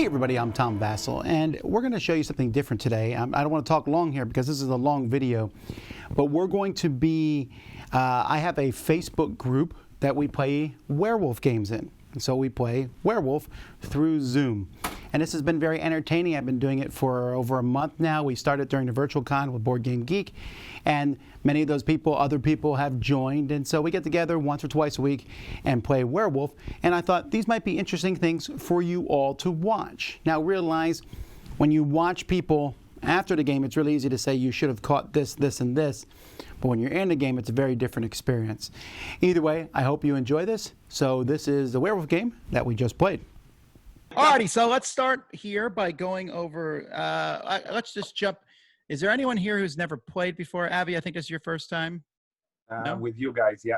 Hey everybody, I'm Tom Vasel, and we're going to show you something different today. I don't want to talk long here because this is a long video, but we're going to be, I have a Facebook group that we play werewolf games in. And so we play Werewolf through Zoom. And this has been very entertaining. I've been doing it for over a month now. We started during the Virtual Con with Board Game Geek, and many of those people, other people have joined. And so we get together once or twice a week and play Werewolf. And I thought these might be interesting things for you all to watch. Now realize when you watch people after the game, it's really easy to say you should have caught this, this, and this. But when you're in the game, it's a very different experience. Either way, I hope you enjoy this. So this is the Werewolf game that we just played. Alrighty, so let's start here by going over, let's just jump. Is there anyone here who's never played before? Avi, I think this is your first time. No? With you guys, yeah.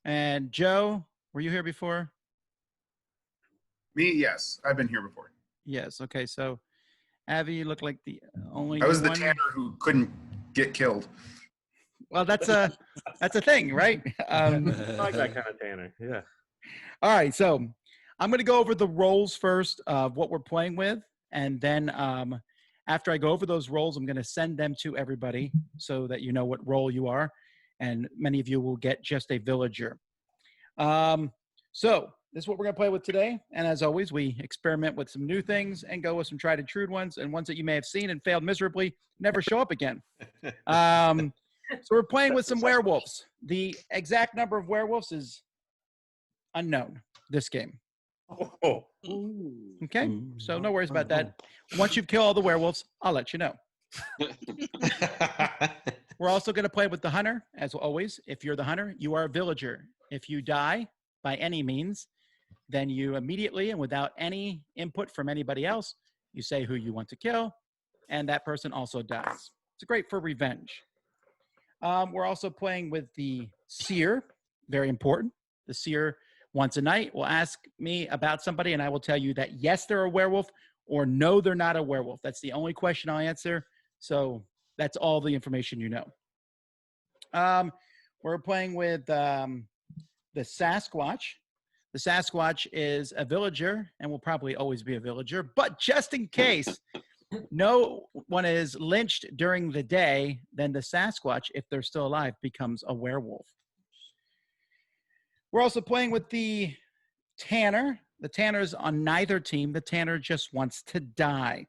And Joe, were you here before? Me, yes. I've been here before. Yes, okay, so Avi, you look like the only I was the one. tanner who couldn't get killed. Well, that's a thing, right? I like that kind of tanner, yeah. All right, so I'm going to go over the roles first of what we're playing with, and then after I go over those roles, I'm going to send them to everybody so that you know what role you are, and many of you will get just a villager. So this is what we're going to play with today, and as always, we experiment with some new things and go with some tried and true ones, and ones that you may have seen and failed miserably, never show up again. So we're playing with some werewolves. The exact number of werewolves is unknown this game. Oh. Okay, so no worries about that. Once you've killed all the werewolves, I'll let you know. We're also going to play with the hunter, as always. If you're the hunter, you are a villager. If you die by any means, then you immediately and without any input from anybody else, you say who you want to kill, and that person also dies. It's great for revenge. We're also playing with the Seer, very important. The Seer once a night will ask me about somebody, and I will tell you that yes, they're a werewolf, or no, they're not a werewolf. That's the only question I'll answer. So that's all the information you know. We're playing with the Sasquatch. The Sasquatch is a villager and will probably always be a villager, but just in case no one is lynched during the day, then the Sasquatch, if they're still alive, becomes a werewolf. We're also playing with the Tanner. The Tanner's on neither team. The Tanner just wants to die.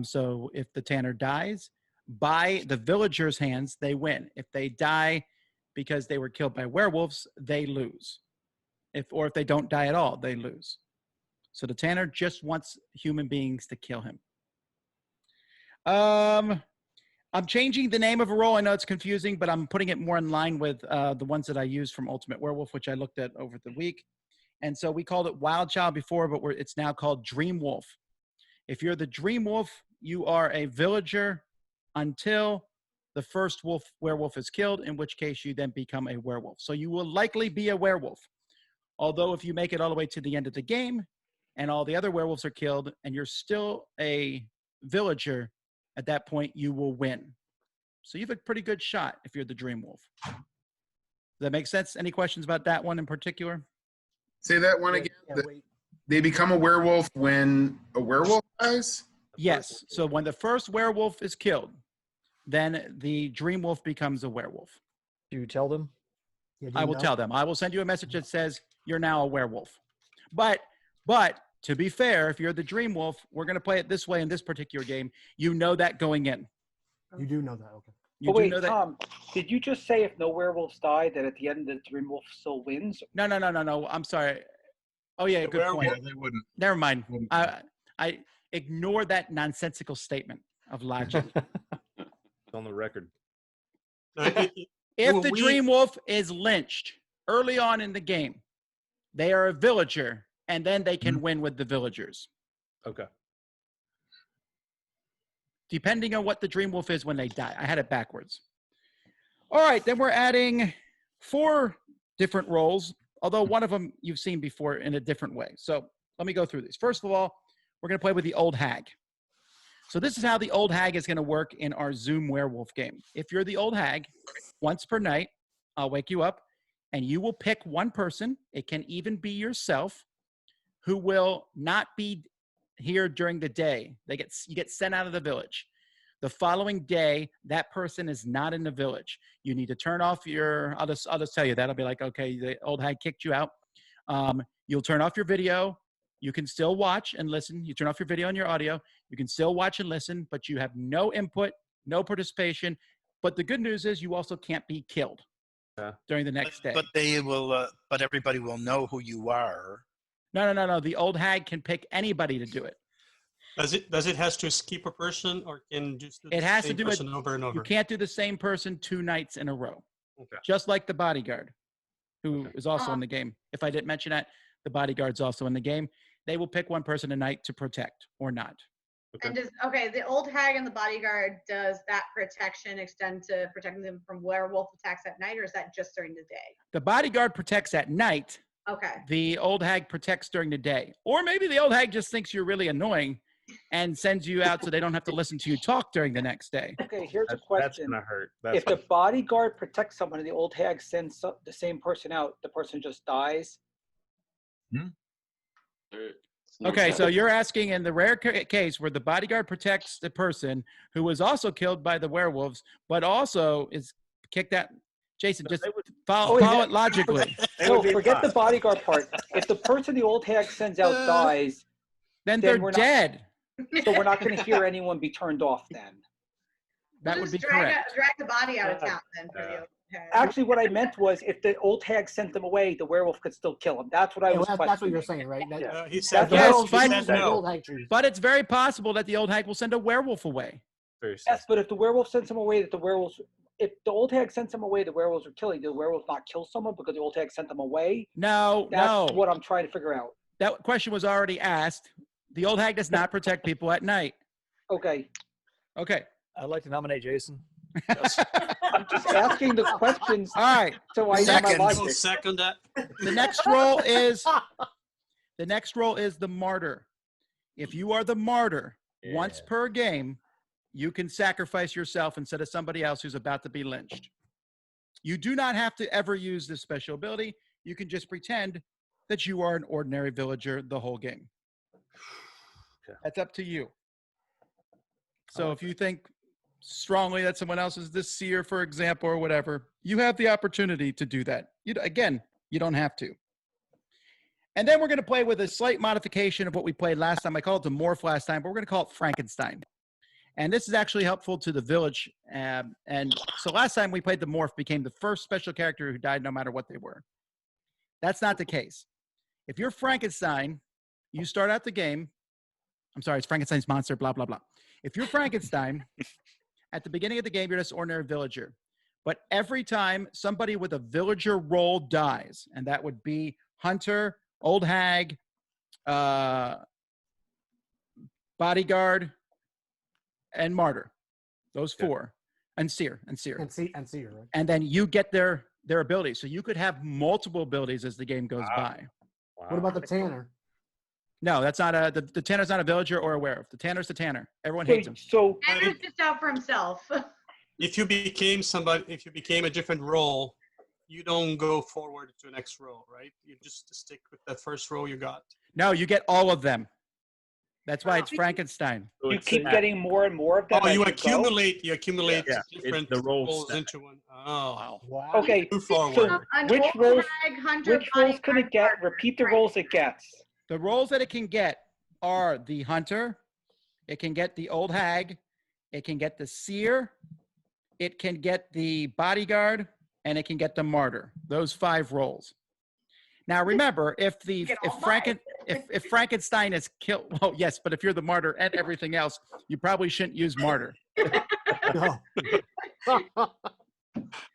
So if the Tanner dies by the villager's hands, they win. If they die because they were killed by werewolves, they lose. Or if they don't die at all, they lose. So the Tanner just wants human beings to kill him. I'm changing the name of a role. I know it's confusing, but I'm putting it more in line with the ones that I used from Ultimate Werewolf, which I looked at over the week. And so we called it Wild Child before, but it's now called Dream Wolf. If you're the Dream Wolf, you are a villager until the first werewolf is killed, in which case you then become a werewolf. So you will likely be a werewolf. Although if you make it all the way to the end of the game and all the other werewolves are killed and you're still a villager, at that point, you will win. So you have a pretty good shot if you're the Dream Wolf. Does that make sense? Any questions about that one in particular? Say that one again. They become a werewolf when a werewolf dies? Yes. So when the first werewolf is killed, then the Dream Wolf becomes a werewolf. Do you tell them? Yeah, I will tell them. I will send you a message that says, you're now a werewolf. But to be fair, if you're the Dream Wolf, we're going to play it this way in this particular game. You know that going in. You do know that, okay. You wait, know that. Tom, did you just say if no werewolves die, that at the end the Dream Wolf still wins? No. I'm sorry. Oh, yeah, good point. They wouldn't. Never mind. I ignore that nonsensical statement of logic. It's on the record. If the Dream Wolf is lynched early on in the game, they are a villager, and then they can win with the villagers. Okay. Depending on what the Dream Wolf is when they die. I had it backwards. All right, then we're adding 4 different roles, although one of them you've seen before in a different way. So let me go through these. First of all, we're going to play with the Old Hag. So this is how the Old Hag is going to work in our Zoom Werewolf game. If you're the Old Hag, once per night, I'll wake you up, and you will pick one person. It can even be yourself, who will not be here during the day. You get sent out of the village. The following day, that person is not in the village. You need to turn off your. I'll just tell you that. I'll be like, okay, the old hag kicked you out. You'll turn off your video. You can still watch and listen. You turn off your video and your audio. You can still watch and listen, but you have no input, no participation. But the good news is you also can't be killed during the next day. But they will. But everybody will know who you are. No. The old hag can pick anybody to do it. Does it has to skip a person, or can just do It the has to same do it. person over and over? You can't do the same person 2 nights in a row. Okay. Just like the Bodyguard, who is also in the game. If I didn't mention that, the Bodyguard's also in the game. They will pick one person a night to protect or not. Okay. And the old hag and the Bodyguard, does that protection extend to protecting them from werewolf attacks at night, or is that just during the day? The Bodyguard protects at night. Okay. The old hag protects during the day. Or maybe the old hag just thinks you're really annoying and sends you out so they don't have to listen to you talk during the next day. Okay, here's a That's question. gonna hurt. If the Bodyguard protects someone and the old hag sends the same person out, the person just dies? Okay, so you're asking in the rare case where the Bodyguard protects the person who was also killed by the werewolves, but also is kicked out. Jason, just follow it logically. No, forget the Bodyguard part. If the person the old hag sends out dies, then they're dead. So we're not going to hear anyone be turned off then. That would be correct. Drag the body out of town then for the old hag. Actually, what I meant was if the old hag sent them away, the werewolf could still kill them. That's what I was questioning. That's what you're saying, right? He said Yes, but it's very possible that the old hag will send a werewolf away. Yes, but if the werewolf sends him away, if the old hag sends him away, the werewolves are killing. Did the werewolves not kill someone because the old hag sent them away? No. That's what I'm trying to figure out. That question was already asked. The old hag does not protect people at night. Okay. I'd like to nominate Jason. I'm just asking the questions. All right. So I know my logic. Second that. The next role is the Martyr. If you are the Martyr, once per game, you can sacrifice yourself instead of somebody else who's about to be lynched. You do not have to ever use this special ability. You can just pretend that you are an ordinary villager the whole game. That's up to you. So if you think strongly that someone else is the Seer, for example, or whatever, you have the opportunity to do that. You don't have to. And then we're going to play with a slight modification of what we played last time. I called it the Morph last time, but we're going to call it Frankenstein. And this is actually helpful to the village. And so last time we played the Morph became the first special character who died no matter what they were. That's not the case. If you're Frankenstein, you start out the game. I'm sorry, it's Frankenstein's monster, blah, blah, blah. If you're Frankenstein, at the beginning of the game, you're just an ordinary villager. But every time somebody with a villager role dies, and that would be Hunter, Old Hag, Bodyguard, and Martyr. Those 4. And Seer. And Seer, right? And then you get their abilities. So you could have multiple abilities as the game goes by. Wow. What about the Tanner? No, that's not the Tanner's not a villager or a werewolf. The Tanner's the Tanner. Everyone hates him. So Tanner's just out for himself. If you became a different role, you don't go forward to the next role, right? You just stick with that first role you got. No, you get all of them. That's why it's Frankenstein. So you it's keep that. getting more and more of them. Oh, as you go? accumulate It's different the role roles stack. into one. Oh, Wow. Okay, Move so forward. An which old roles? hag, Hunter, Which roles can it get? Bodyguard, Repeat the Martyr. roles it gets. The roles that it can get are the Hunter, it can get the Old Hag, it can get the Seer, it can get the Bodyguard, and it can get the Martyr. Those 5 roles. Now remember, if Frankenstein is killed, well, yes, but if you're the Martyr and everything else, you probably shouldn't use Martyr. No.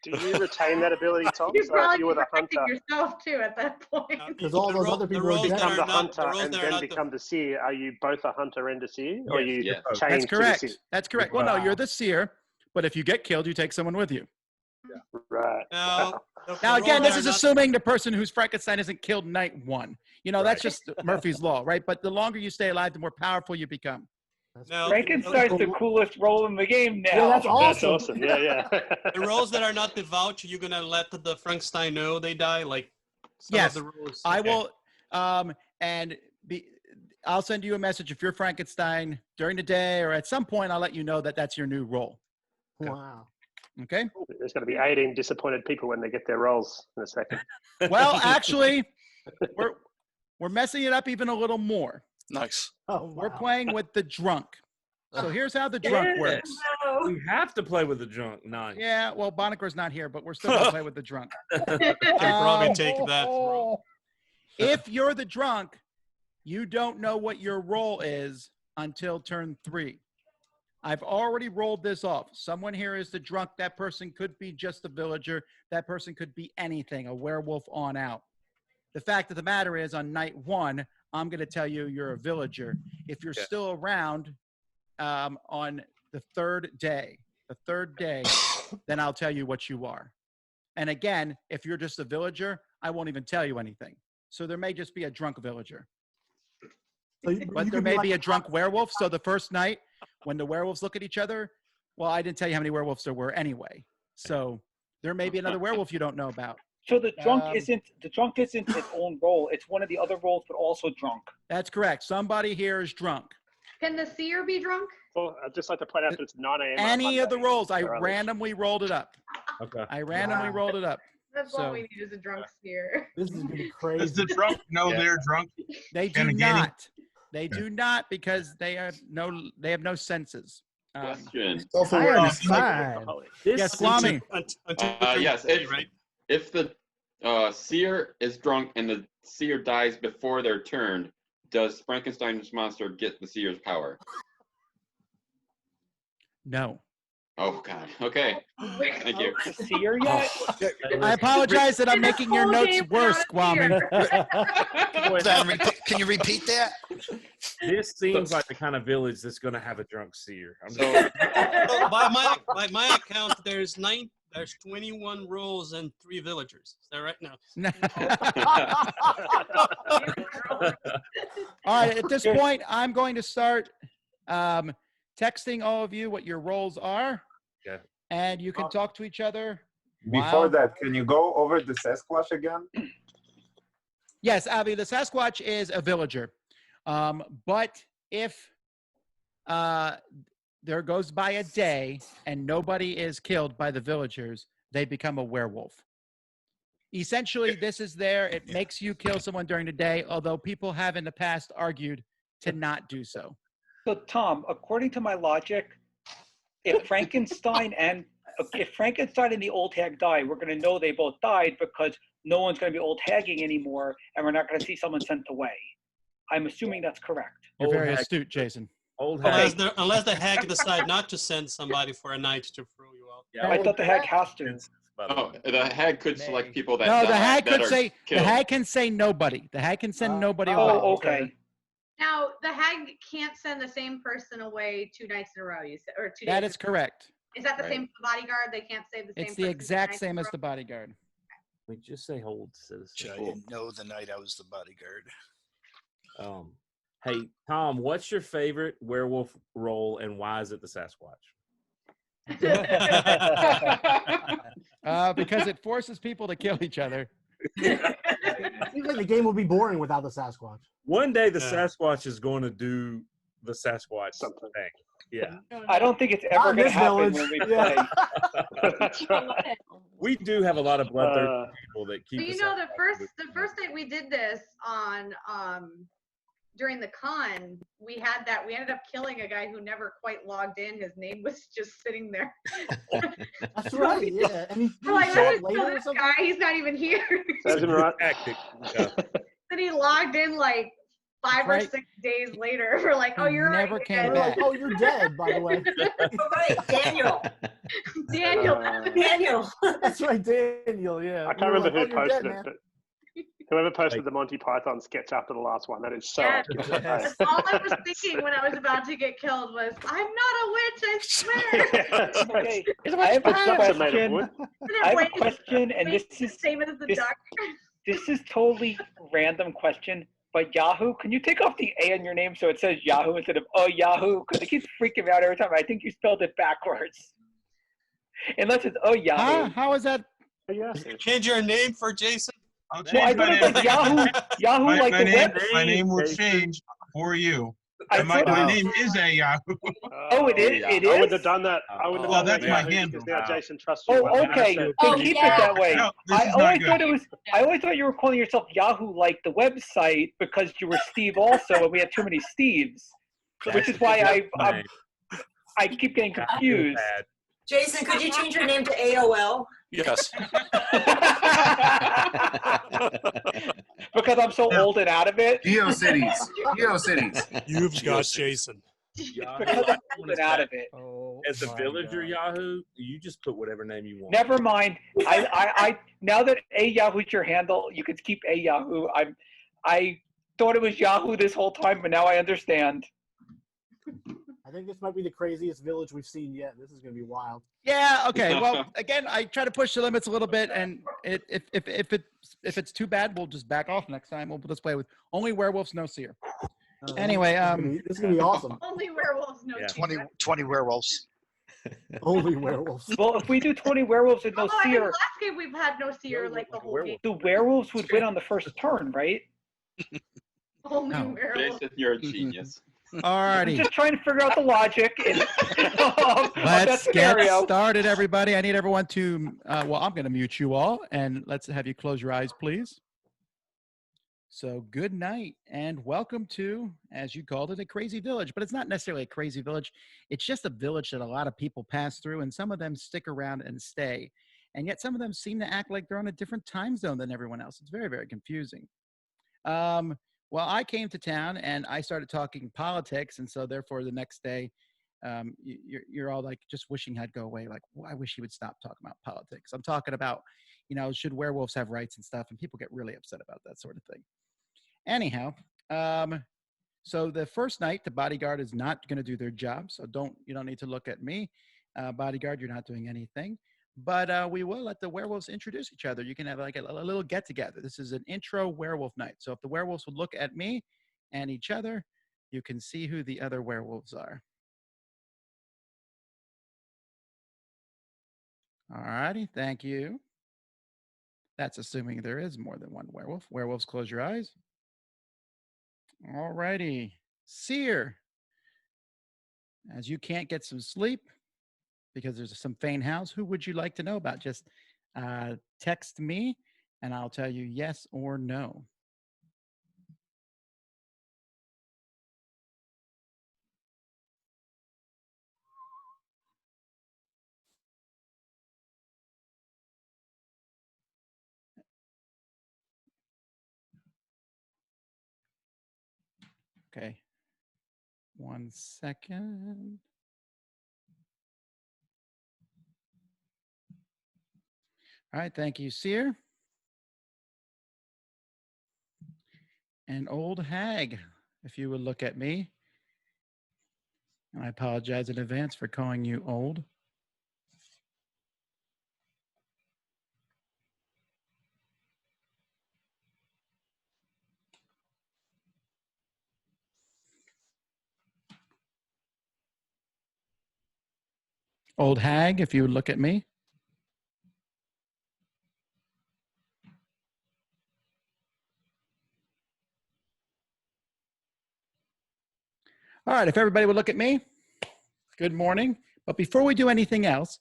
Do you retain that ability, Tom? You're So if probably you were the protecting hunter, yourself too at that point. Because all those other people are you dead. become the hunter and then become the seer, are you both a hunter and a seer? Or you change That's correct. to the seer? That's correct. Well, no, you're the Seer, but if you get killed, you take someone with you. Right. Now Again, this is assuming the person who's Frankenstein isn't killed night 1. You know, that's just Murphy's Law, right? But the longer you stay alive, the more powerful you become. Frankenstein's the coolest role in the game now. Yeah, that's That's awesome. awesome. Yeah. the roles that are not the voucher, you're gonna let the Frankenstein know they die. Like some Yes, of the roles. I Okay. will. I'll send you a message if you're Frankenstein during the day, or at some point I'll let you know that that's your new role. Wow. Okay? There's going to be 18 disappointed people when they get their roles in a second. Well, actually, we're messing it up even a little more. Nice. Oh, We're wow. playing with the drunk. So here's how the drunk works. We have to play with the drunk. Nice. Yeah, well, Bonicar's not here, but we're still going to play with the drunk. Can probably take that role. If you're the drunk, you don't know what your role is until turn 3. I've already rolled this off. Someone here is the drunk. That person could be just a villager. That person could be anything, a werewolf on out. The fact of the matter is, on night 1, I'm going to tell you you're a villager. If you're still around on the third day, then I'll tell you what you are. And again, if you're just a villager, I won't even tell you anything. So there may just be a drunk villager. So But there may be a drunk werewolf. So the first night, when the werewolves look at each other, well, I didn't tell you how many werewolves there were anyway. So there may be another werewolf you don't know about. So the drunk isn't its own role. It's one of the other roles, but also drunk. That's correct. Somebody here is drunk. Can the seer be drunk? Well, I'd just like to point out that it's 9 a.m. on Any of the Monday. roles, I Or others. randomly rolled it up. Okay. I randomly rolled it up. That's So- all we need is a drunk seer. This is gonna be crazy. Does the drunk know they're drunk? They do Renegade? not. They do not because they have no senses. Question. I understand. Yes, Swami. Yes, if the seer is drunk and the seer dies before their turn, does Frankenstein's monster get the seer's power? No. Oh God. Okay. Thank you. Seer yet? I apologize that I'm making your notes worse, Kwame. Can you repeat that? This seems like the kind of village that's going to have a drunk seer. So, By my account, there's 21 roles and 3 villagers. Is that right? No. All right. At this point, I'm going to start texting all of you what your roles are. Okay. And you can talk to each other. Before that, can you go over the Sasquatch again? Yes, Avi, the Sasquatch is a villager. But if there goes by a day and nobody is killed by the villagers, they become a werewolf. Essentially, this is there. It makes you kill someone during the day, although people have in the past argued to not do so. So Tom, according to my logic, if Frankenstein and the old hag die, we're going to know they both died because no one's going to be old hagging anymore, and we're not going to see someone sent away. I'm assuming that's correct. You're very astute, Jason. Old hag. Unless the hag decide not to send somebody for a night to throw you out. Yeah, I thought the hag has to. Oh, the hag could select people that No, the hag that could are say killed. the hag can say nobody. The hag can send nobody away. Oh, okay. Now, the hag can't send the same person away 2 nights in a row, you said, or 2 days. That is correct. Is that the same for the bodyguard? They can't save the same It's the person 2 exact nights in same a as row? the bodyguard. We just say hold citizen. I didn't know the night I was the bodyguard. Hey, Tom, what's your favorite werewolf role and why is it the Sasquatch? Because it forces people to kill each other. Seems like the game would be boring without the Sasquatch. One day the Sasquatch is going to do the Sasquatch thing. Yeah. I don't think it's ever Not in going to this happen village. when we Yeah. play. That's right. We do have a lot of bloodthirsty people that keep But the you know, the Sasquatch first night we did this on during the con, we ended up killing a guy who never quite logged in. His name was just sitting there. That's right. Yeah. And he's We're like, show let's up kill later or this something. guy. He's not even here. Serves him right. tactic. Yeah. Then he logged in like 5 or Right. 6 days later. We're like, oh, you're Never right. came We're back. like, oh, you're dead, by the way. Right, Daniel. Daniel. That's right, Daniel. Yeah. I can't remember who you're posted dead, it, man. but whoever posted the Monty Python sketch after the last one, that is so Yes. accurate. That's all I was thinking when I was about to get killed was, I'm not a witch, I swear. Okay, It's I have a plants are made of question. wood. I have a question, and this the is same as the this- duck. this is totally random question. But Yahoo, can you take off the A in your name so it says Yahoo instead of oh Yahoo? Because it keeps freaking me out every time. I think you spelled it backwards. Unless it's oh Yahoo. How is that? Yes. Change your name for Jason. I'll Well, I change my thought it name. was Yahoo. Yahoo, My like the name, web. my name will change. for you. I And my thought- name is a Yahoo. Oh, it is. It is. I wouldn't have done that. I wouldn't have Well, done that's that my Yahoo, handle. because now Jason trusts you. Oh, okay. 100%. Oh, Then keep yeah. it that way. No, this I is not always good. thought it was. I always thought you were calling yourself Yahoo, like the website, because you were Steve also, and we had too many Steves, which is why I keep getting confused. Jason, could you change your name to AOL? Yes. Because I'm so old and out of it. GeoCities. GeoCities. You've got Jason. Because I'm old and out of it. As a villager Yahoo, you just put whatever name you want. Never mind. I now that a Yahoo's your handle, you can keep a Yahoo. I thought it was Yahoo this whole time, but now I understand. I think this might be the craziest village we've seen yet. This is going to be wild. Yeah. Okay. Well, again, I try to push the limits a little bit, and if it's too bad, we'll just back off next time. We'll just play with only werewolves, no seer. Anyway, this is going to be awesome. Only werewolves, no 20 werewolves. Only werewolves. Well, if we do 20 werewolves and no I mean, seer, last game we've had no seer like the whole game. the werewolves would win on the first turn, right? Only No. werewolves. Jason, you're a genius. I'm Alrighty. just trying to figure out the logic of that Let's get scenario. started, everybody. I need everyone to, well, I'm going to mute you all, and let's have you close your eyes, please. So good night, and welcome to, as you called it, a crazy village. But it's not necessarily a crazy village. It's just a village that a lot of people pass through, and some of them stick around and stay. And yet some of them seem to act like they're on a different time zone than everyone else. It's very, very confusing. Well, I came to town and I started talking politics, and so therefore the next day, you're all like just wishing I'd go away. Like, well, I wish he would stop talking about politics. I'm talking about, should werewolves have rights and stuff, and people get really upset about that sort of thing. Anyhow, so the first night, the bodyguard is not going to do their job, so you don't need to look at me, bodyguard. You're not doing anything. But we will let the werewolves introduce each other. You can have like a little get together. This is an intro werewolf night. So if the werewolves would look at me and each other, you can see who the other werewolves are. All righty, thank you. That's assuming there is more than one werewolf. Werewolves, close your eyes. All righty, Seer. As you can't get some sleep, because there's some faint house, who would you like to know about? Just text me and I'll tell you yes or no. Okay. 1 second. All right, thank you, Seer. And Old Hag, if you would look at me. And I apologize in advance for calling you old. Old Hag, if you would look at me. All right, if everybody would look at me, good morning. But before we do anything else,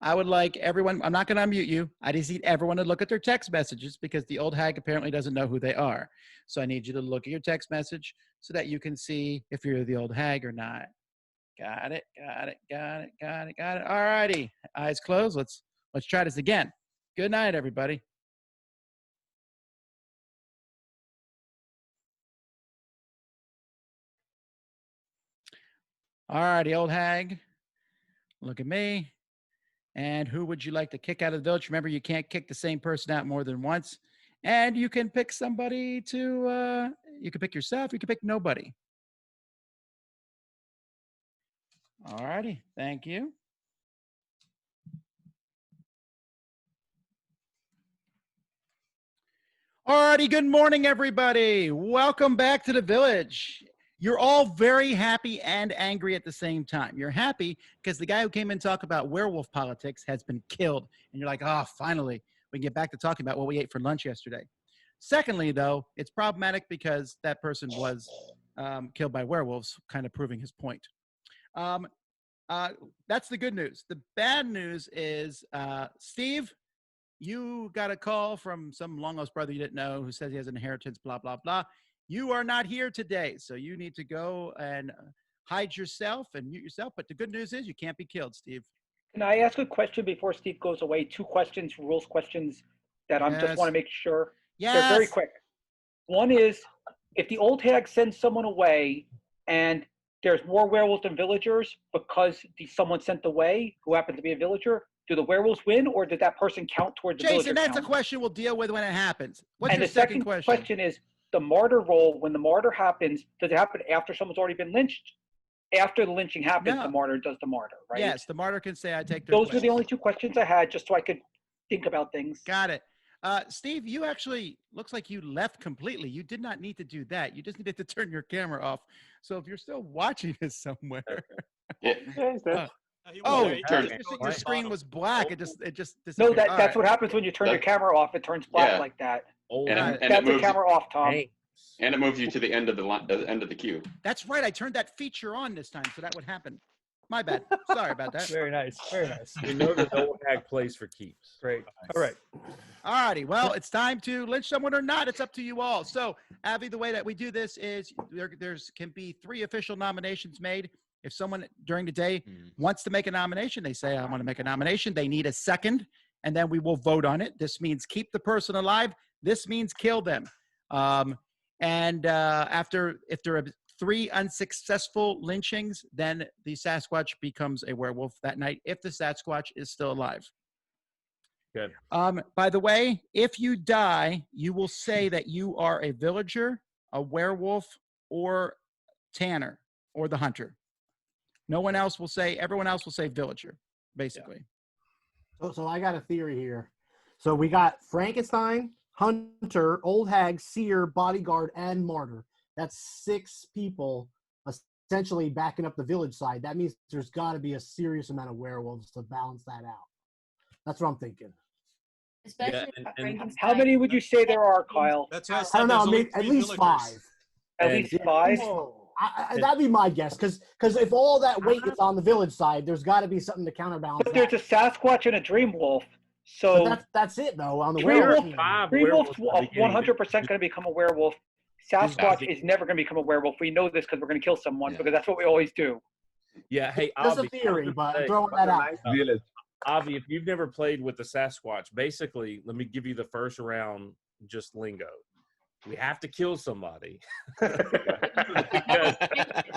I would like everyone, I'm not going to unmute you. I just need everyone to look at their text messages because the Old Hag apparently doesn't know who they are. So I need you to look at your text message so that you can see if you're the Old Hag or not. Got it, got it, got it, got it, got it. All righty, eyes closed. Let's try this again. Good night, everybody. All righty, Old Hag, look at me. And who would you like to kick out of the village? Remember, you can't kick the same person out more than once. And you can pick somebody to, you can pick yourself, you can pick nobody. All righty, thank you. All righty, good morning, everybody. Welcome back to the village. You're all very happy and angry at the same time. You're happy because the guy who came in to talk about werewolf politics has been killed. And you're like, oh, finally, we can get back to talking about what we ate for lunch yesterday. Secondly, though, it's problematic because that person was killed by werewolves, kind of proving his point. That's the good news. The bad news is, Steve, you got a call from some long-lost brother you didn't know who says he has an inheritance, blah, blah, blah. You are not here today, so you need to go and hide yourself and mute yourself. But the good news is you can't be killed, Steve. Can I ask a question before Steve goes away? 2 questions, rules questions that I just want to make sure. Yes. They're very quick. One is, if the old hag sends someone away and there's more werewolves than villagers because someone sent away who happens to be a villager, do the werewolves win, or does that person count towards the villager Jason, that's count? a question we'll deal with when it happens. What's And your the second second question? question is, the martyr roll, when the martyr happens, does it happen after someone's already been lynched? After the lynching happens, No. the martyr does the martyr, right? Yes, the martyr can say, I take their Those place. were the only 2 questions I had, just so I could think about things. Got it. Steve, you actually, looks like you left completely. You did not need to do that. You just needed to turn your camera off. So if you're still watching this somewhere. Your screen was black. It just No, disappeared. All that's right. what happens when you turn your camera off. It turns black like that. And That's it a moves, camera off, Tom. and it moves you to the end of the end of the queue. That's right. I turned that feature on this time, so that would happen. My bad. Sorry about that. Very nice. Very nice. You know the old hag plays for keeps. Great. All right. All righty. Well, it's time to lynch someone or not. It's up to you all. So, Avi, the way that we do this is there's can be 3 official nominations made. If someone during the day wants to make a nomination, they say, I want to make a nomination. They need a second, and then we will vote on it. This means keep the person alive. This means kill them. If there are 3 unsuccessful lynchings, then the Sasquatch becomes a werewolf that night if the Sasquatch is still alive. Good. By the way, if you die, you will say that you are a villager, a werewolf, or Tanner, or the hunter. No one else will say, everyone else will say villager, basically. So I got a theory here. So we got Frankenstein, Hunter, Old Hag, Seer, Bodyguard, and Martyr. That's 6 people essentially backing up the village side. That means there's got to be a serious amount of werewolves to balance that out. That's what I'm thinking. Especially how many would you say there are, Kyle? That's what I don't know. I mean, at least 5. At least 5? That'd be my guess, because if all that weight is on the village side, there's got to be something to counterbalance. But there's a Sasquatch and a Dream Wolf, so that's it though. On the Dream werewolf, Wolf's 100% going to become a werewolf. Sasquatch is never going to become a werewolf. We know this because we're going to kill someone because that's what we always do. Yeah, hey, Just Avi, a theory, but I'm throwing that out. Avi, if you've never played with the Sasquatch, basically, let me give you the first round just lingo. We have to kill somebody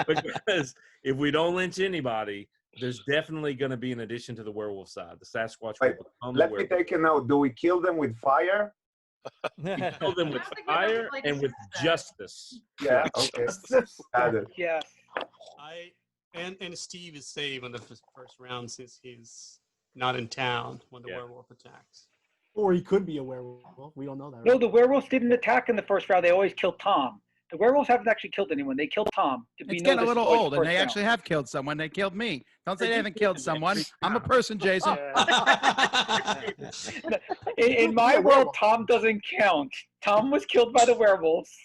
because if we don't lynch anybody, there's definitely going to be an addition to the werewolf side. The Sasquatch will become the Let me werewolf. take a note. Do we kill them with fire? We kill them with fire and with justice. Yeah, okay. Got it. Yeah. And Steve is safe on the first round since he's not in town when the werewolf attacks. Or he could be a werewolf. We don't know that. No, the werewolves didn't attack in the first round. They always killed Tom. The werewolves haven't actually killed anyone. They killed Tom. It's getting a little old, and they actually have killed someone. They killed me. Don't say they haven't killed someone. I'm a person, Jason. In my world, Tom doesn't count. Tom was killed by the werewolves.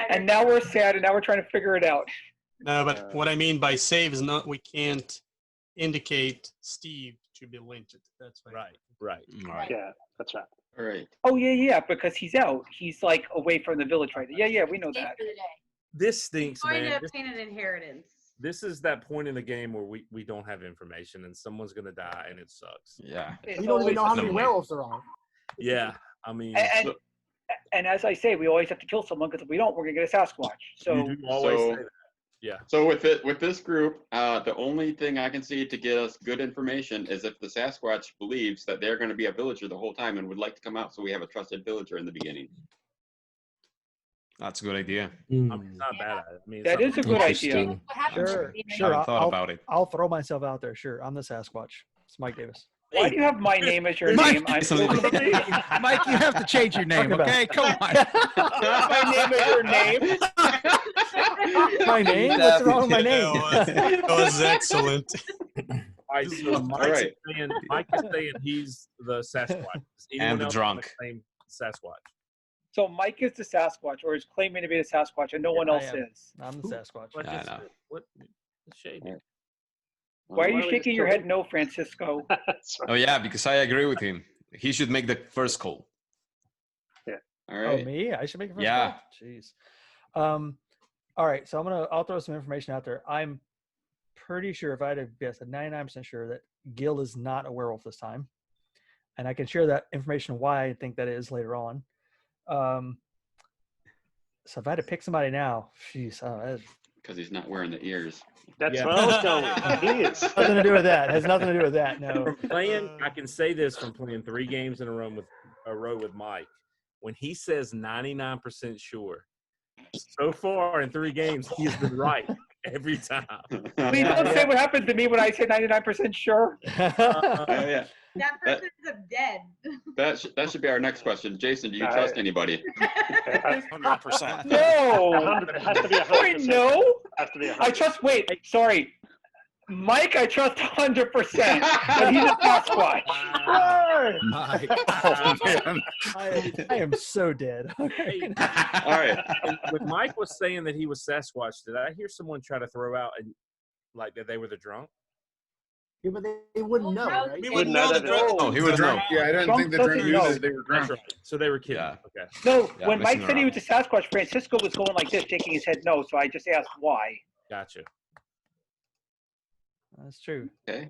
And now we're sad, and now we're trying to figure it out. No, but what I mean by save is not we can't indicate Steve to be lynched. That's right. Right. Yeah, that's right. All right. Oh, yeah, because he's out. He's like away from the village right now. Yeah, we know that. This stinks, Going man. to obtain an inheritance. This is that point in the game where we don't have information and someone's going to die and it sucks. Yeah. We don't even know how many werewolves there are. Yeah, I mean. And as I say, we always have to kill someone because if we don't, we're going to get a Sasquatch. So you do always say that. Yeah. So with this group, the only thing I can see to get us good information is if the Sasquatch believes that they're going to be a villager the whole time and would like to come out, so we have a trusted villager in the beginning. That's a good idea. I mean, it's not bad. I mean, that is a good idea. Sure. haven't thought about it. I'll throw myself out there. Sure. I'm the Sasquatch. It's Mike Davis. Why do you have my name as your Mike, name? Mike, you have to change your name, okay? Come on. My name is your name. My name? What's wrong with my name? That was excellent. All right, so Mike is saying he's the Sasquatch. And the drunk. Same Sasquatch. So Mike is the Sasquatch, or is claiming to be the Sasquatch, and no one else is. I'm the Sasquatch. What I is- know. What shady? Why are you don't we shaking just your kill head him? no, Francisco? Oh yeah, because I agree with him. He should make the first call. Yeah. All Oh, right. me? I should make a first Yeah. call? Jeez. All right, so I'll throw some information out there. I'm pretty sure, if I had to guess, I'm 99% sure that Gil is not a werewolf this time. And I can share that information why I think that is later on. So if I had to pick somebody now, jeez, Because he's not wearing the ears. That's Yeah. what I was going with. He is. nothing to do with that. Has nothing to do with that. No. From playing, I can say this from playing 3 games in a row with Mike. When he says 99% sure, so far in 3 games, he's been right every time. Please don't say what happened to me when I say 99% sure. Yeah. That person's dead. That should be our next question. Jason, do you trust anybody? 100%. No. It has to be 100%. Wait, no. It has to be 100%. I trust. Wait, sorry. Mike, I trust 100%, but he's a Sasquatch. Mike. I am so dead. Hey, All right. when Mike was saying that he was Sasquatch, did I hear someone try to throw out like that they were the drunk? Yeah, but they wouldn't know, right? We wouldn't know the drunk. Oh, he would know. Yeah, I don't think the Drunk drunk knew doesn't that they were That's drunk. right. So they were kidding. Yeah. Okay. No, Yeah, when Mike messing said he around. was a Sasquatch, Francisco was going like this, shaking his head no, so I just asked why. Gotcha. That's true. Okay.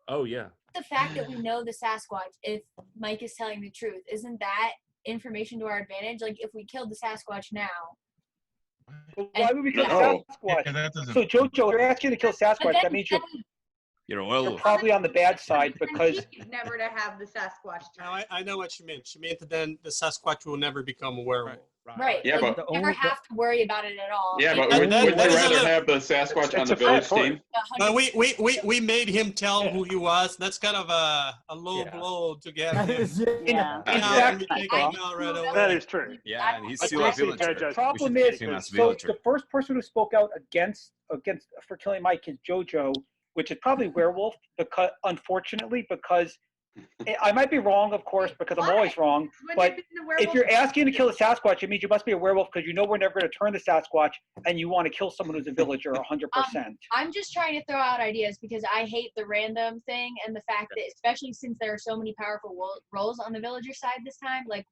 Oh yeah. The fact that we know the Sasquatch, if Mike is telling the truth, isn't that information to our advantage? Like, if we killed the Sasquatch now. Well, why would we kill No. Sasquatch? Yeah, that doesn't. So, Jojo, you're asking to kill Sasquatch. But then- That means you're You're a You're werewolf. probably on the bad side because Never to have the Sasquatch Now, turn. I know what she meant. She meant that then the Sasquatch will never become a werewolf. Right. Yeah, like, but- you never have to worry about it at all. Yeah, but And would then- you that is rather a- have the Sasquatch on It's the a fair village point. team? But we made him tell who he was. That's kind of a low Yeah. blow to get That him. is- Yeah. in Now, fact, we take him out right away. That is true. Yeah, and he's But still a Jason, villager. Jojo, We problem should is, keep him as so villager. the first person who spoke out against for killing Mike is Jojo, which is probably Werewolf, because unfortunately, because I might be wrong, of course, because I'm always wrong. Wouldn't But it be the if werewolf? you're asking to kill a Sasquatch, it means you must be a werewolf because you know we're never going to turn the Sasquatch, and you want to kill someone who's a villager 100%. I'm just trying to throw out ideas because I hate the random thing and the fact that, especially since there are so many powerful roles on the villager side this time, like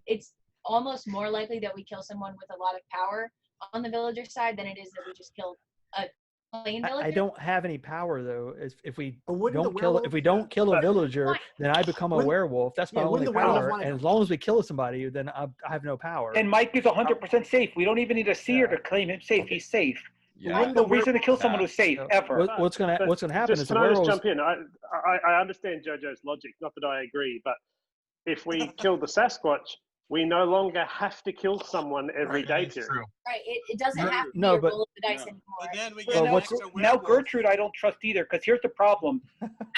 it's almost more likely that we kill someone with a lot of power on the villager side than it is that we just kill a plain villager. I don't have any power though. If we But wouldn't the don't kill werewolf- if we don't kill a But- villager, then I become a Wouldn't- werewolf. That's my yeah, only wouldn't the werewolf power. wanna- And as long as we kill somebody, then I have no power. And Mike is 100% safe. We don't even need a seer to claim him safe. He's safe. Yeah. There's no reason to kill someone who's safe, So ever. what's gonna But happen just, is the can I just werewolves. jump in? I understand Jojo's logic. Not that I agree, but if we kill the Sasquatch, we no longer have to kill someone every Right, day. that's Period. true. Right. It doesn't have to No, be a but- roll of the dice No. anymore. But then we Well, get now, an extra now werewolf. Gertrude, I don't trust either, because here's the problem.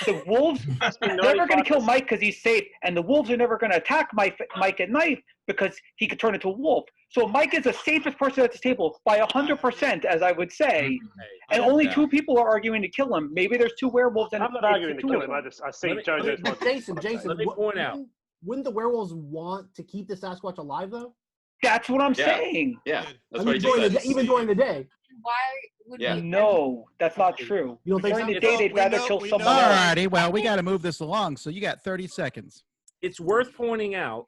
The wolves Must be are never going to kill 95%. Mike because he's safe, and the wolves are never going to attack Mike at night because he could turn into a wolf. So Mike is the safest person at this table by 100%, as I would say. And only Yeah. 2 people are arguing to kill him. Maybe there's 2 werewolves and I'm not it's arguing to 2 kill of him. them. I see Let me- Jojo's But logic. Jason, That's what I'm Jason, Let me point out. Wouldn't the werewolves want to keep the Sasquatch alive though? That's what I'm Yeah. saying. Yeah, I that's mean, what he during just the, said. even during the day. Why would Yeah. we? No, that's not true. You don't think During so? the day, they'd We rather know- kill we someone know- else. Alrighty, well, we got to move this along. So you got 30 seconds. It's worth pointing out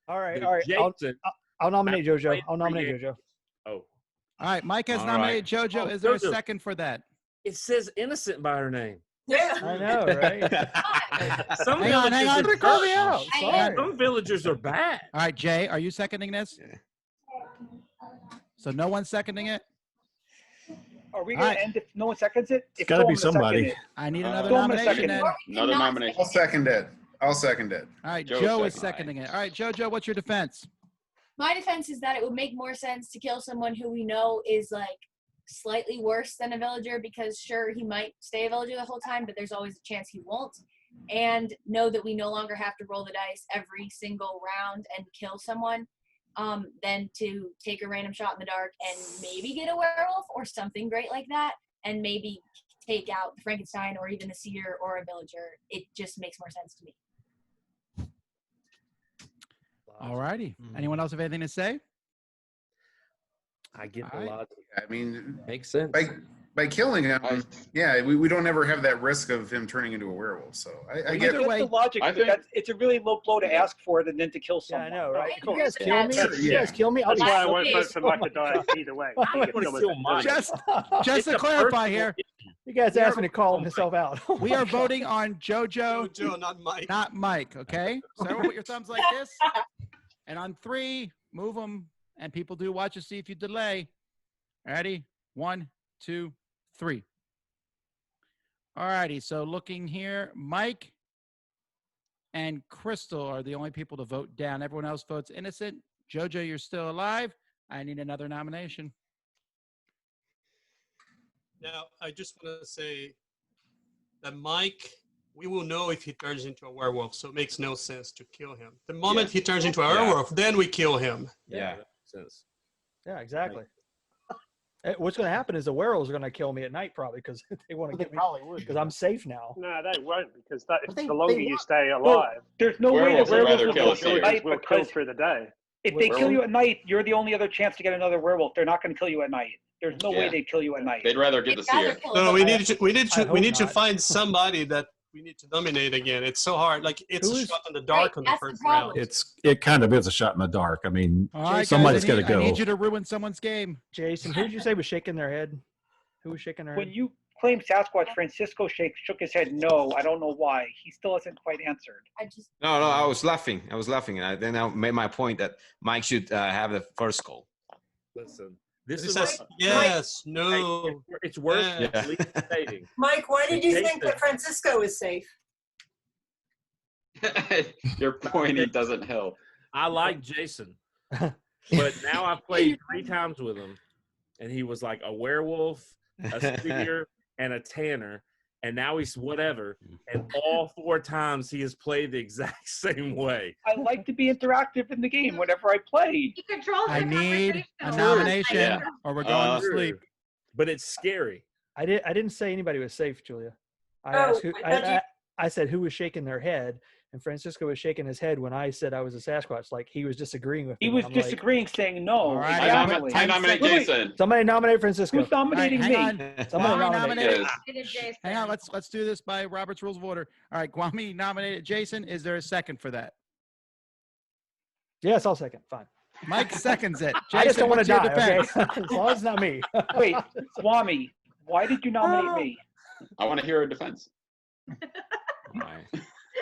All right, that all right. Jason. I'll nominate after JoJo. playing I'll 3 nominate games- JoJo. Oh, All right, Mike has All nominated right. JoJo. Oh, Is there a JoJo. second for that? it says innocent by her name. Yeah. I know, right? Some Hang on, villagers hang on. are Call me good. out. Sorry. Some villagers are bad. All right, Jay, are you seconding this? Yeah. So no one's seconding it? Are we All going right. to end if no one seconds it? If gotta so, be I'm gonna somebody. second it. I need another So I'm gonna nomination second then. it. All Another nomination. I'll second it. I'll second it. right, Joe Joe is second. seconding it. All right, JoJo, what's your defense? My defense is that it would make more sense to kill someone who we know is like slightly worse than a villager, because sure, he might stay a villager the whole time, but there's always a chance he won't. And know that we no longer have to roll the dice every single round and kill someone, than to take a random shot in the dark and maybe get a werewolf or something great like that, and maybe take out the Frankenstein or even the Seer or a villager. It just makes more sense to me. All righty. Anyone else have anything to say? I get All the right. logic. I mean, Makes sense. by killing him, we don't ever have that risk of him turning into a werewolf. So I get Either way, the logic, but it's a really low blow to ask for it and then to kill someone. I know, right? Of You course. guys kill me. You guys kill me. That's why I won't vote so for Mike to die either way. He gets killed with it. Just to clarify here, you guys asked me to call himself out. we are voting on JoJo, Joe, not Mike. not Mike. Okay, so everyone put your thumbs like this, and on 3, move them, and people do watch to see if you delay. Ready? 1, 2, 3. All righty. So looking here, Mike and Crystal are the only people to vote down. Everyone else votes innocent. JoJo, you're still alive. I need another nomination. Now, I just want to say that Mike, we will know if he turns into a werewolf, so it makes no sense to kill him. The moment he turns into a werewolf, then we kill him. Yeah. That makes sense. Yeah, exactly. What's going to happen is the werewolves are going to kill me at night probably because they want to get me because I'm safe now. No, they won't because the longer you stay alive, there's no way the Werewolves would werewolves rather will kill kill a you at night seer. will kill because through the day. if they kill you at night, you're the only other chance to get another werewolf. They're not going to kill you at night. There's no way Yeah. they'd kill you at night. They'd rather get the seer. No, we need I hope to not. find somebody that we need to nominate again. It's so hard. Like it's a shot in the dark on the that's the first problem. round. It kind of is a shot in the dark. I mean, All right, somebody's guys, got to I go. need you to ruin someone's game. Jason, who did you say was shaking their head? Who was shaking their When head? you claim Sasquatch, Francisco shook his head no. I don't know why. He still hasn't quite answered. I just No, I was laughing. And then I made my point that Mike should have the first call. Listen, this He is says what- yes, no. It's worth Yeah. at least stating. Mike, why did you think Jason- that Francisco is safe? Your pointy doesn't help. I like Jason, but now I've played 3 times with him, and he was like a werewolf, a seer, and a tanner, and now he's whatever. And all 4 times he has played the exact same way. I like to be interactive in the game whenever I play. He controls I the need a conversation. nomination Yeah. or we're going to sleep. But it's scary. I didn't say anybody was safe, Julia. I Oh, asked who, I thought you- I said who was shaking their head, and Francisco was shaking his head when I said I was a Sasquatch. Like he was disagreeing with me. He was I'm like, disagreeing, saying no. All right, Exactly. I nominate Wait, Jason. somebody nominate Francisco. Who's nominating All me? right, hang on. Somebody Kwame nominate. nominated. It is Jason. Hang on, let's do this by Robert's Rules of Order. All right, Kwame nominated Jason. Is there a second for that? Yes, I'll second. Fine. Mike seconds it. Jason, I just don't want what's to your die. defense? Okay? As long as it's not me. Wait, Swami, why did you nominate me? I want to hear a defense.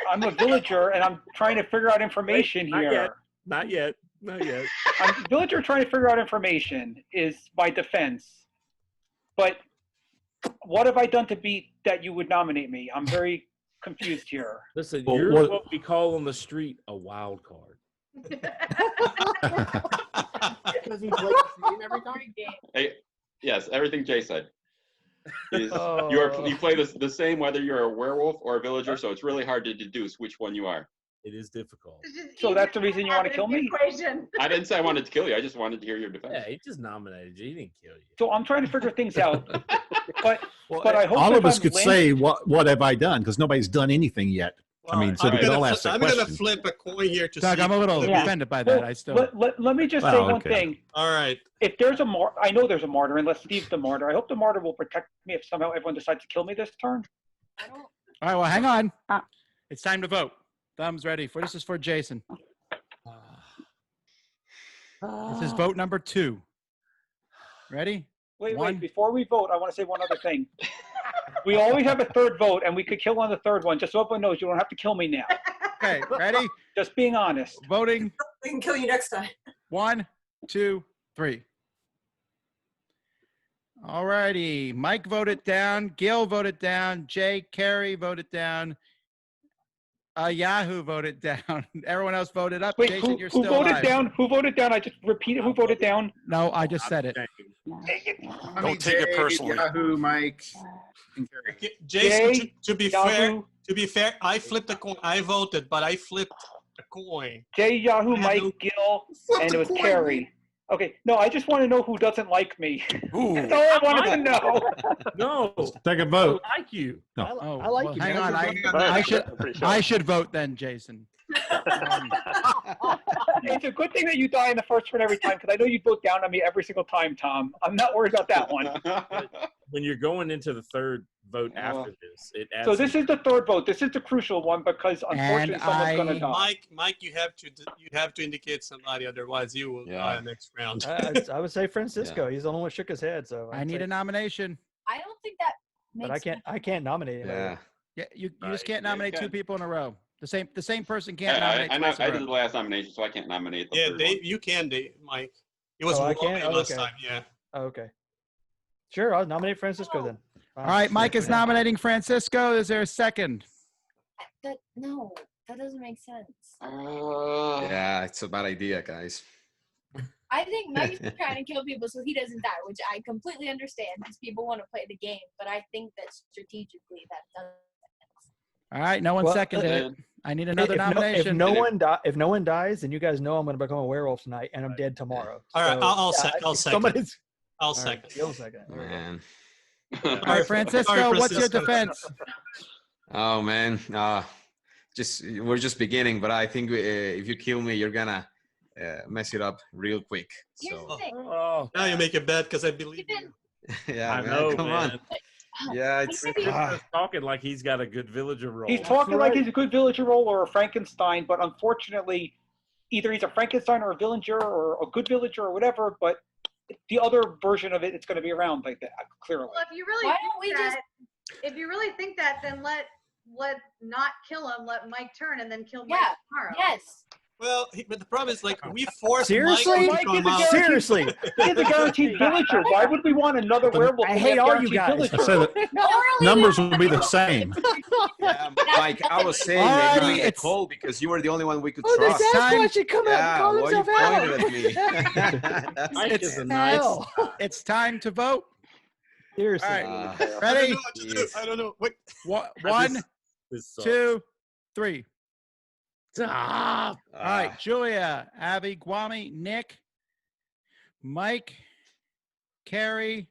I'm a villager and I'm trying to figure out information Not here. yet. Not yet. Not yet. I'm a villager trying to figure out information is my defense. But what have I done to be that you would nominate me? I'm very confused here. Listen, Well, you're what- what we call on the street a wild card. Because he plays the same every time. Hey, yes, everything Jay said. Is Oh. you play the same whether you're a werewolf or a villager, so it's really hard to deduce which one you are. It is difficult. It's just So easier that's the reason you have want to it kill in the me? equation. I didn't say I wanted to kill you. I just wanted to hear your defense. Yeah, he just nominated you. He didn't kill you. So I'm trying to figure things out. But Well, but I hope all if of us I'm could lynched- say, what have I done? Because nobody's done anything yet. I mean, so I'm they could gonna all fli- ask that I'm gonna question. flip a coin here to Doug, see. I'm a little Yeah. offended by that. Well, I still. let me just say Well, one okay. thing. All right. If there's a I know there's a martyr, unless Steve's the martyr. I hope the martyr will protect me if somehow everyone decides to kill me this turn. Oh. All right, well, hang on. It's time to vote. Thumbs ready. This is for Jason. This is vote number 2. Ready? Wait, One. wait. Before we vote, I want to say one other thing. We always have a third vote, and we could kill on the third one. Just so everyone knows, you don't have to kill me now. Okay, ready? Just being honest. Voting. We can kill you next time. 1, 2, 3. All righty. Mike voted down. Gil voted down. Jay Carey voted down. Yahoo voted down. Everyone else voted up. Wait, Jason, who you're still voted alive. down? Who voted down? I just repeated. Who voted down? No, I just said it. Don't take it personally. Yahoo, Mike, and Carrie. Okay, Jason, Jay, to be Yahoo. fair, I flipped a coin. I voted, but I flipped a coin. Jay, Yahoo, I have Mike, no- Gil, Flip and the it was coin, Carrie. Okay, no, I just want to know who doesn't like me. Ooh. That's all I wanted to know. No, Take a I vote. like you. No. Oh, I like well, you, hang man. on. I'm pretty sure. I should vote then, Jason. it's a good thing that you die in the first one every time, because I know you'd vote down on me every single time, Tom. I'm not worried about that one. When you're going into the third vote after this, it adds. So this is the third vote. This is the crucial one because unfortunately someone's going to die. Mike, you have to indicate somebody, otherwise you will die next round. I would say Francisco. He's the only one who shook his head. So I need a nomination. I don't think that makes But I can't nominate anybody. Yeah, you just can't nominate two people in a row. The same person can't I nominate twice in I a did row. the last nomination, so I can't nominate the Yeah, third one. you can, Mike. It was I Roy can? last Okay. time. Yeah. Okay. Sure, I'll nominate Francisco then. All right, Mike is nominating Francisco. Is there a second? No, that doesn't make sense. Yeah, it's a bad idea, guys. I think Mike's trying to kill people so he doesn't die, which I completely understand because people want to play the game. But I think that strategically that doesn't. All right, no one seconded it. I need another nomination. If no one dies, then you guys know I'm going to become a werewolf tonight, and I'm dead tomorrow. All right, I'll second. Somebody's. I'll second. You'll second. Man. All right, Francisco, what's your defense? Oh man, we're just beginning, but I think if you kill me, you're gonna mess it up real quick. So Now you make a bet because I believe you. yeah, I man, know, come man. on. Yeah, it's talking like he's got a good villager role. He's talking like he's a good villager role or a Frankenstein, but unfortunately, either he's a Frankenstein or a villager or a good villager or whatever, but the other version of it, it's going to be around like that, clearly. Well, if you really Why think don't we that, if you really think that, then let not kill him, let Mike turn and then kill Mike tomorrow. Yes. Well, but the problem is, like, we forced Seriously? Mike to come out. Seriously. He's a guaranteed villager. Why would we want another werewolf? I when we hate have all you guaranteed guys. villager? So the numbers will be the same. Mike, I was saying that you made a call because you were the only one we could Oh, trust. the Sasquatch should come out and call why himself you pointed at me? Mike is a nice. It's time to vote. Seriously. All right, ready? I don't know. Wait. One, This sucks. 2, 3. Stop. All right, Julia, Abby, Guami, Nick, Mike, Carrie,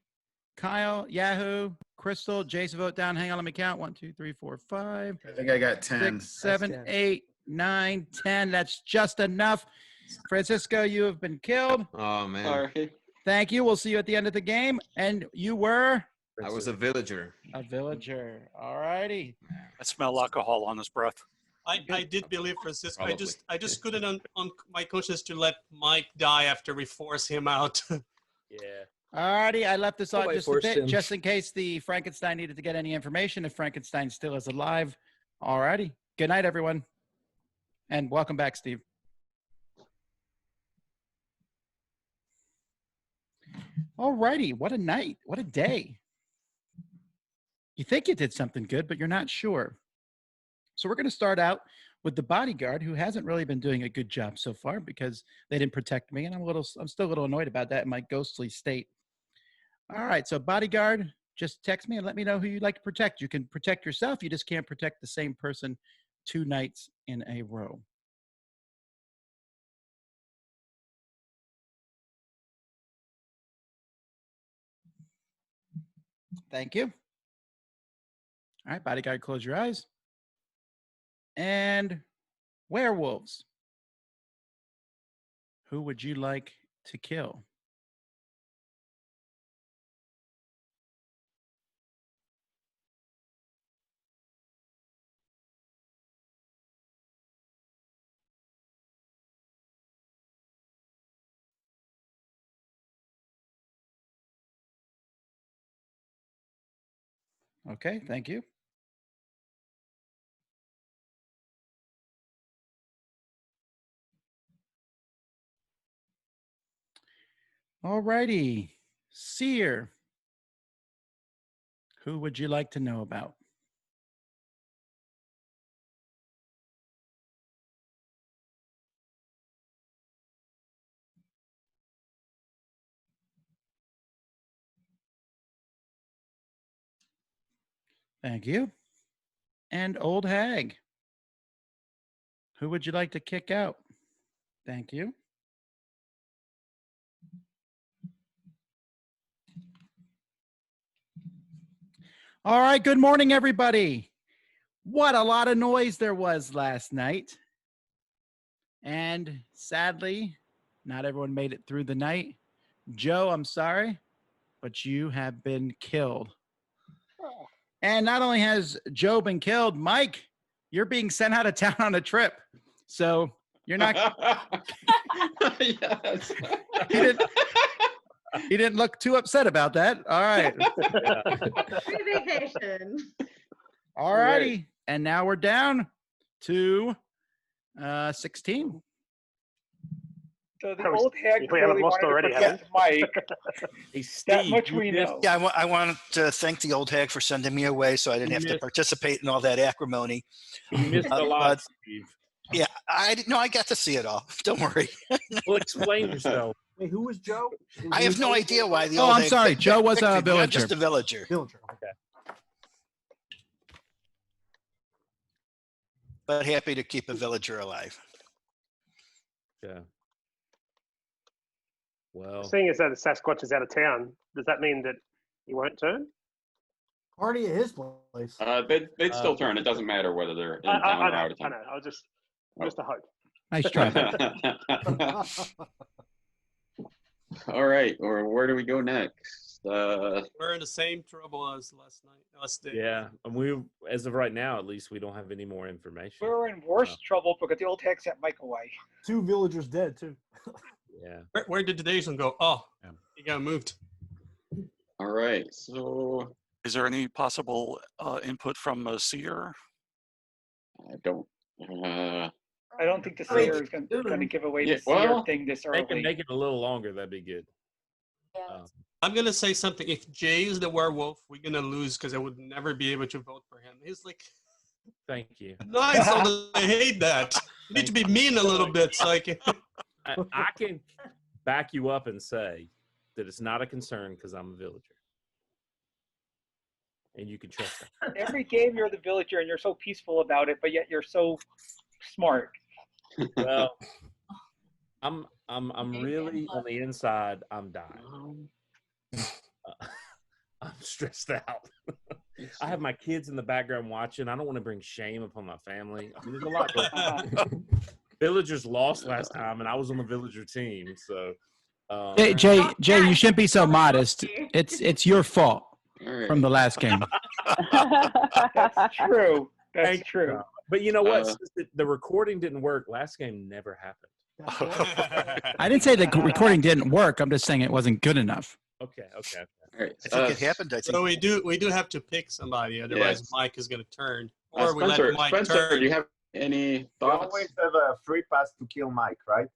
Kyle, Yahoo, Crystal, Jason, vote down. Hang on, let me count. 1, 2, 3, 4, 5. I think I got 10. 6, 7, 8, 9, 10. That's just enough. Francisco, you have been killed. Oh man, Sorry. Thank you. We'll see you at the end of the game. And you were I was a villager. a villager. All righty. I smell alcohol on his breath. I did believe Francisco. Probably. I just couldn't on my conscience to let Mike die after we force him out. Yeah. All righty. I left this on Nobody just a forced bit, him. just in case the Frankenstein needed to get any information, if Frankenstein still is alive. All righty. Good night, everyone. And welcome back, Steve. All righty. What a night. What a day. You think you did something good, but you're not sure. So we're going to start out with the Bodyguard, who hasn't really been doing a good job so far because they didn't protect me, and I'm still a little annoyed about that in my ghostly state. All right, so Bodyguard, just text me and let me know who you'd like to protect. You can protect yourself. You just can't protect the same person 2 nights in a row. Thank you. All right, Bodyguard, close your eyes. And werewolves. Who would you like to kill? Okay, thank you. All righty. Seer. Who would you like to know about? Thank you. And Old Hag. Who would you like to kick out? Thank you. All right, good morning, everybody. What a lot of noise there was last night. And sadly, not everyone made it through the night. Joe, I'm sorry, but you have been killed. And not only has Joe been killed, Mike, you're being sent out of town on a trip. So you're not. Yes. He didn't look too upset about that. All right. Free vacation. All righty. And now we're down to 16. So the old hag we haven't really lost wanted already, to protect Mike. Hey, That Steve, much you we missed- know. Yeah, I wanted to thank the old hag for sending me away so I didn't have to participate in all that acrimony. You missed a lot, But, Steve. yeah, I didn't know. I got to see it all. Don't worry. Well, explain yourself. Wait, who was Joe? I have no idea why the Oh, old I'm hag sorry. Joe was picked me, a but I'm villager. just a villager. Villager. Okay. But happy to keep a villager alive. Yeah. Well, Seeing as though the Sasquatch is out of town, does that mean that he won't turn? Party at his place. They'd still turn. It doesn't matter whether they're in I town or know, out of I town. know. I was just a hope. Nice try. All right, or where do we go next? We're in the same trouble as last day. yeah, and we, as of right now, at least, we don't have any more information. We're in worse trouble because the old hag sent Mike away. 2 villagers dead too. Yeah. Where did the Jason go? Oh, he got moved. All right, so Is there any possible input from a seer? I don't. I don't think the Seer is going to give away Yeah, the Seer well, thing this They can early. make it a little longer. That'd be good. I'm gonna say something. If Jay is the werewolf, we're gonna lose because I would never be able to vote for him. He's like, Thank you. nice. I hate that. You need to be mean a little bit, so I can. I can back you up and say that it's not a concern because I'm a villager, and you can trust that. Every game you're the villager and you're so peaceful about it, but yet you're so smart. Well, I'm really on the inside. I'm dying. I'm stressed out. I have my kids in the background watching. I don't want to bring shame upon my family. I mean, there's a lot going on. Villagers lost last time, and I was on the villager team. So, Jay, you shouldn't be so modest. It's your fault from the last game. That's true. That's true. But you know what? Since the recording didn't work, last game never happened. I didn't say the recording didn't work. I'm just saying it wasn't good enough. Okay. All right. I think it happened. I think. So we do have to pick somebody, otherwise Mike is gonna turn, or we Spencer, let Mike Spencer, turn. do you have any You thoughts? always have a free pass to kill Mike, right?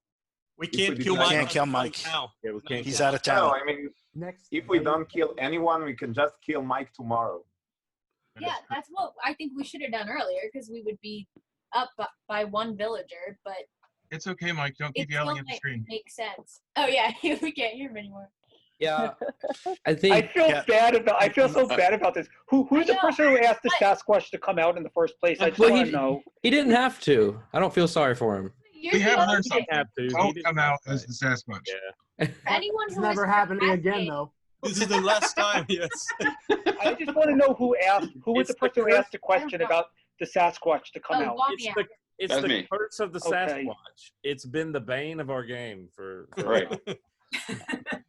We If can't we kill decide- Mike. Can't kill Mike. Now. Yeah, we can't. He's out of No, town. I mean, Next. if we don't kill anyone, we can just kill Mike tomorrow. Yeah, that's what I think we should have done earlier because we would be up by 1 villager, but It's okay, Mike. Don't it keep still yelling at the might screen. make sense. Oh yeah, we can't hear him anymore. Yeah, I think. I feel so bad about this. Who's the person who asked the Sasquatch to come out in the first place? I just Well, want to know. he didn't have to. I don't feel sorry for him. We have learned something. Have to. He Don't didn't come out as the Sasquatch. Yeah. For anyone It's who never is happening again asking- though. This is the last time. Yes. I just want to know who asked. Who was the person who asked the question about the Sasquatch to come out? It's That's the me. curse of the Okay. Sasquatch. It's been the bane of our game for Right.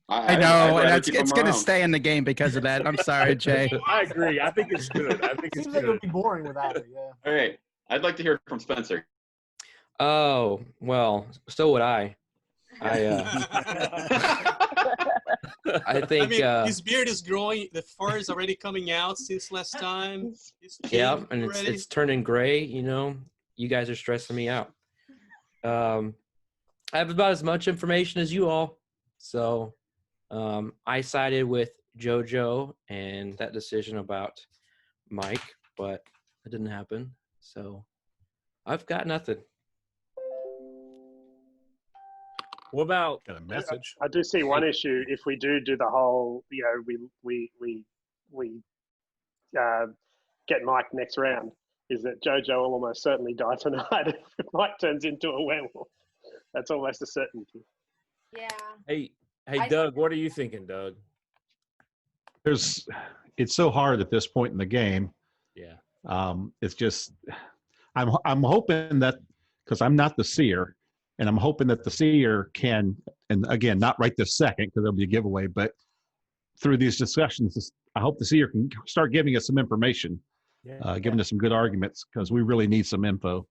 I know, I'd and rather it's keep him going to around. stay in the game because of that. I'm sorry, Jay. I agree. I think it's good. I think it's Seems like it would good. be boring without it. Yeah. All right. I'd like to hear from Spencer. Oh well, so would I. I think. I mean, his beard is growing. The fur is already coming out since last time. It's Yeah, changed and it's already. turning gray. You know, you guys are stressing me out. I have about as much information as you all, so I sided with JoJo and that decision about Mike, but it didn't happen. So I've got nothing. What about Got a message. I do see one issue if we do the whole, we get Mike next round, is that JoJo will almost certainly die tonight if Mike turns into a werewolf. That's almost a certainty. Yeah. Hey, Doug, what are you thinking, Doug? It's so hard at this point in the game. Yeah. It's just, I'm hoping that, because I'm not the seer, And I'm hoping that the Seer can, and again, not right this second because there'll be a giveaway, but through these discussions, I hope the Seer can start giving us some information, giving us some good arguments because we really need some info.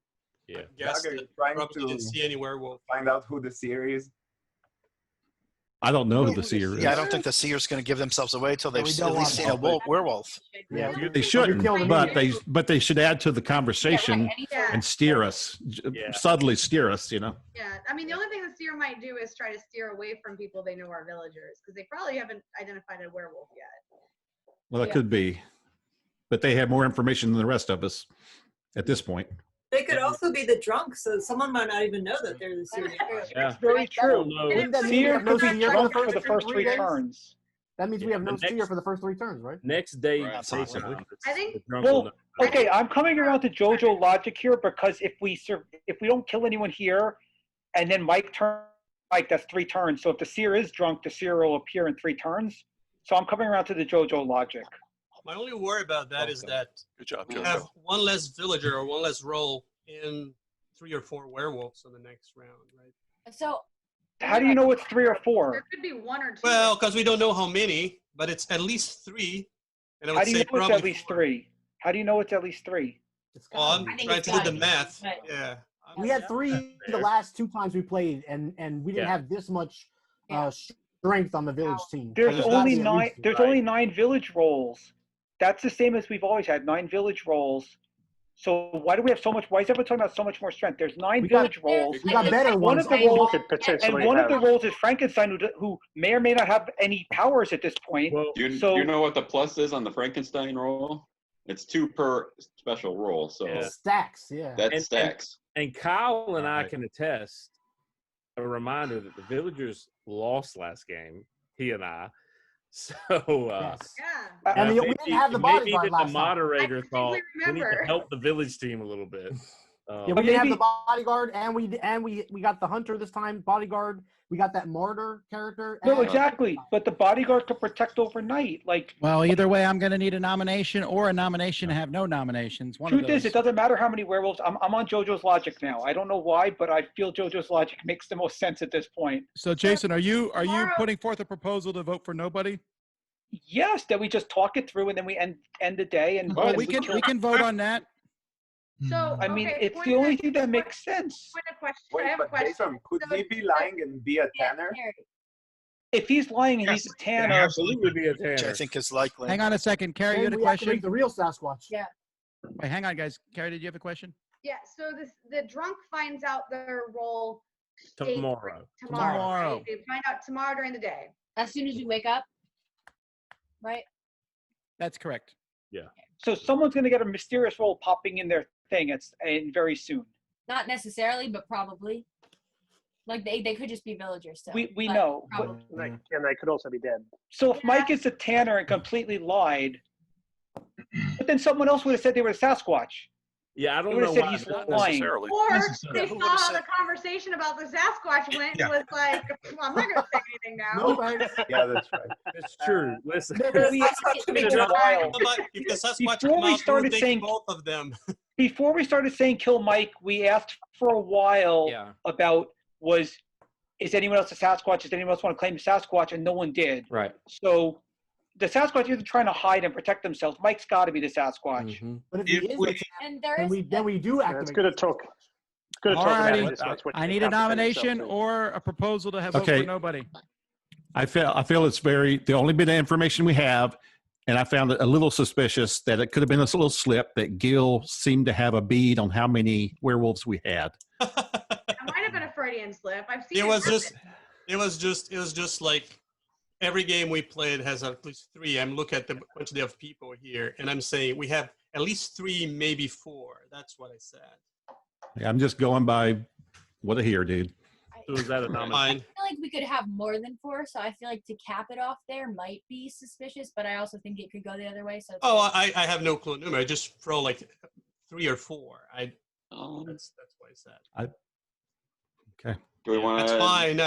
Yeah. Guess Doug, are you that trying probably to didn't see any werewolf. find out who the Seer is? I don't know who the Seer is. Yeah, I don't think the Seer's going to give themselves away until they've we at don't least want seen a werewolf. Yeah, They shouldn't, but they should add to the conversation Yeah. and steer us, subtly steer us. Yeah, I mean, the only thing the Seer might do is try to steer away from people they know are villagers, because they probably haven't identified a werewolf yet. Well, it could be, but they have more information than the rest of us at this point. They could also be the drunk, so someone might not even know that they're the Seer. That's very true. Seer could be drunk for the first 3 turns. That means we have no Seer for the first 3 turns, right? Next day, I think. Well, okay, I'm coming around to JoJo logic here because if we don't kill anyone here, and then Mike that's 3 turns. So if the Seer is drunk, the Seer will appear in 3 turns. So I'm coming around to the JoJo logic. My only worry about that is that Good job, you Jojo. have one less villager or one less role in 3 or 4 werewolves in the next round, right? So How do you know it's 3 or 4? There could be 1 or 2. Well, because we don't know how many, but it's at least 3. And I would How do you say know it's probably at least 3? How do you know it's at least 3? Well, I'm trying to do the math. Yeah. We had 3 the last 2 times we played, and we didn't have this much strength on the village team. There's There's only gotta be at 9. least There's only 9 village roles. That's the same as we've always had, 9 village roles. So why do we have so much? Why is everyone talking about so much more strength? There's 9 village roles. We got better One ones. of the roles, Could potentially and one of have- the roles is Frankenstein, who may or may not have any powers at this point. Do you, so do you know what the plus is on the Frankenstein roll? It's 2 per special roll. So Stacks, yeah. that stacks. And Kyle and I can attest. A reminder that the villagers lost last game. He and I. So And we didn't have the maybe bodyguard even last the time. moderator thought we need to remember. help the village team a little bit. Yeah, we didn't have the bodyguard, and we got the hunter this time. Bodyguard, we got that martyr character. no, and- exactly. But the bodyguard could protect overnight. Like Well, either way, I'm going to need a nomination or a nomination to have no nominations. One truth of those. is, it doesn't matter how many werewolves. I'm on JoJo's logic now. I don't know why, but I feel JoJo's logic makes the most sense at this point. So, Jason, are you putting forth a proposal to vote for nobody? Yes, that we just talk it through and then we end the day and Well, and we can vote on that. So I mean, okay, it's point the of- only thing that makes sense. Point of question. Wait, I have a but question. Jason, could So- he be lying and be a tanner? If he's lying and he's a tanner, Absolutely be a tanner. Which I think is likely. Hang on a second. Carrie, you had a And we activate question? the real Sasquatch. Yeah. Wait, hang on, guys. Carrie, did you have a question? Yeah. So the drunk finds out their role Tomorrow. Tomorrow. Right? They find out tomorrow during the day. As soon as we wake up, right? That's correct. Yeah. so someone's going to get a mysterious role popping in their thing. And very soon. Not necessarily, but probably. Like they could just be villagers still. We but know. But, probably. And they could also be dead. so if Mike is a tanner and completely lied, but then someone else would have said they were a Sasquatch. Yeah, I They don't would know have said why. he's Not lying. necessarily. Or Necessarily. they saw how the conversation about the Sasquatch went and was like, well, I'm not going to say anything now. No thanks. Yeah, that's right. It's true. Listen. The Sasquatch could be drunk. If the Sasquatch Before come we out, started we'll take saying- both of them. Before we started saying kill Mike, we asked for a while Yeah. about is anyone else a Sasquatch? Does anyone else want to claim a Sasquatch? And no one did. Right. So the Sasquatch isn't trying to hide and protect themselves. Mike's got to be the Sasquatch. Mhm. But if he If is, we- And there then is we do Yeah, activate. it's good to talk. It's good to talk about Alrighty. it. That's what I you need a have to defend nomination yourself to. or a proposal to have vote Okay. for nobody. I feel it's the only bit of information we have, and I found it a little suspicious that it could have been a little slip that Gil seemed to have a bead on how many werewolves we had. It might have been a Freudian slip. I've seen It was happen. just like every game we played has at least 3. I'm looking at the quantity of people here, and I'm saying we have at least 3, maybe 4. That's what I said. I'm just going by what I hear, dude. So is that a I nomination? feel like we could have more than 4, so I feel like to cap it off there might be suspicious, but I also think it could go the other way. So it's Oh, I have no clue. No, I just throw like 3 or 4. That's what I said. Okay. Do we want That's to? fine.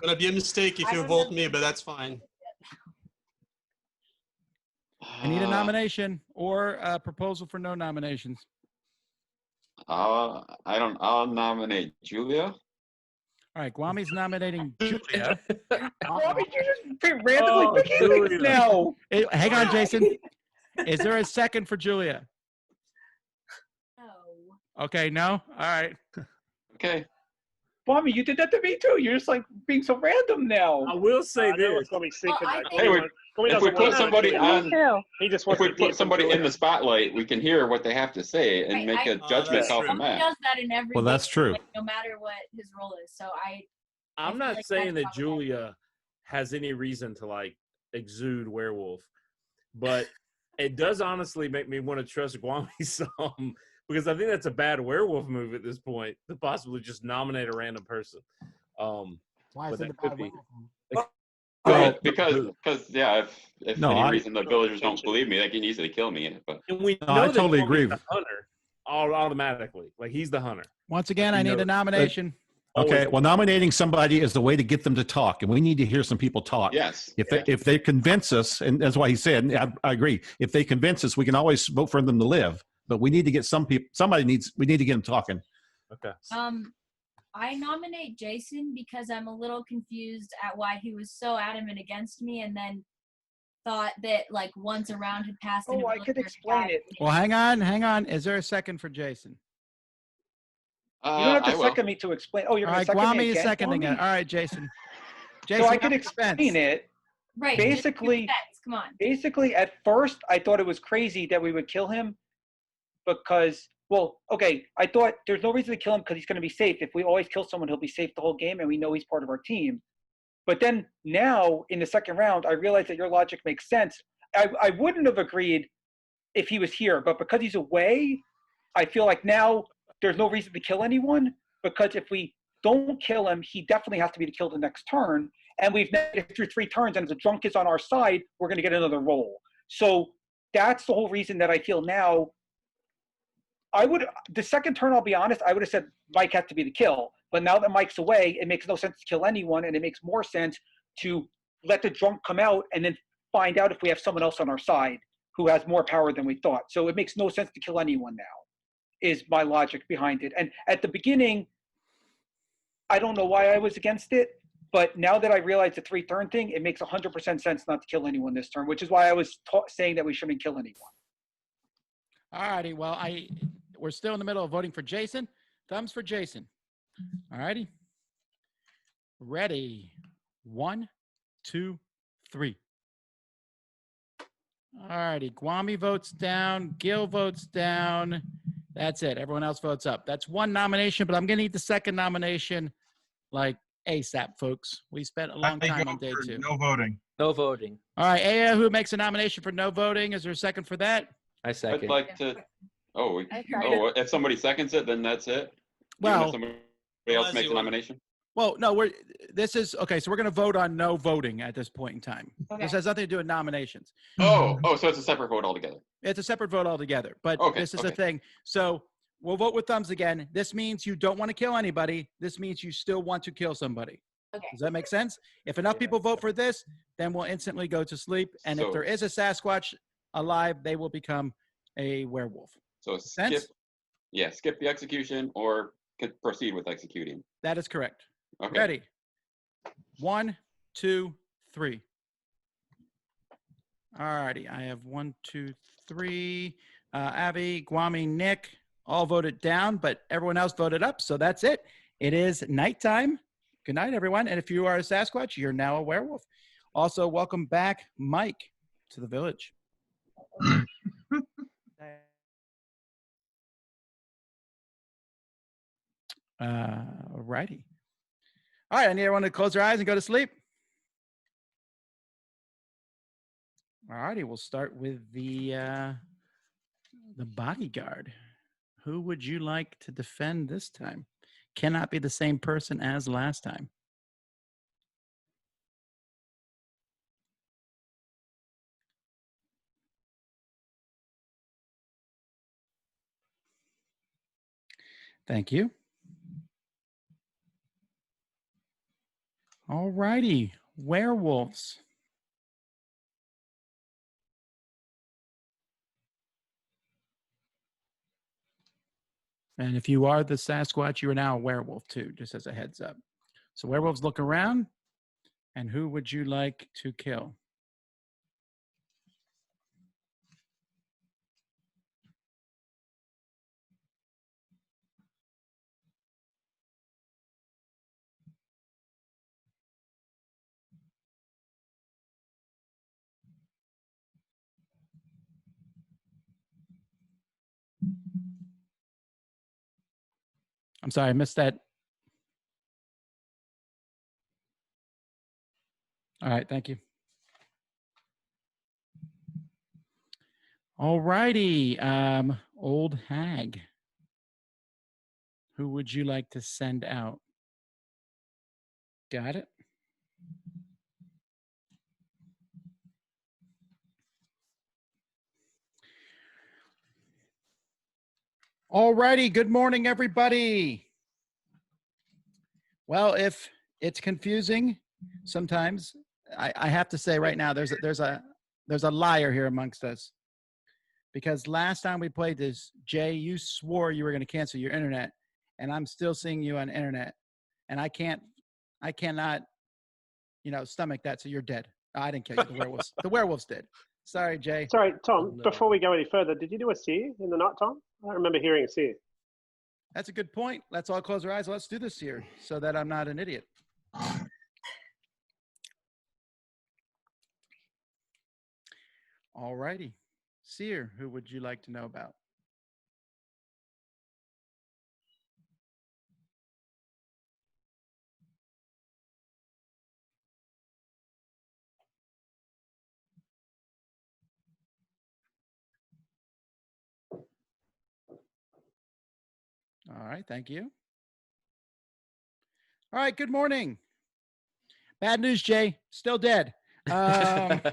Gonna be a mistake if I you don't vote know. me, but that's fine. I need a nomination or a proposal for no nominations. I'll nominate Julia. All right, Guami's nominating Julia. Why would you just pick randomly Oh, picking Julia. now? Hey, hang on, Jason. Is there a second for Julia? No. Okay, no? All right. Okay. Mommy, you did that to me too. You're just like being so random now. I will say I know this. it's going to be secret. Well, I though. think- Hey, Gummy if we doesn't put want to somebody do it. on, He just if wants we to hear put from somebody in Julia. the spotlight, we can hear what they have to say and Right, make a judgment that's call true. from He that. does that in every Well, game, that's true. like, no matter what his role is. So I'm feel not like saying that that's problematic. Julia has any reason to like exude werewolf, but it does honestly make me want to trust Guami some because I think that's a bad werewolf move at this point to possibly just nominate a random person. Why But is it that a could bad be. werewolf? Right, because yeah, if No, any I- reason the villagers don't believe me, they can easily kill me. But And we No, know I that totally Guami's agree. the hunter automatically. Like he's the hunter. Once again, I You need know a it. nomination. Okay, well, nominating somebody is the way to get them to talk, and we need to hear some people talk. yes, If they convince us, and that's why he said, and I agree. If they convince us, we can always vote for them to live. But we need to get some people. We need to get them talking. Okay. I nominate Jason because I'm a little confused at why he was so adamant against me, and then thought that like once a round had passed. and Oh, I could explain it. Well, hang on. Is there a second for Jason? You don't have I to will. second me to explain. Oh, you're All going right, to second Guami me is again? seconding it. Guami? All right, Jason. So I could your explain defense. it. Right. just Basically, your defense, come on. basically, at first, I thought it was crazy that we would kill him because, well, okay, I thought there's no reason to kill him because he's going to be safe. If we always kill someone, he'll be safe the whole game, and we know he's part of our team. But then now, in the second round, I realized that your logic makes sense. I wouldn't have agreed if he was here, but because he's away, I feel like now there's no reason to kill anyone because if we don't kill him, he definitely has to be killed the next turn. And we've made it through 3 turns, and if the drunk is on our side, we're going to get another roll. So that's the whole reason that I feel now. The second turn, I'll be honest, I would have said Mike has to be the kill. But now that Mike's away, it makes no sense to kill anyone, and it makes more sense to let the drunk come out and then find out if we have someone else on our side who has more power than we thought. So it makes no sense to kill anyone now, is my logic behind it. And at the beginning, I don't know why I was against it, but now that I realize the 3-turn thing, it makes 100% sense not to kill anyone this turn, which is why I was saying that we shouldn't kill anyone. All righty. Well, we're still in the middle of voting for Jason. Thumbs for Jason. All righty. Ready. 1, 2, 3. All righty. Guami votes down. Gil votes down. That's it. Everyone else votes up. That's 1 nomination, but I'm going to need the second nomination like ASAP, folks. We spent a long time on day 2. No voting. No voting. All right. Aya, who makes a nomination for no voting? Is there a second for that? I second. I'd like to. If somebody seconds it, then that's it. Even Well- if somebody else makes a nomination. Well, no, this is okay. So we're going to vote on no voting at this point in time. Okay. This has nothing to do with nominations. So it's a separate vote altogether. It's a separate vote altogether. But Okay, this is the okay. thing. So we'll vote with thumbs again. This means you don't want to kill anybody. This means you still want to kill somebody. Okay. Does that make sense? If enough people vote for this, then we'll instantly go to sleep. And if So- there is a Sasquatch alive, they will become a werewolf. So Sense? skip the execution or proceed with executing. That is correct. Okay. Ready? 1, 2, 3. All righty. I have 1, 2, 3. Avi, Guami, Nick all voted down, but everyone else voted up. So that's it. It is nighttime. Good night, everyone. And if you are a Sasquatch, you're now a werewolf. Also, welcome back, Mike, to the village. Righty. All right, I need everyone to close their eyes and go to sleep. All righty, we'll start with the bodyguard. Who would you like to defend this time? Cannot be the same person as last time. Thank you. All righty, werewolves. And if you are the Sasquatch, you are now a werewolf too, just as a heads up. So werewolves, look around. And who would you like to kill? I'm sorry, I missed that. All right, thank you. All righty, old hag. Who would you like to send out? Got it? All righty, good morning, everybody. Well, if it's confusing, sometimes I have to say right now, there's a liar here amongst us. Because last time we played this, Jay, you swore you were going to cancel your internet, and I'm still seeing you on internet, and I cannot, stomach that. So you're dead. Oh, I didn't kill you. The werewolves did. Sorry, Jay. Sorry, Tom. Before we go any further, did you do a Seer in the night, Tom? I don't remember hearing a Seer. That's a good point. Let's all close our eyes. Let's do this here so that I'm not an idiot. All righty. Seer, who would you like to know about? All right, thank you. All right, good morning. Bad news, Jay. Still dead. Not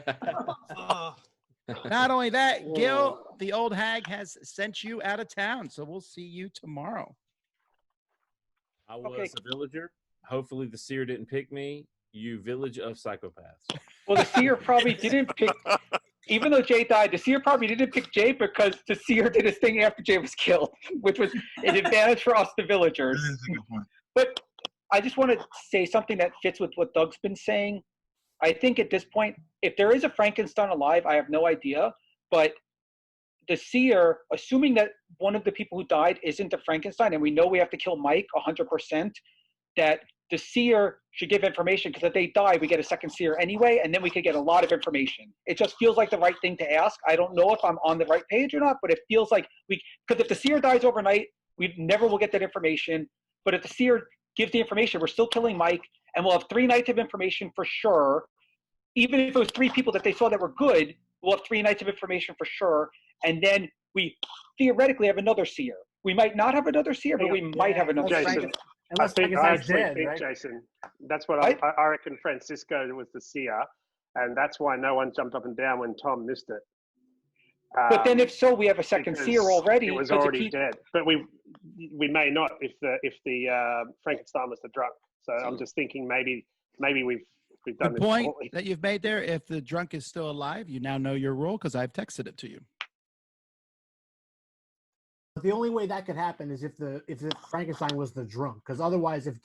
only that, Gil, the old hag, has sent you out of town, so we'll see you tomorrow. I was a villager. Hopefully the Seer didn't pick me. You village of psychopaths. Well, the Seer probably didn't pick, even though Jay died, the Seer probably didn't pick Jay because the Seer did his thing after Jay was killed, which was an advantage for us, the villagers. That is a good point. But I just want to say something that fits with what Doug's been saying. I think at this point, if there is a Frankenstein alive, I have no idea. But the Seer, assuming that one of the people who died isn't a Frankenstein, and we know we have to kill Mike 100%, that the Seer should give information, because if they die, we get a second Seer anyway, and then we could get a lot of information. It just feels like the right thing to ask. I don't know if I'm on the right page or not, but it feels like because if the Seer dies overnight, we never will get that information. But if the Seer gives the information, we're still killing Mike, and we'll have 3 nights of information for sure. Even if it was 3 people that they saw that were good, we'll have 3 nights of information for sure. And then we theoretically have another Seer. We might not have another Seer, but we might have another Jason, Seer. I actually think, Jason, that's what I reckon. Francisco was the Seer, and that's why no one jumped up and down when Tom missed it. But then, if so, we have a second Seer already. It was already dead. But we may not if the Frankenstein was the drunk. So I'm just thinking maybe we've done Good this point shortly. that you've made there. If the drunk is still alive, you now know your role because I've texted it to you. The only way that could happen is if Frankenstein was the drunk, because otherwise, if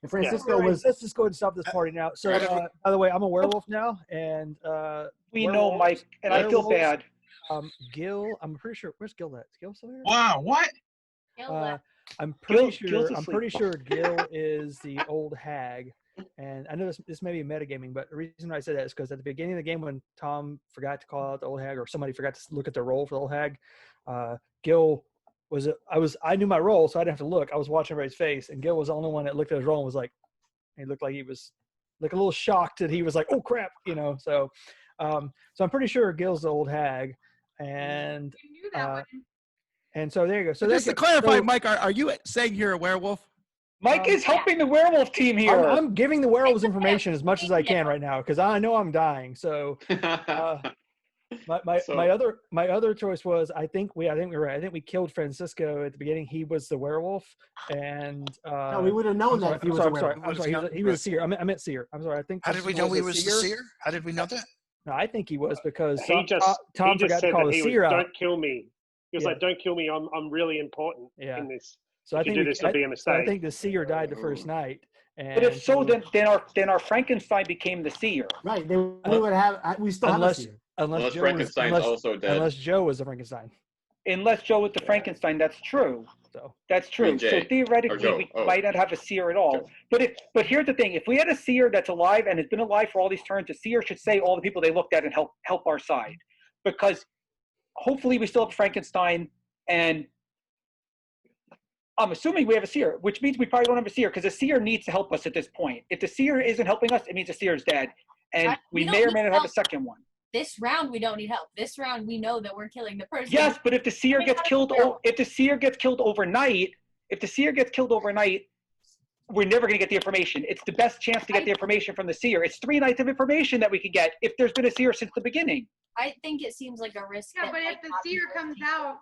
Francisco was, let's just go and stop this party now. So, by the way, I'm a werewolf now, and we know Mike, and I feel bad. Gil, I'm pretty sure. Where's Gil at? Is Gil still here? Wow, what? I'm pretty sure Gil is the old hag. And I know this may be metagaming, but the reason I said that is because at the beginning of the game, when Tom forgot to call out the old hag, or somebody forgot to look at their roll for the old hag, Gil I knew my roll, so I didn't have to look. I was watching everybody's face, and Gil was the only one that looked at his roll and was like, he looked like he was like a little shocked that he was like, oh crap, So I'm pretty sure Gil's the old hag, and and so there you go. So just to clarify, Mike, are you saying you're a werewolf? Mike is helping the werewolf team here. I'm giving the werewolves information as much as I can right now because I know I'm dying. So my other choice was I think we were right. I think we killed Francisco at the beginning. He was the werewolf, and no, we would have known that if he was a werewolf. I'm sorry. He was a Seer. I meant Seer. I'm sorry. I think. How did we know he was the Seer? How did we know that? No, I think he was because Tom forgot to call the Seer out. Don't kill me. He was Yeah. like, "Don't kill me. I'm really important Yeah. in this. So If I think you do this, it'll be a so mistake." I think the seer died the first night. And But if so, then our Frankenstein became the seer. Right. We would have. We still have a seer. Unless Joe Frankenstein's was, also dead. Unless Joe was a Frankenstein. Unless Joe was the Frankenstein, that's true. So that's true. Jay. So Or theoretically, Joe. we Oh. might not have a seer at all. But here's the thing: if we had a seer that's alive and has been alive for all these turns, the seer should say all the people they looked at and help our side, because hopefully we still have Frankenstein, and I'm assuming we have a seer, which means we probably don't have a seer because the seer needs to help us at this point. If the seer isn't helping us, it means the seer is dead, and we may or may not have a second one. This round we don't need help. This round we know that we're killing the person. Yes, but if the seer gets killed, if the seer gets killed overnight, we're never going to get the information. It's the best chance to get the information from the seer. It's 3 nights of information that we could get if there's been a seer since the beginning. I think it seems like a risk. Yeah, but if the seer comes out,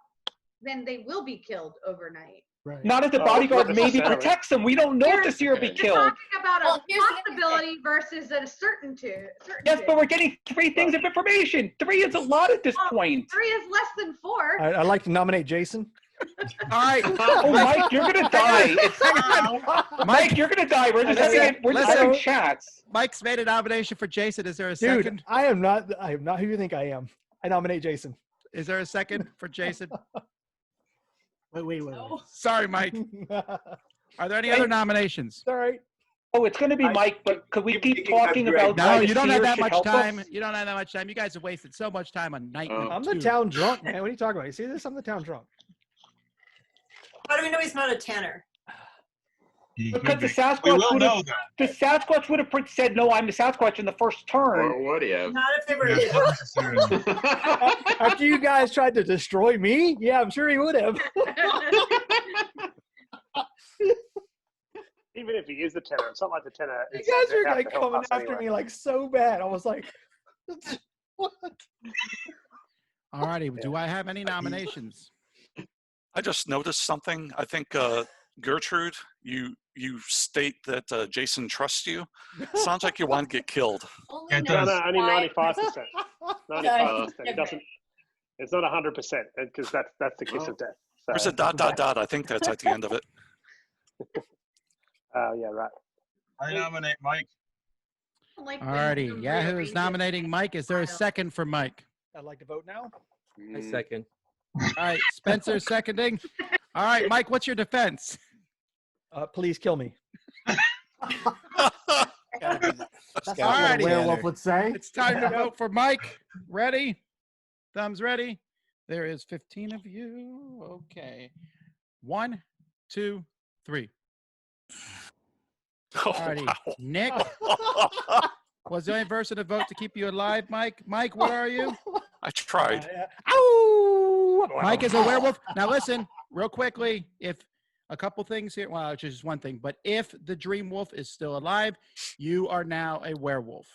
then they will be killed overnight. Right. Not if the bodyguard maybe protects them. We don't know if the seer will be You're killed. talking about a here's the possibility versus a certainty. Yes, but we're getting 3 things of information. 3 is a lot at this point. 3 is less than 4. I'd like to nominate Jason. All right. Oh, Mike, you're gonna die. Mike, you're gonna die. We're just having chats. Mike's made a nomination for Jason. Is there a Dude, second? I am not who you think I am. I nominate Jason. Is there a second for Jason? Wait. Sorry, Mike. Are there any other nominations? All right. Oh, it's gonna be Mike, but could we keep talking about No, why the you don't have seer that should much help time. us? You don't have that much time. You guys have wasted so much time on night. I'm the town drunk, man. What are you talking about? You see this? I'm the town drunk. How do we know he's not a tanner? Because the Sasquatch would have said, "No, I'm the Sasquatch" in the first turn. Or would he have? Not if they were. After you guys tried to destroy me, yeah, I'm sure he would have. Even if he is the tenor, it's not like the tenor. You is guys are out like to help coming us after anyway. me like so bad. I was like, what? All righty. Do I have any nominations? I just noticed something. I think Gertrude, you state that Jason trusts you. Sounds like you want to get killed. No, only 95%. 95%. It doesn't. It's not 100% because that's the kiss of death. So. There's a ... I think that's at the end of it. Oh yeah, right. I nominate Mike. All righty. Yahoo is nominating Mike. Is there a second for Mike? I'd like to vote now. I second. All right. Spencer seconding. All right, Mike, what's your defense? Please kill me. That's not what a Alrighty. werewolf would say. It's time to vote for Mike. Ready? Thumbs ready. There is 15 of you. Okay. 1, 2, 3. Alrighty. Wow. Nick was the only person to vote to keep you alive, Mike. Mike, what are you? I tried. Mike is a werewolf. Now listen, real quickly, if a couple things here, well, it's just one thing, but if the dream wolf is still alive, you are now a werewolf.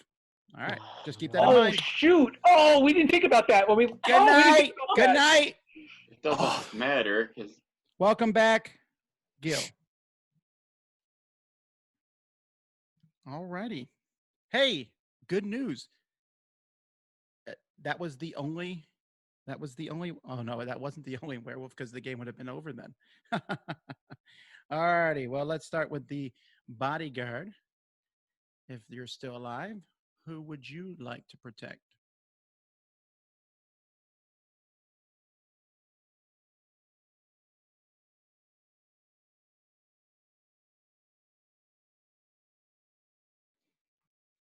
All right, just keep that in Oh mind. shoot! Oh, we didn't think about that when we. Good night. Good night. It doesn't matter. 'Cause Welcome back, Gil. All righty. Hey, good news. That was the only. Oh no, that wasn't the only werewolf because the game would have been over then. All righty. Well, let's start with the bodyguard. If you're still alive, who would you like to protect?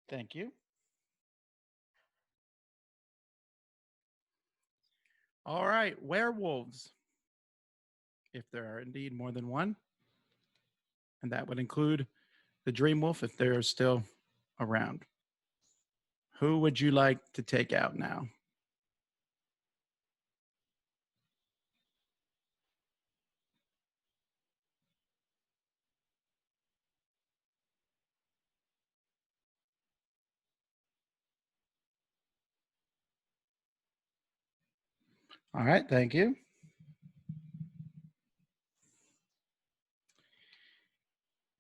Thank you. All right, werewolves. If there are indeed more than one, and that would include the dream wolf if they're still around. Who would you like to take out now? All right, thank you.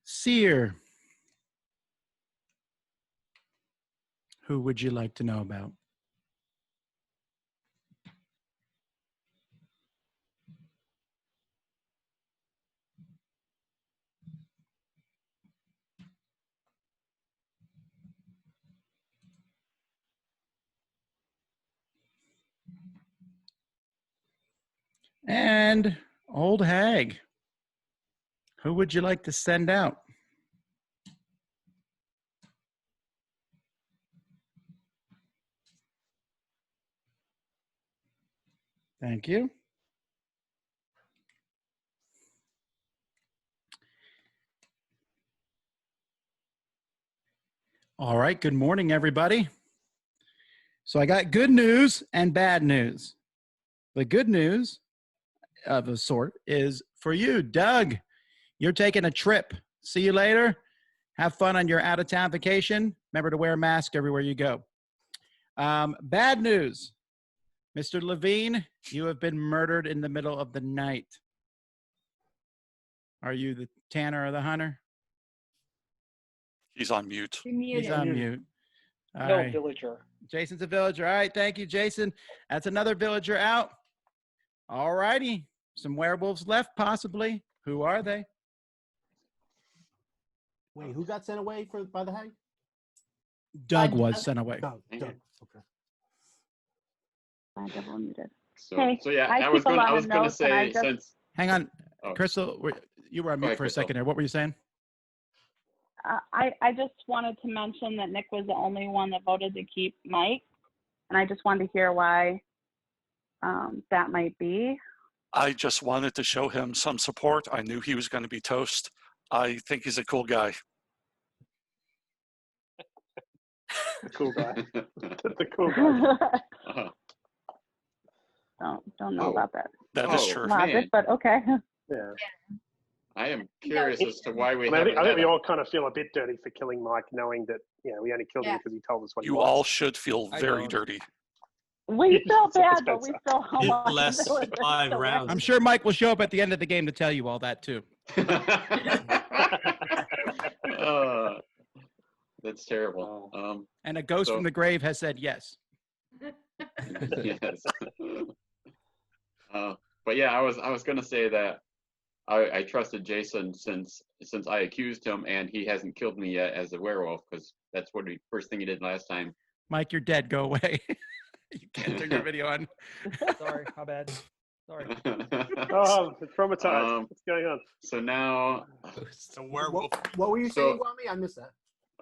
Seer. Who would you like to know about? and Old Hag. Who would you like to send out? Thank you. All right. Good morning, everybody. So I got good news and bad news. The good news of a sort is for you, Doug. You're taking a trip. See you later. Have fun on your out-of-town vacation. Remember to wear a mask everywhere you go. Bad news. Mr. Levine, you have been murdered in the middle of the night. Are you the Tanner or the Hunter? He's on mute. He's on mute. All No right. villager. Jason's a villager. All right. Thank you, Jason. That's another villager out. All righty. Some werewolves left, possibly. Who are they? Wait, who got sent away by the hag? Doug was sent away. Doug. Okay. I double muted. So, Hey, so yeah, I I was keep a going. lot I of was going to notes, and I say just- since. Hang on. Oh. Crystal, you were on Go mute ahead, for a Crystal. second there. What were you saying? I just wanted to mention that Nick was the only one that voted to keep Mike, and I just wanted to hear why that might be. I just wanted to show him some support. I knew he was going to be toast. I think he's a cool guy. The cool guy. The cool guy. Don't know about that. That is true. Logic, man. but okay. Yeah. I am curious as to why we I haven't. think we all kind of feel a bit dirty for killing Mike, knowing that we only killed him because he told us what he You was. all should feel very dirty. We feel bad, but we still It want lasts 5 rounds. I'm sure Mike will show up at the end of the game to tell you all that, too. That's terrible. And a ghost so- from the grave has said yes. Yes. But yeah, I was going to say that I trusted Jason since I accused him, and he hasn't killed me yet as a werewolf, because that's what first thing he did last time. Mike, you're dead. Go away. You can't turn your video on. Sorry, my bad. Sorry. Oh, it's traumatized. What's going on? So now, The werewolf. What were you So- saying, Gwami? I missed that.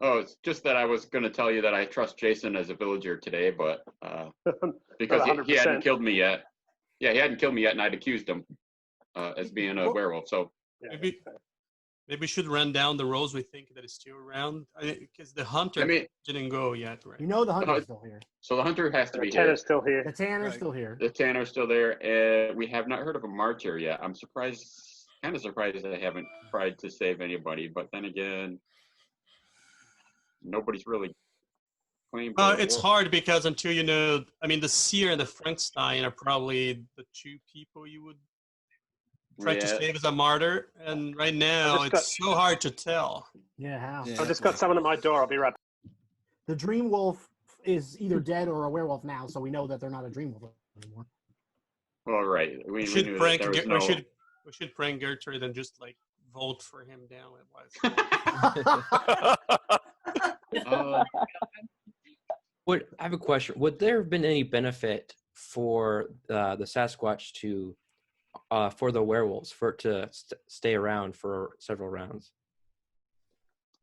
oh, it's just that I was going to tell you that I trust Jason as a villager today, but because he hadn't 100%. killed me yet. Yeah, he hadn't killed me yet, and I'd accused him as being a werewolf. So Maybe we should run down the rows we think that is still around, because the hunter I mean- didn't go yet, right? You know the hunter's still here. So the hunter has to be The here. Tanner's still here. The Tanner's still here. The Tanner's still there. We have not heard of a Martyr yet. I'm kind of surprised they haven't tried to save anybody. But then again, nobody's really claimed. It's hard because until you know, I mean, the Seer and the Frankenstein are probably the 2 people you would try to Yeah. save as a martyr, and right now just it's so hard to tell. Yeah, how? I've just got someone at my door. I'll be right back. The dream wolf is either dead or a werewolf now, so we know that they're not a dream wolf anymore. All right. We We knew should that prank. there was We no. should prank Gertrude and just like vote for him down. I have a question. Would there have been any benefit for the Sasquatch to, for the werewolves, for it to stay around for several rounds?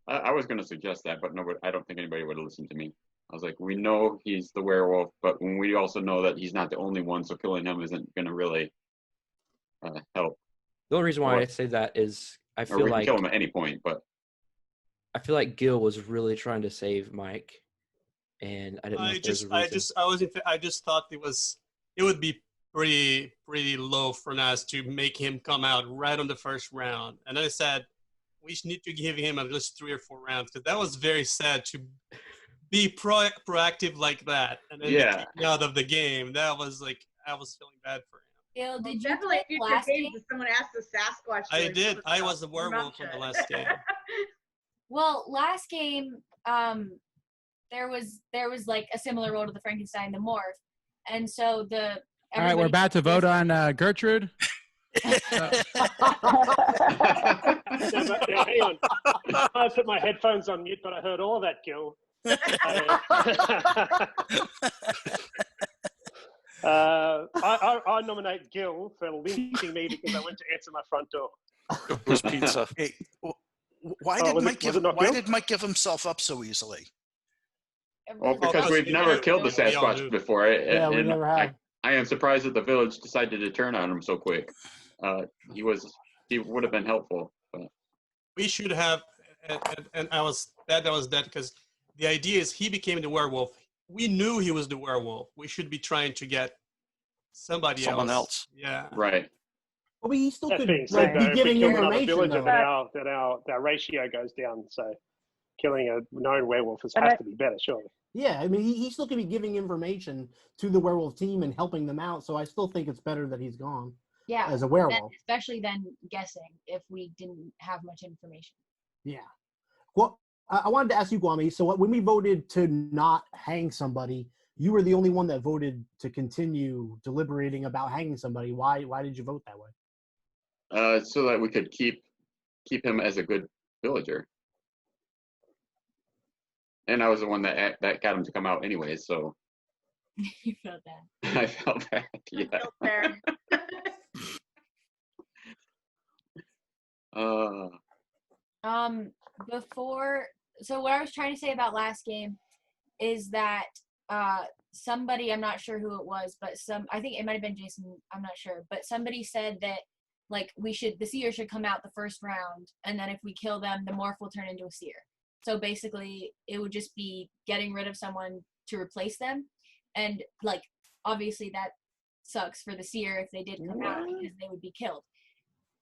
I was going to suggest that, but nobody. I don't think anybody would listen to me. I was like, we know he's the werewolf, but we also know that he's not the only one, so killing him isn't going to really help. The only reason why Or- I say that is I Or feel we can like kill him at any point, but I feel like Gil was really trying to save Mike, and I didn't know if there's a reason. I just thought it would be pretty low for us to make him come out right on the first round, and I said we need to give him at least 3 or 4 rounds, because that was very sad to be proactive like that and then Yeah. kick me out of the game. That was like, I was feeling bad for him. Gil, did you Definitely play future last games game? if someone asked the Sasquatch. I to did. remove I stuff. was the werewolf in the last game. Well, last game, there was like a similar role to the Frankenstein, the morph, and so All right, we're about to vote on Gertrude. Yeah, hang on. I put my headphones on mute, but I heard all of that, Gil. I nominate Gil for lynching me because I went to answer my front door. Where's pizza? Hey, why Oh, did was it- Mike was it not why Gil? did Mike give himself up so easily? Well, because we've never killed the Sasquatch before, Yeah, we and never have. I am surprised that the village decided to turn on him so quick. He would have been helpful. But. We should have, and I was that was that because the idea is he became the werewolf. We knew he was the werewolf. We should be trying to get Someone else. Yeah. Right. Well, he still That could being like, said, be though, if we giving kill another information. villager, Though. then our ratio goes down. So killing a known werewolf has But to be better, surely. Yeah, I mean, he still could be giving information to the werewolf team and helping them out. So I still think it's better that he's gone. Yeah. As a then- werewolf. especially then guessing if we didn't have much information. Yeah. Well, I wanted to ask you, Kwame. So when we voted to not hang somebody, you were the only one that voted to continue deliberating about hanging somebody. Why did you vote that way? So that we could keep him as a good villager. And I was the one that got him to come out anyway, so You felt that. I felt bad. Yeah. Felt fair. So what I was trying to say about last game is that somebody, I'm not sure who it was, but I think it might have been Jason, I'm not sure, but somebody said that like the seer should come out the first round, and then if we kill them, the morph will turn into a seer. So basically it would just be getting rid of someone to replace them, and like obviously that sucks for the seer if they did come out because they would be killed,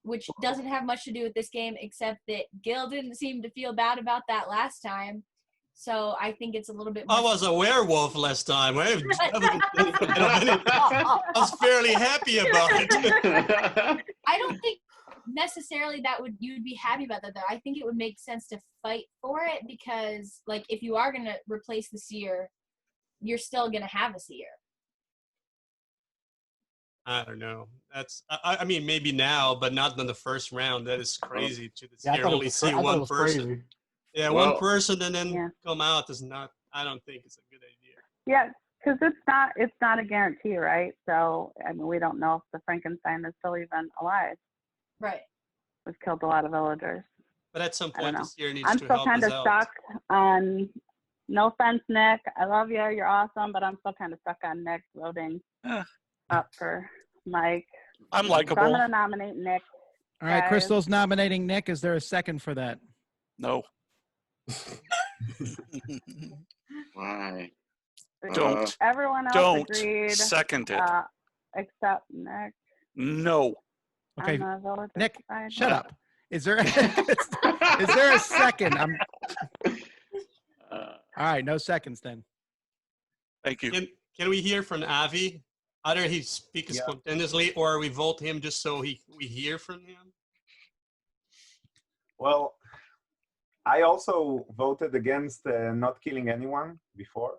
which doesn't have much to do with this game except that Gil didn't seem to feel bad about that last time. So I think it's a little bit more. I was a werewolf last time. I was fairly happy about it. I don't think necessarily you'd be happy about that though. I think it would make sense to fight for it because like if you are going to replace the seer, you're still going to have a seer. I don't know. I mean, maybe now, but not in the first round. That is crazy to the seer. Only see one person. Crazy. Yeah, Well, one person and then come out is not. I don't think it's a good idea. Yeah, because it's not a guarantee, right? So I mean, we don't know if the Frankenstein is still even alive. Right. We've killed a lot of villagers. But at some I don't point, know. the seer needs I'm to still help kind us of out. stuck on. No offense, Nick. I love you. You're awesome, but I'm still kind of stuck on Nick voting up for Mike. I'm So likable. I'm gonna nominate Nick. All right, guys. Crystal's nominating Nick. Is there a second for that? No. Why? Don't. Everyone else Don't agreed. second it. Except Nick. No. Okay, on the villager Nick, side. shut up. Is there a second? All right, no seconds then. Thank you. Can we hear from Avi? Either he speaks spontaneously or we vote him just so we hear from him. Well, I also voted against not killing anyone before,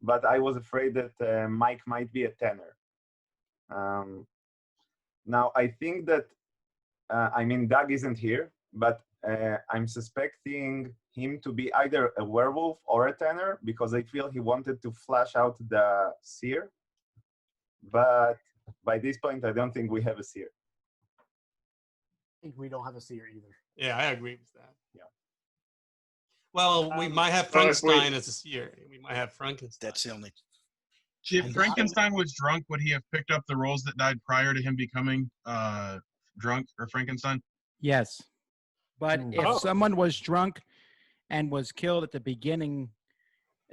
but I was afraid that Mike might be a tenor. Now, I think that, I mean, Doug isn't here, but I'm suspecting him to be either a werewolf or a tenor because I feel he wanted to flash out the seer. But by this point, I don't think we have a seer. I think we don't have a seer either. Yeah, I agree with that. Yeah. Well, we might have well, if Frankenstein as a seer. We might have Frankenstein. That's the only. If Frankenstein was drunk, would he have picked up the roles that died prior to him becoming drunk or Frankenstein? Yes. But if someone was drunk and was killed at the beginning,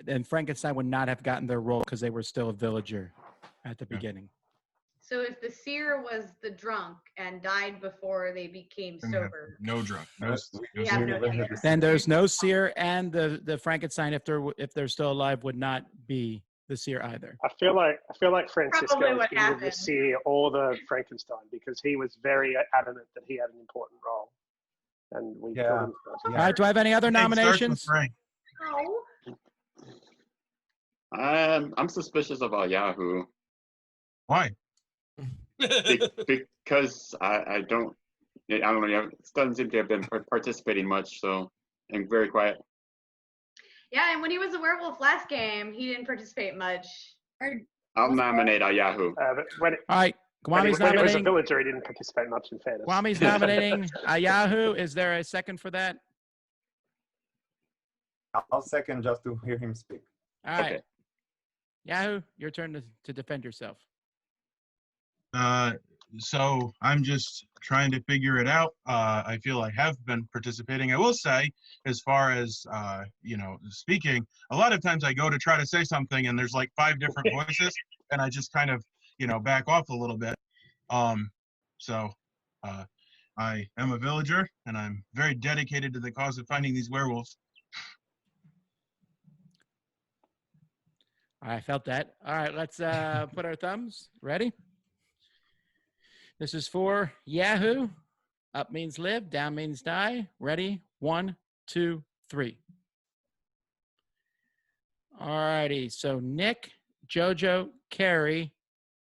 then Frankenstein would not have gotten their role because they were still a villager at the beginning. So if the seer was the drunk and died before they became sober, No drunk. Then there's no seer, and the Frankenstein, if they're still alive, would not be the seer either. I feel like Francisco Probably was what giving the happened. seer or the Frankenstein because he was very adamant that he had an important role, and we killed him first. All right, do I have any other nominations? no. I'm suspicious about Yahoo. Why? Because I don't know. He doesn't seem to have been participating much, so and very quiet. Yeah, and when he was a werewolf last game, he didn't participate much. Or I'll nominate a Yahoo. But when it, All right, when, Kwami's when it was a nominating. villager, he didn't participate much in fairness. Kwami's nominating Yahoo. Is there a second for that? I'll second just to hear him speak. All right. Yahoo, your turn to defend yourself. So I'm just trying to figure it out. I feel I have been participating. I will say, as far as speaking, a lot of times I go to try to say something and there's like 5 different voices, and I just kind of back off a little bit. So I am a villager, and I'm very dedicated to the cause of finding these werewolves. I felt that. All right, let's put our thumbs. Ready? This is for Yahoo. Up means live, down means die. Ready? 1, 2, 3. All righty. So Nick, Jojo, Carrie,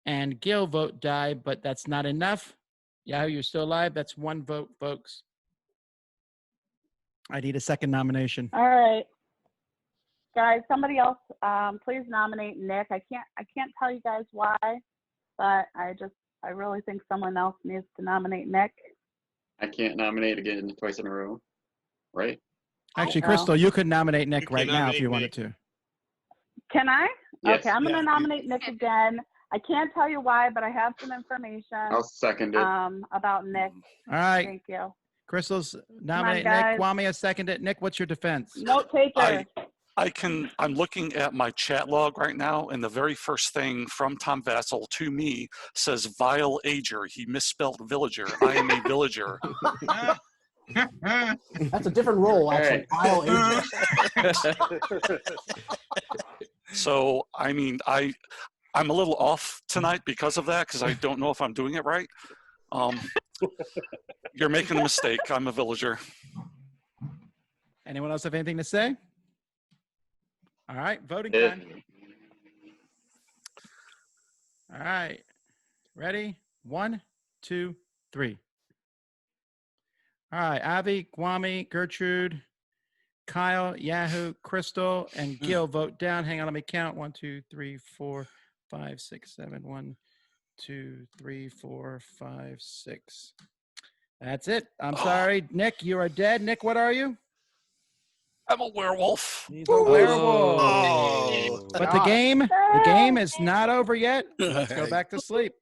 and Gil vote die, but that's not enough. Yahoo, you're still alive. That's 1 vote, folks. I need a second nomination. All right. Guys, somebody else, please nominate Nick. I can't tell you guys why, but I really think someone else needs to nominate Nick. I can't nominate again twice in a row, right? Actually, Oh. Crystal, you could nominate Nick right now if nominate you Nick. wanted to. Can I? Yes. Okay, I'm going to nominate Nick again. I can't tell you why, but I have some information. I'll second it. About Nick. All right. Thank you. Crystal's nominate guys. Nick. Kwame has seconded. Nick, what's your defense? Note taker. I'm looking at my chat log right now, and the very first thing from Tom Vasel to me says vile ager. He misspelled villager. I am a villager. That's a different role, actually. Kyle Agent. So, I mean, I'm a little off tonight because of that, because I don't know if I'm doing it right. You're making a mistake. I'm a villager. Anyone else have anything to say? All right, voting Yeah. time. All right, ready? 1, 2, 3. All right, Avi, Kwame, Gertrude, Kyle, Yahoo, Crystal, and Gil vote down. Hang on, let me count. 1, 2, 3, 4, 5, 6, 7. 1, 2, 3, 4, 5, 6. That's it. I'm sorry, Nick. You are dead. Nick, what are you? I'm a werewolf. He's a werewolf. Oh. But the game is not over yet. Let's go back to sleep.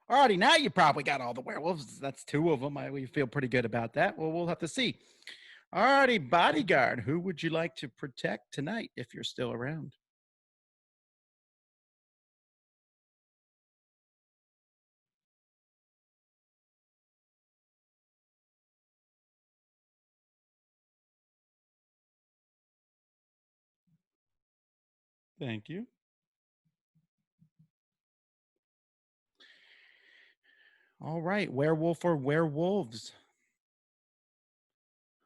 Alrighty, now you probably got all the werewolves. That's 2 of them. We feel pretty good about that. Well, we'll have to see. Alrighty, Bodyguard. Who would you like to protect tonight if you're still around? Thank you. All right, werewolf or werewolves?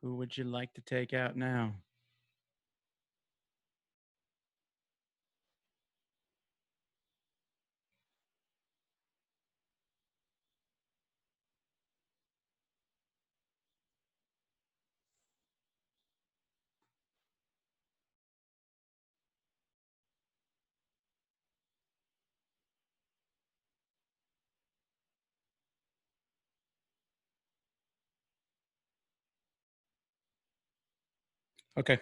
Who would you like to take out now? Okay.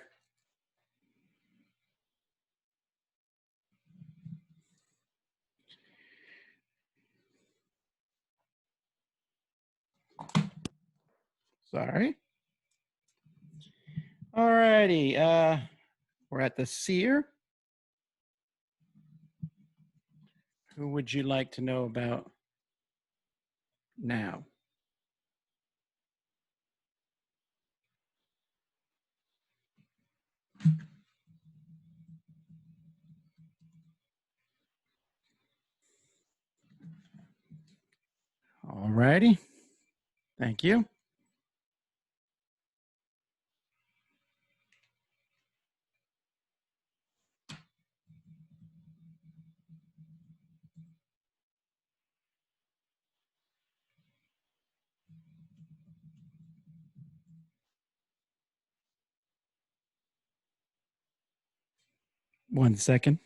Sorry. All righty. We're at the Seer. Who would you like to know about now? All righty. Thank you. 1 second.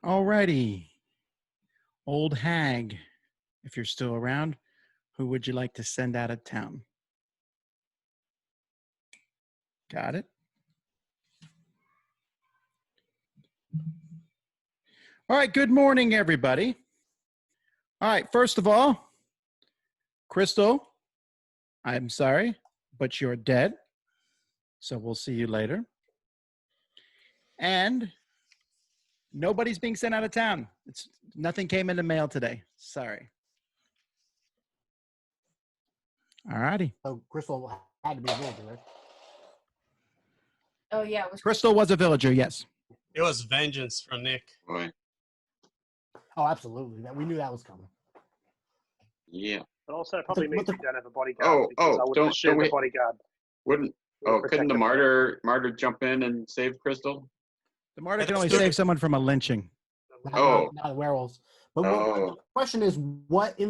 Alrighty. Old hag, if you're still around, who would you like to send out of town? Got it. All right, good morning, everybody. All right, first of all, Crystal, I'm sorry, but you're dead. So we'll see you later. And nobody's being sent out of town. Nothing came in the mail today. Sorry. All righty. So Crystal had to be a villager, right? Oh yeah, it was Crystal was a villager, yes. It was vengeance from Nick. Boy. Oh, absolutely. That we knew that was coming. Yeah. But also, it probably means we don't have a bodyguard. Oh, because I would don't assume we? the bodyguard. Couldn't protect the him. martyr jump in and save Crystal? The martyr can only save someone from a lynching. Not the werewolves. But Oh. the question is,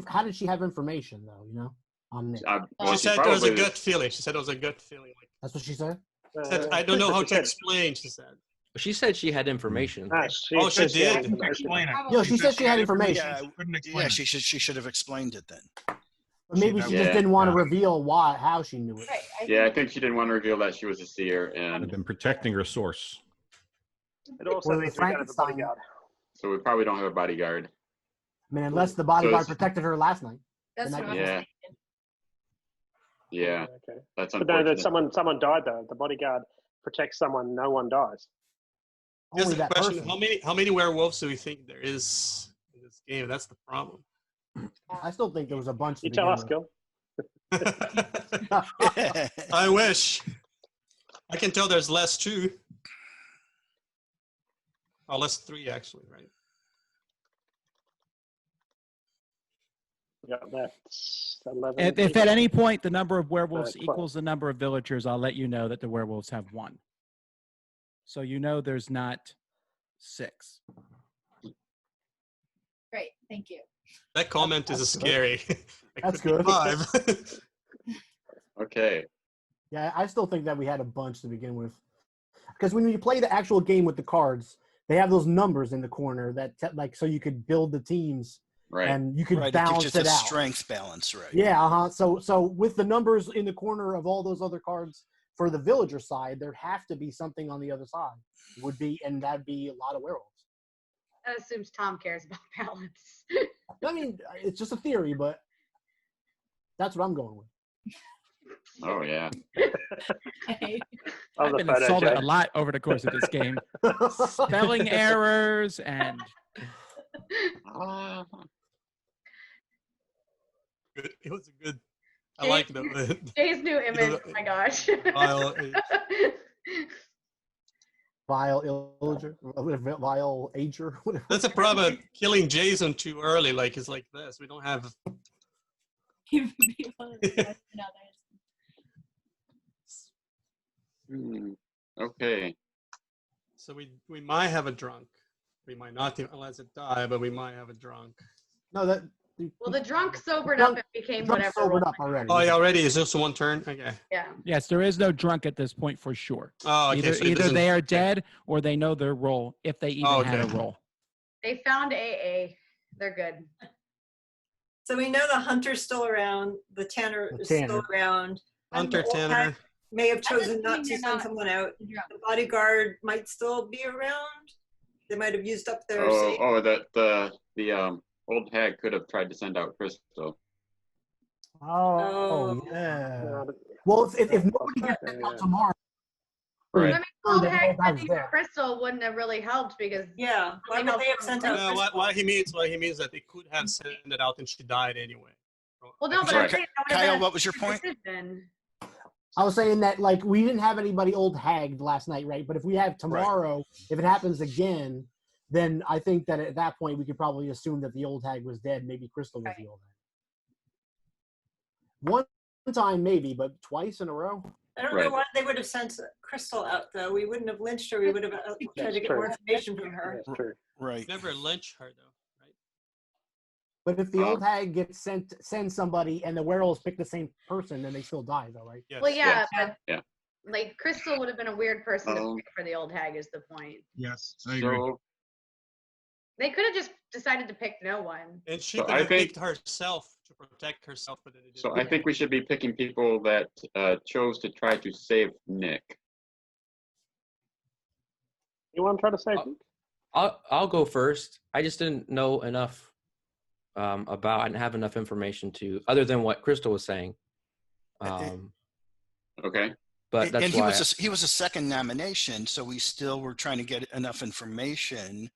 how did she have information, though, you know, on Nick? She said there was a gut feeling. She said it was a gut feeling. That's what she said? She said, I don't know how to explain, she said. She said she had information. Oh, she did? Yo, she said she had information. Yeah, she should have explained it then. But maybe she just didn't want to reveal how she knew it. Yeah, I think she didn't want to reveal that she was a seer and been protecting her source. It also means we don't have a bodyguard. So we probably don't have a bodyguard. I mean, unless the bodyguard So protected her last night. That's The what night I was Yeah. thinking. Yeah. Okay. That's But no, unfortunate. that someone died though. The bodyguard protects someone. No one dies. Here's Only the that question: person. how many werewolves do we think there is in this game? That's the problem. I still think there was a bunch. You tell us, Gil. I wish. I can tell there's less too. Oh, less 3 actually, right? Yeah, that's 11. If at any point the number of werewolves 12. equals the number of villagers, I'll let you know that the werewolves have 1. So you know there's not 6. Great, thank you. That comment is scary. That's good. 5. Okay. Yeah, I still think that we had a bunch to begin with. Because when you play the actual game with the cards, they have those numbers in the corner that so you could build the teams. Right. And you could Right, balance it gives you it the out. strength balance, right? Yeah, So with the numbers in the corner of all those other cards for the villager side, there'd have to be something on the other side. And that'd be a lot of werewolves. That assumes Tom cares about balance. I mean, it's just a theory, but that's what I'm going with. Oh yeah. I've been insulted a lot over the course of this game. Spelling errors and Good. It was a good. I like the Jay's new image. Oh my gosh. Vile illager, vile ager. Whatever. That's a problem. Killing Jason too early, like it's like this. We don't have. Okay. So we might have a drunk. We might not unless it die, but we might have a drunk. No, that. Well, the drunk sobered up and became whatever. Sobered up already. Oh, yeah, already is just 1 turn. Okay. Yeah. yes, there is no drunk at this point for sure. Oh, okay. Either, so it either doesn't- they are dead or they know their role if they even had a role. They found AA. They're good. So we know the hunter's still around, the tanner is tanner. still around. and Hunter, the old tanner. hag may have chosen doesn't not mean to they're send not someone out. drunk. The bodyguard might still be around. They might have used up their save. The old hag could have tried to send out Crystal. Oh, yeah. Well, if nobody gets sent out tomorrow, Right. I mean, old then hag old hag's sending there. Crystal wouldn't have really helped because Yeah, why would they have sent out No, Crystal? what he means that they could have sent it out and she died anyway. Well, no, but Sorry, I'm saying that would've Kyle, been a what was your point? decision. I was saying that we didn't have anybody old hagged last night, right? But if we have tomorrow, if it happens again, then I think that at that point we could probably assume that the old hag was dead. Maybe Crystal was the old hag. One time maybe, but twice in a row. I don't know why they would have sent Crystal out though. We wouldn't have lynched her. We would have tried to get more information from her. That's true. Right. Never lynch her though. But if the old hag gets sends somebody and the werewolves pick the same person, then they still die, though, right? Yes. Well, yeah, but Yeah. Like Crystal would have been a weird person to pick for the old hag. Is the point? Yes, I agree. They could have just decided to pick no one. And she So could I have think- picked herself to protect herself, but then it So didn't. I think we should be picking people that chose to try to save Nick. You want to try to save Nick? I'll go first. I just didn't know enough about. I didn't have enough information to, other than what Crystal was saying. Okay. But that's and why he was a second nomination, so we still were trying to get enough information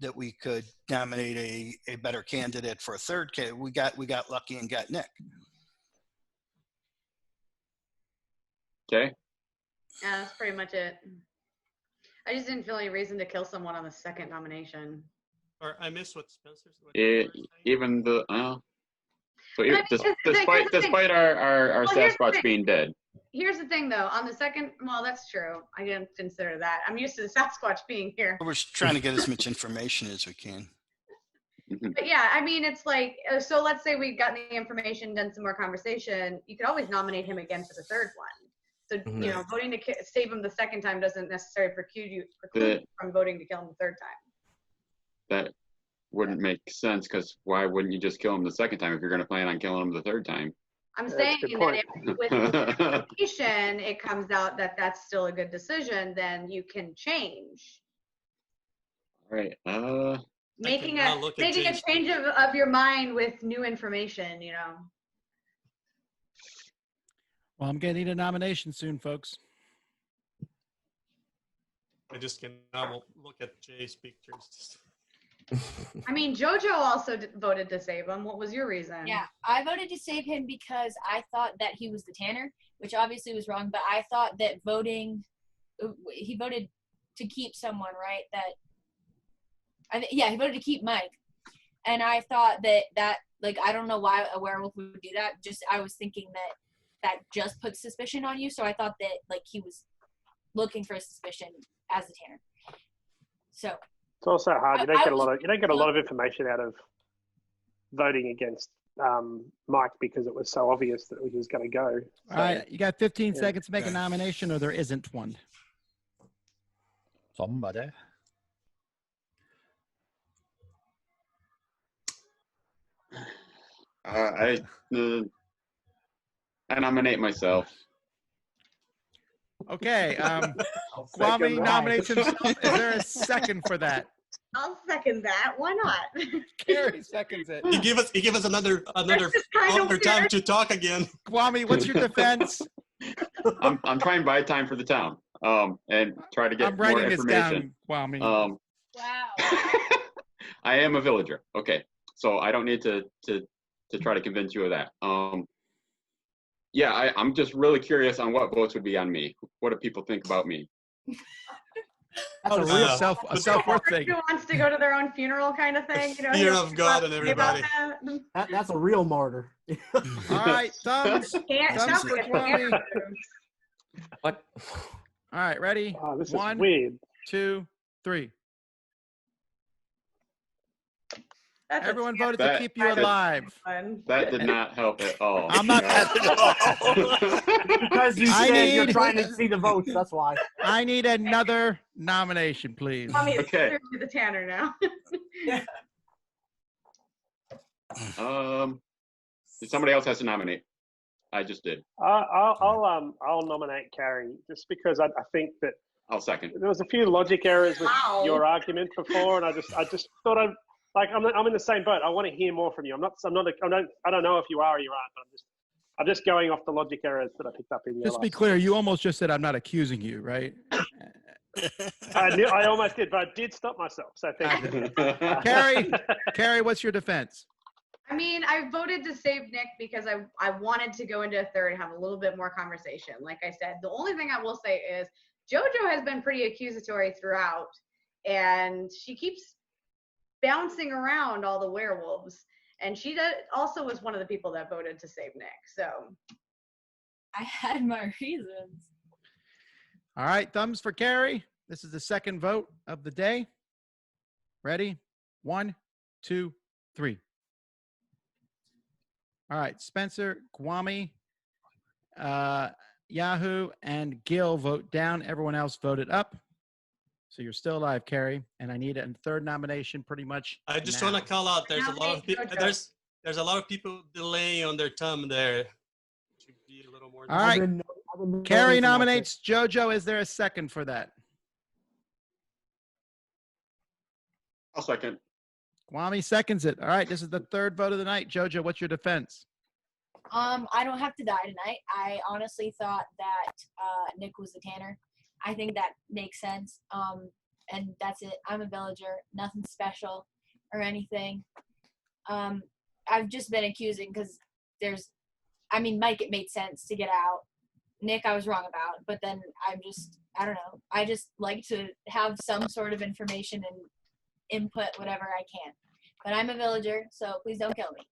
that we could nominate a better candidate for a third candidate. We got lucky and got Nick. Okay. Yeah, that's pretty much it. I just didn't feel any reason to kill someone on the second nomination. Or I missed what Spencer's. Even the so But I mean, despite our Well, here's the Sasquatch thing. being dead. Here's the thing, though. On the second, well, that's true. I didn't consider that. I'm used to the Sasquatch being here. We're trying to get as much information as we can. But yeah, I mean, it's like, so let's say we've gotten the information, done some more conversation. You could always nominate him again for the third one. So, you know, voting to save him the second time doesn't necessarily preclude you from voting to kill him the third time. That wouldn't make sense, because why wouldn't you just kill him the second time if you're going to plan on killing him the third time? I'm saying that if with information it comes out that that's still a good decision, then you can change. All right. Making a change of your mind with new information, you know. Well, I'm going to need a nomination soon, folks. I just cannot look at Jay's pictures. I mean, JoJo also voted to save him. What was your reason? Yeah, I voted to save him because I thought that he was the Tanner, which obviously was wrong. But I thought that he voted to keep someone, right? He voted to keep Mike, and I thought that like I don't know why a werewolf would do that. Just I was thinking that just puts suspicion on you. So I thought that like he was looking for a suspicion as the Tanner. So. It's also hard. You don't get a lot of information out of voting against Mike because it was so obvious that he was going to go. So, All right, you got 15 seconds to make a nomination, or there isn't one. Somebody. I nominate myself. Okay. Kwame nominates himself. Is there a second for that? I'll second that. Why not? Carrie seconds it. He give us another time to talk again. Kwame, what's your defense? I'm trying to buy time for the town. And try to get I'm writing more this information. down, Kwame. Wow. I am a villager. Okay, so I don't need to try to convince you of that. Yeah, I'm just really curious on what votes would be on me. What do people think about me? That's a real self-worth thing. Who wants to go to their own funeral kind of thing? You know, Fear of God and everybody. That's a real martyr. All right, thumbs. Thumbs for Kwame. What? All right, ready? Oh, this is 1, weird. 2, 3. That's Everyone voted to keep you alive. That did not help at all. I'm not. Because you said you're trying to see the votes. That's why. I need another nomination, please. Okay. To the Tanner now. Somebody else has to nominate. I just did. I'll nominate Carrie just because I think that I'll second. there was a few logic errors with your argument before, and I just thought I'm in the same boat. I want to hear more from you. I don't know if you are or you aren't, but I'm just going off the logic errors that I picked up in your Just to be clear, you almost just said I'm not accusing you, right? I almost did, but I did stop myself. So thank you. Carrie, what's your defense? I mean, I voted to save Nick because I wanted to go into a third and have a little bit more conversation. Like I said, the only thing I will say is JoJo has been pretty accusatory throughout, and she keeps bouncing around all the werewolves. And she also was one of the people that voted to save Nick. So I had my reasons. All right, thumbs for Carrie. This is the second vote of the day. Ready? 1, 2, 3. All right, Spencer, Kwame. Yahoo, and Gil vote down. Everyone else voted up. So you're still alive, Carrie. And I need a third nomination pretty much. I just now. want to call out. There's a lot of people. There's a lot of people delaying on their thumb there. Should be a little more. All right. Carrie nominates JoJo. Is there a second for that? I'll second. Kwame seconds it. All right. This is the third vote of the night. JoJo, what's your defense? I don't have to die tonight. I honestly thought that Nick was the tanner. I think that makes sense. And that's it. I'm a villager. Nothing special or anything. I've just been accusing because Mike, it made sense to get out. Nick, I was wrong about. But then I don't know. I just like to have some sort of information and input whatever I can. But I'm a villager, so please don't kill me.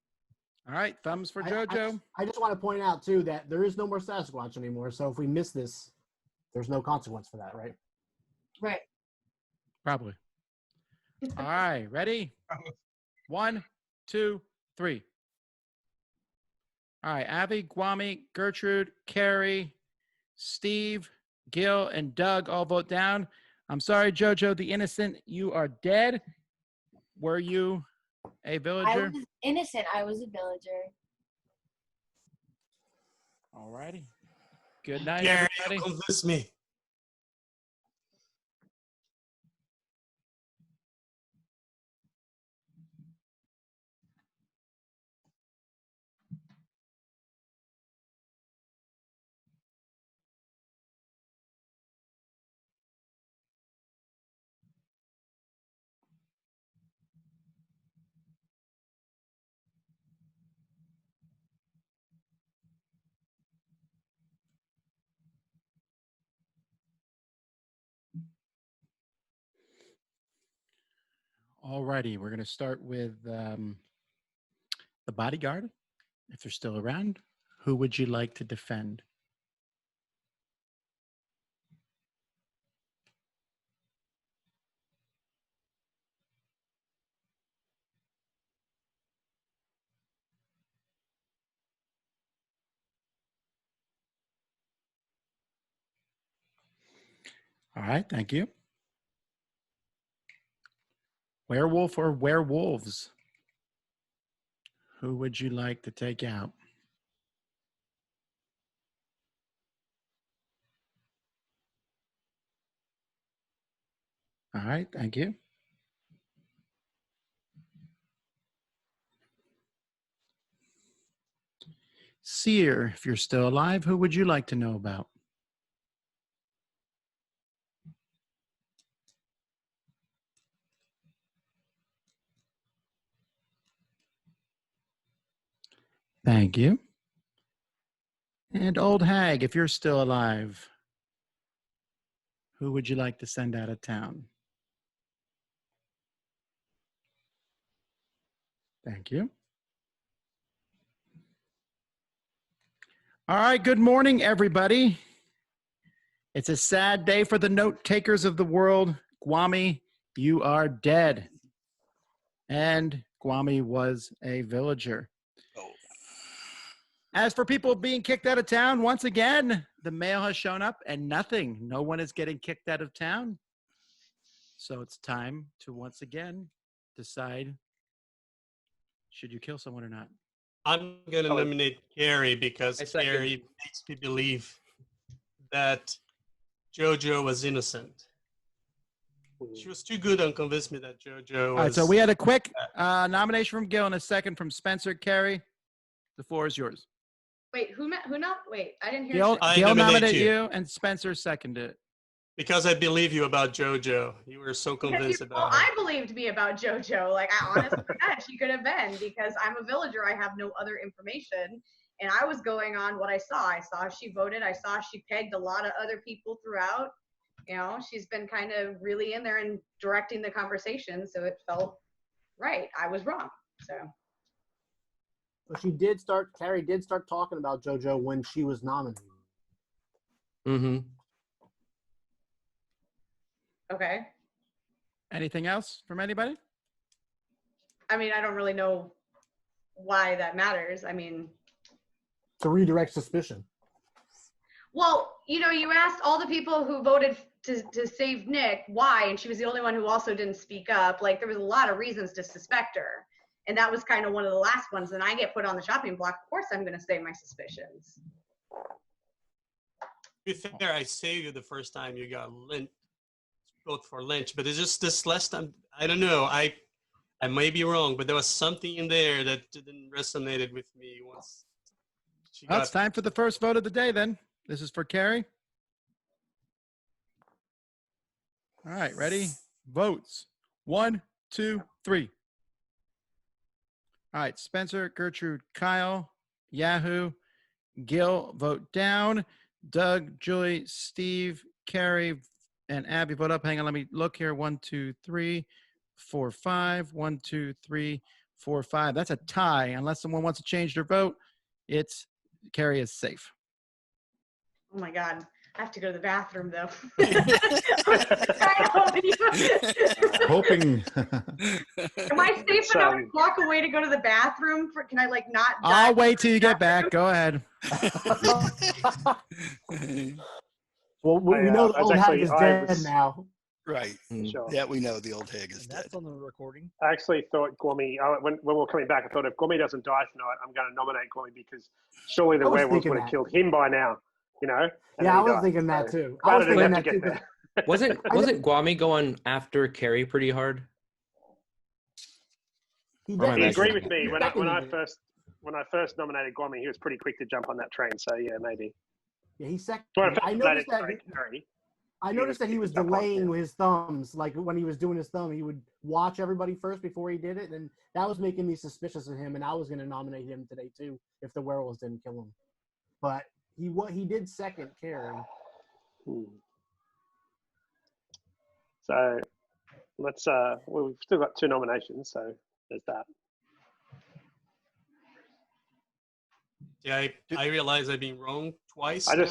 All right, thumbs for JoJo. I just want to point out, too, that there is no more Sasquatch anymore. So if we miss this, there's no consequence for that, right? Right. Probably. All right, ready? 1, 2, 3. All right, Abby, Kwame, Gertrude, Carrie, Steve, Gil, and Doug all vote down. I'm sorry, JoJo, the innocent, you are dead. Were you a villager? I was innocent. I was a villager. All righty. Good night, Gary, everybody. convince me. All righty, we're going to start with the bodyguard. If they're still around, who would you like to defend? All right, thank you. Werewolf or werewolves? Who would you like to take out? All right, thank you. Seer, if you're still alive, who would you like to know about? Thank you. And Old Hag, if you're still alive, who would you like to send out of town? Thank you. All right, good morning, everybody. It's a sad day for the note takers of the world. Kwame, you are dead. And Kwame was a villager. As for people being kicked out of town, once again, the mail has shown up and nothing. No one is getting kicked out of town. So it's time to once again decide, should you kill someone or not? I'm going to nominate Gary because Gary makes me believe that JoJo was innocent. She was too good on convince me that JoJo was... All right, so we had a quick nomination from Gil and a second from Spencer. Carrie, the floor is yours. Wait, who not? Wait, I didn't hear. Gil nominated you and Spencer seconded it. Because I believe you about JoJo. You were so convinced about her. I believed me about JoJo. Like, I honestly thought she could have been, because I'm a villager. I have no other information. And I was going on what I saw. I saw she voted. I saw she pegged a lot of other people throughout. You know, she's been kind of really in there and directing the conversation. So it felt right. I was wrong. So. But Carrie did start talking about JoJo when she was nominated. Mm-hmm. Okay. Anything else from anybody? I mean, I don't really know why that matters. I mean, to redirect suspicion. Well, you know, you asked all the people who voted to save Nick why, and she was the only one who also didn't speak up. Like, there was a lot of reasons to suspect her. And that was kind of one of the last ones. And I get put on the chopping block. Of course, I'm going to say my suspicions. To be fair, I saved you the first time you got lynched, vote for lynch, but it's just this last time. I don't know. I may be wrong, but there was something in there that didn't resonate with me once. Well, it's time for the first vote of the day. Then this is for Carrie. All right, ready? Votes. 1, 2, 3. All right, Spencer, Gertrude, Kyle, Yahoo, Gil, vote down. Doug, Julie, Steve, Carrie, and Abby, vote up. Hang on, let me look here. 1, 2, 3, 4, 5. 1, 2, 3, 4, 5. That's a tie. Unless someone wants to change their vote, it's Carrie is safe. Oh my God. I have to go to the bathroom though. Hoping. Am I safe enough to walk away to go to the bathroom? Can I like not? I'll wait till you get back. Go ahead. Well, we know the old hag is dead now. Right. Sure. Yeah, we know the old hag is dead. That's on the recording. I actually thought Gormy, when we were coming back, I thought if Gormy doesn't die tonight, I'm going to nominate Gormy because surely the werewolves would have killed him by now, you know? Yeah, I was thinking that too. I was thinking that too. Wasn't Guami going after Carrie pretty hard? He agreed with me when I first nominated Guami. He was pretty quick to jump on that train. So yeah, maybe. Yeah, he second. I noticed that he was delaying his thumbs. Like when he was doing his thumb, he would watch everybody first before he did it, and that was making me suspicious of him. And I was going to nominate him today too if the werewolves didn't kill him. But he did second Carrie. So let's we've still got 2 nominations, so there's that. Yeah, I realize I've been wrong twice. Who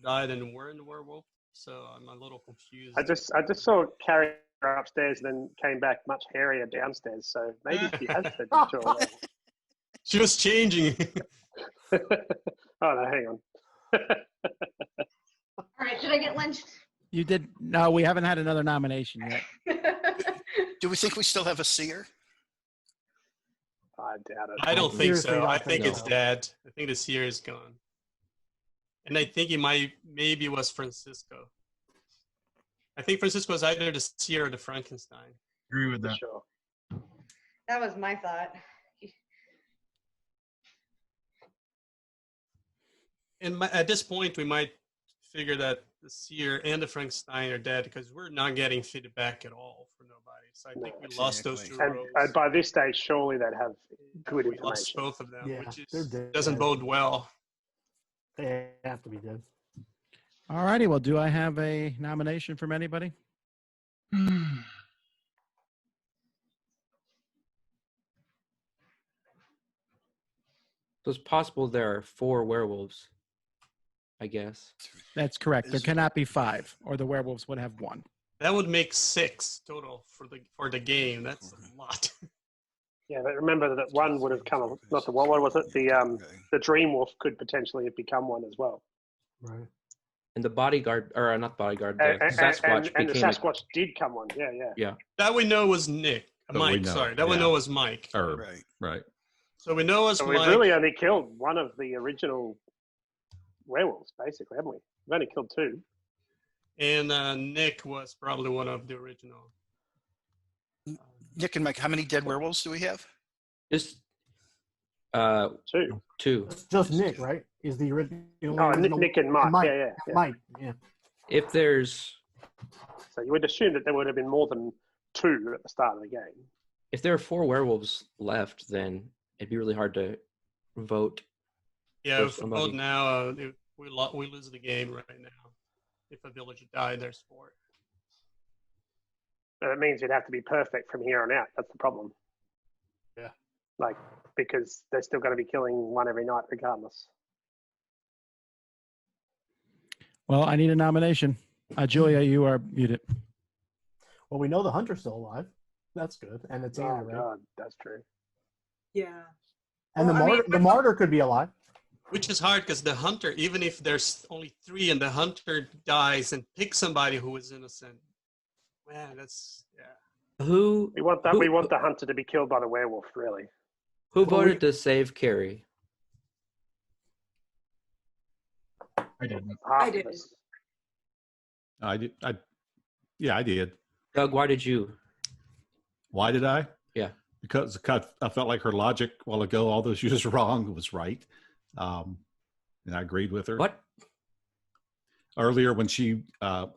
died and were in the werewolf, so I'm a little confused. I just saw Carrie upstairs and then came back much hairier downstairs, so maybe she has been sure. She was changing. Oh no, hang on. All right, did I get lynched? You did. No, we haven't had another nomination yet. Do we think we still have a seer? I doubt it. I don't think so. I think it's dead. I think the Seer is gone. And I think he maybe was Francisco. I think Francisco was either the Seer or the Frankenstein. Agree with that. Sure. That was my thought. And at this point, we might figure that the Seer and the Frankenstein are dead because we're not getting feedback at all for nobody. So I think we lost those 2 rows. And by this stage, surely they'd have good We information. lost both of them, Yeah, which they're dead. doesn't bode well. They have to be dead. All righty. Well, do I have a nomination from anybody? So it's possible there are 4 werewolves, I guess. That's correct. There cannot be 5, or the werewolves would have 1. That would make 6 total for the game. That's a lot. Yeah, but remember that one would have come. Not the what was it? The Dream Wolf could potentially have become one as well. Right. And the Bodyguard, or not Bodyguard, the Sasquatch and the became. Sasquatch did come one. Yeah, yeah. Yeah. That we know was Nick. Mike, sorry. That we know was Mike. Right. So we know it's So Mike. we've really only killed one of the original werewolves, basically, haven't we? We've only killed 2. And Nick was probably one of the original. Nick and Mike, how many dead werewolves do we have? Just 2. 2. It's just Nick, right? Is the original? Oh, Nick and Mike. Yeah. Mike. Yeah. If there's. So you would assume that there would have been more than 2 at the start of the game. If there are 4 werewolves left, then it'd be really hard to vote. Yeah, for if we somebody. vote now, we lose the game right now. If a villager died, there's 4. So it means you'd have to be perfect from here on out. That's the problem. Yeah. Like, because they're still going to be killing one every night regardless. Well, I need a nomination. Julia, you are muted. Well, we know the hunter's still alive. That's good. And it's Anna, Oh, right? God, that's true. Yeah. And Well, I mean, the martyr could be alive. Which is hard because the hunter, even if there's only 3 and the hunter dies and picks somebody who is innocent, man, that's Who We want that. We want the hunter to be killed by the werewolf, really. who voted to save Carrie? I didn't. I did. I did. Yeah, I did. Doug, why did you? Why did I? Yeah. Because I felt like her logic a while ago, although she was wrong, was right. And I agreed with her. What? Earlier when she, I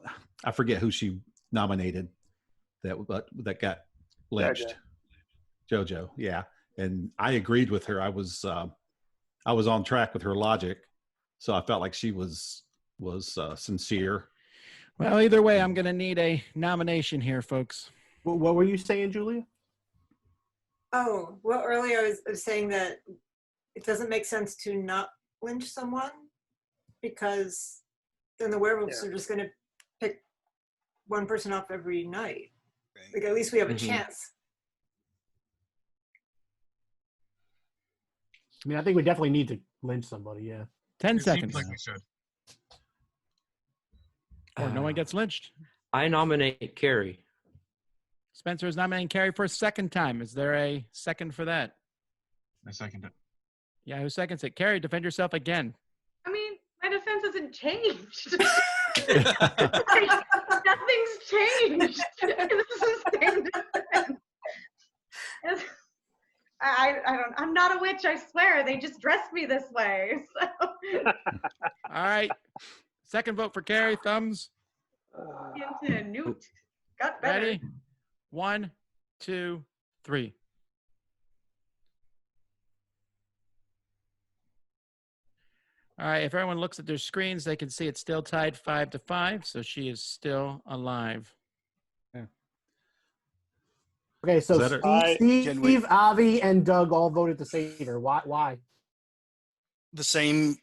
forget who she nominated that got lynched. JoJo, yeah. And I agreed with her. I was on track with her logic. So I felt like she was sincere. Well, either way, I'm going to need a nomination here, folks. What were you saying, Julia? Oh, well, earlier I was saying that it doesn't make sense to not lynch someone because then the werewolves are just going to pick one person off every night. Like, at least we have a chance. I mean, I think we definitely need to lynch somebody, yeah. 10 It seconds. seems like we should. Or no one gets lynched. I nominate Carrie. Spencer is nominating Carrie for a second time. Is there a second for that? I second it. Yeah, who seconds it? Carrie, defend yourself again. I mean, my defense hasn't changed. Like, nothing's changed. It's the same defense. I'm not a witch, I swear. They just dressed me this way. So. All right. Second vote for Carrie. Thumbs. Into Newt. Got better. Ready? 1, 2, 3. All right. If everyone looks at their screens, they can see it's still tied 5-5. So she is still alive. Okay, so Is that her? Steve, Avi, and Doug all voted to save her. Why? The same.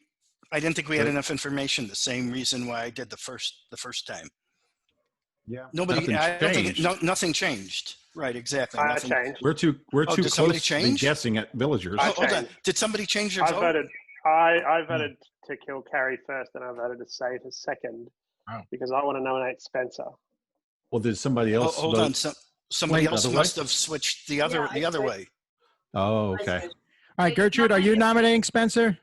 I didn't think we had enough information. The same reason why I did the first time. Yeah. Nobody. Nothing I don't think changed. nothing changed. Right. Exactly. I Nothing. changed. We're too did somebody close to change? guessing at villagers. I Hold on. changed. Did somebody change their I vote? voted. I voted to kill Carrie first, and I voted to save her second because I want to nominate Spencer. Well, did somebody else Hold vote? on. Somebody the else other way? must have switched the other way. Oh, okay. All right, Gertrude, are you nominating Spencer?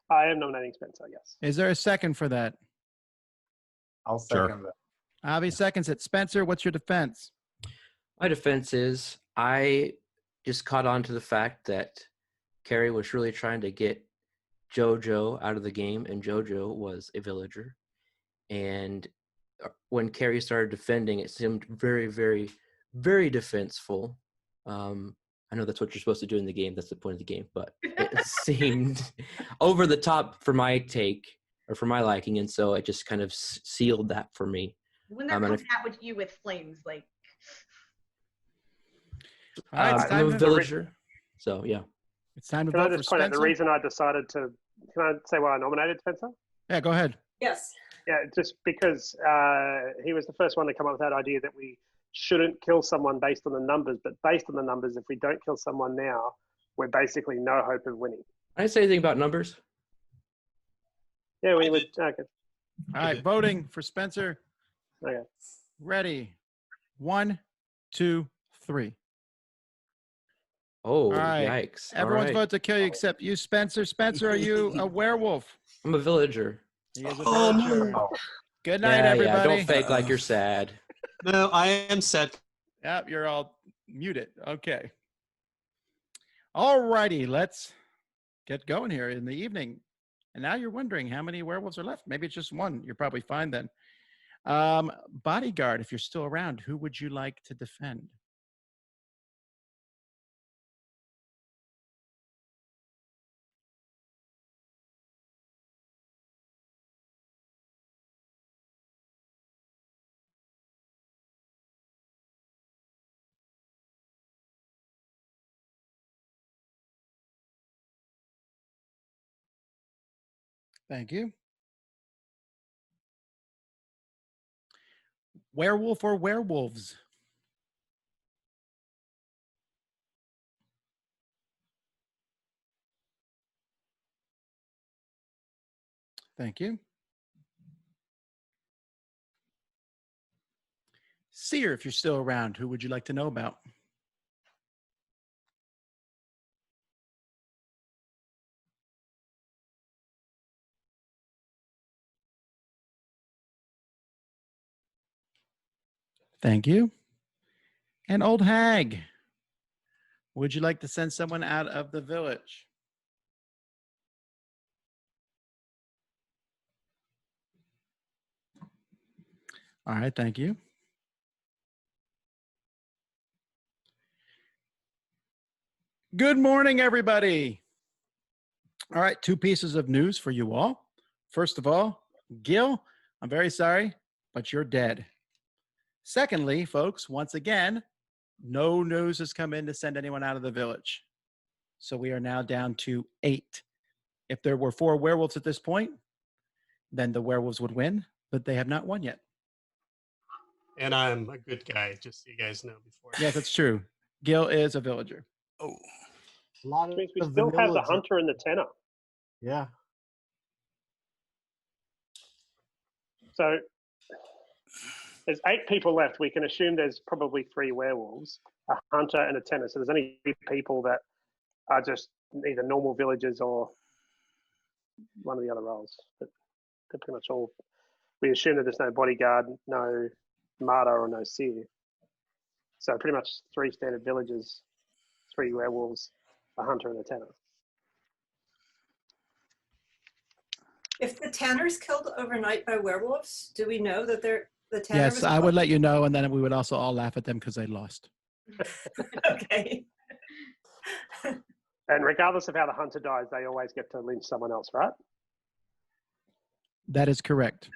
I am nominating Spencer, yes. Is there a second for that? I'll second that. Avi seconds it. Spencer, what's your defense? My defense is I just caught on to the fact that Carrie was really trying to get JoJo out of the game, and JoJo was a villager. And when Carrie started defending, it seemed very, very, very defenseful. I know that's what you're supposed to do in the game. That's the point of the game. But it seemed over the top for my take or for my liking. And so it just kind of sealed that for me. When they're coming out with you with flames, like. All right, it's I'm time a villager. So, yeah. It's time to Can I vote for just point out the Spencer. reason I decided to? Can I say why I nominated Spencer? Yeah, go ahead. Yes. Yeah, just because he was the first one to come up with that idea that we shouldn't kill someone based on the numbers, but based on the numbers, if we don't kill someone now, we're basically no hope of winning. I didn't say anything about numbers. Yeah, we would. Okay. All right, voting for Spencer. Okay. Ready? 1, 2, 3. Oh, All right. yikes. Everyone's All right. voted to kill you except you, Spencer. Spencer, are you a werewolf? I'm a villager. He is a villager. Good night, Yeah, everybody. don't fake like you're sad. No, I am sad. Yep, you're all muted. Okay. All righty, let's get going here in the evening. And now you're wondering how many werewolves are left. Maybe it's just one. You're probably fine then. Bodyguard, if you're still around, who would you like to defend? Thank you. Werewolf or werewolves? Thank you. Seer, if you're still around, who would you like to know about? Thank you. And Old Hag, would you like to send someone out of the village? All right, thank you. Good morning, everybody. All right, 2 pieces of news for you all. First of all, Gil, I'm very sorry, but you're dead. Secondly, folks, once again, no news has come in to send anyone out of the village. So we are now down to 8. If there were 4 werewolves at this point, then the werewolves would win, but they have not won yet. And I'm a good guy, just so you guys know before. Yes, that's true. Gil is a villager. Oh. A lot of Which means we still have the hunter and the tenor. Yeah. So there's 8 people left. We can assume there's probably 3 werewolves, a hunter and a tenor. So there's only 3 people that are just either normal villagers or one of the other roles. But they're pretty much all. We assume that there's no bodyguard, no martyr, or no seer. So pretty much 3 standard villagers, 3 werewolves, a hunter, and a tenor. If the tanner's killed overnight by werewolves, do we know that they're the tanner? Yes, was I killed? would let you know, and then we would also all laugh at them because they lost. Okay. And regardless of how the hunter dies, they always get to lynch someone else, right? That is correct.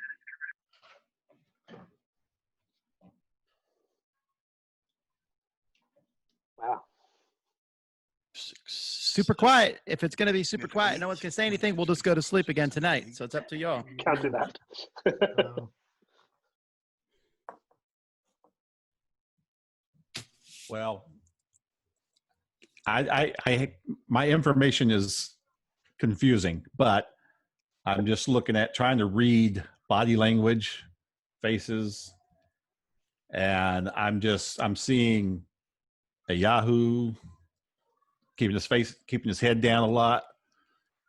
Wow. Super quiet. If it's going to be super quiet, no one's going to say anything, we'll just go to sleep again tonight. So it's up to y'all. Can't do that. Well, my information is confusing, but I'm just looking at trying to read body language, faces, and I'm seeing a Yahoo keeping his head down a lot.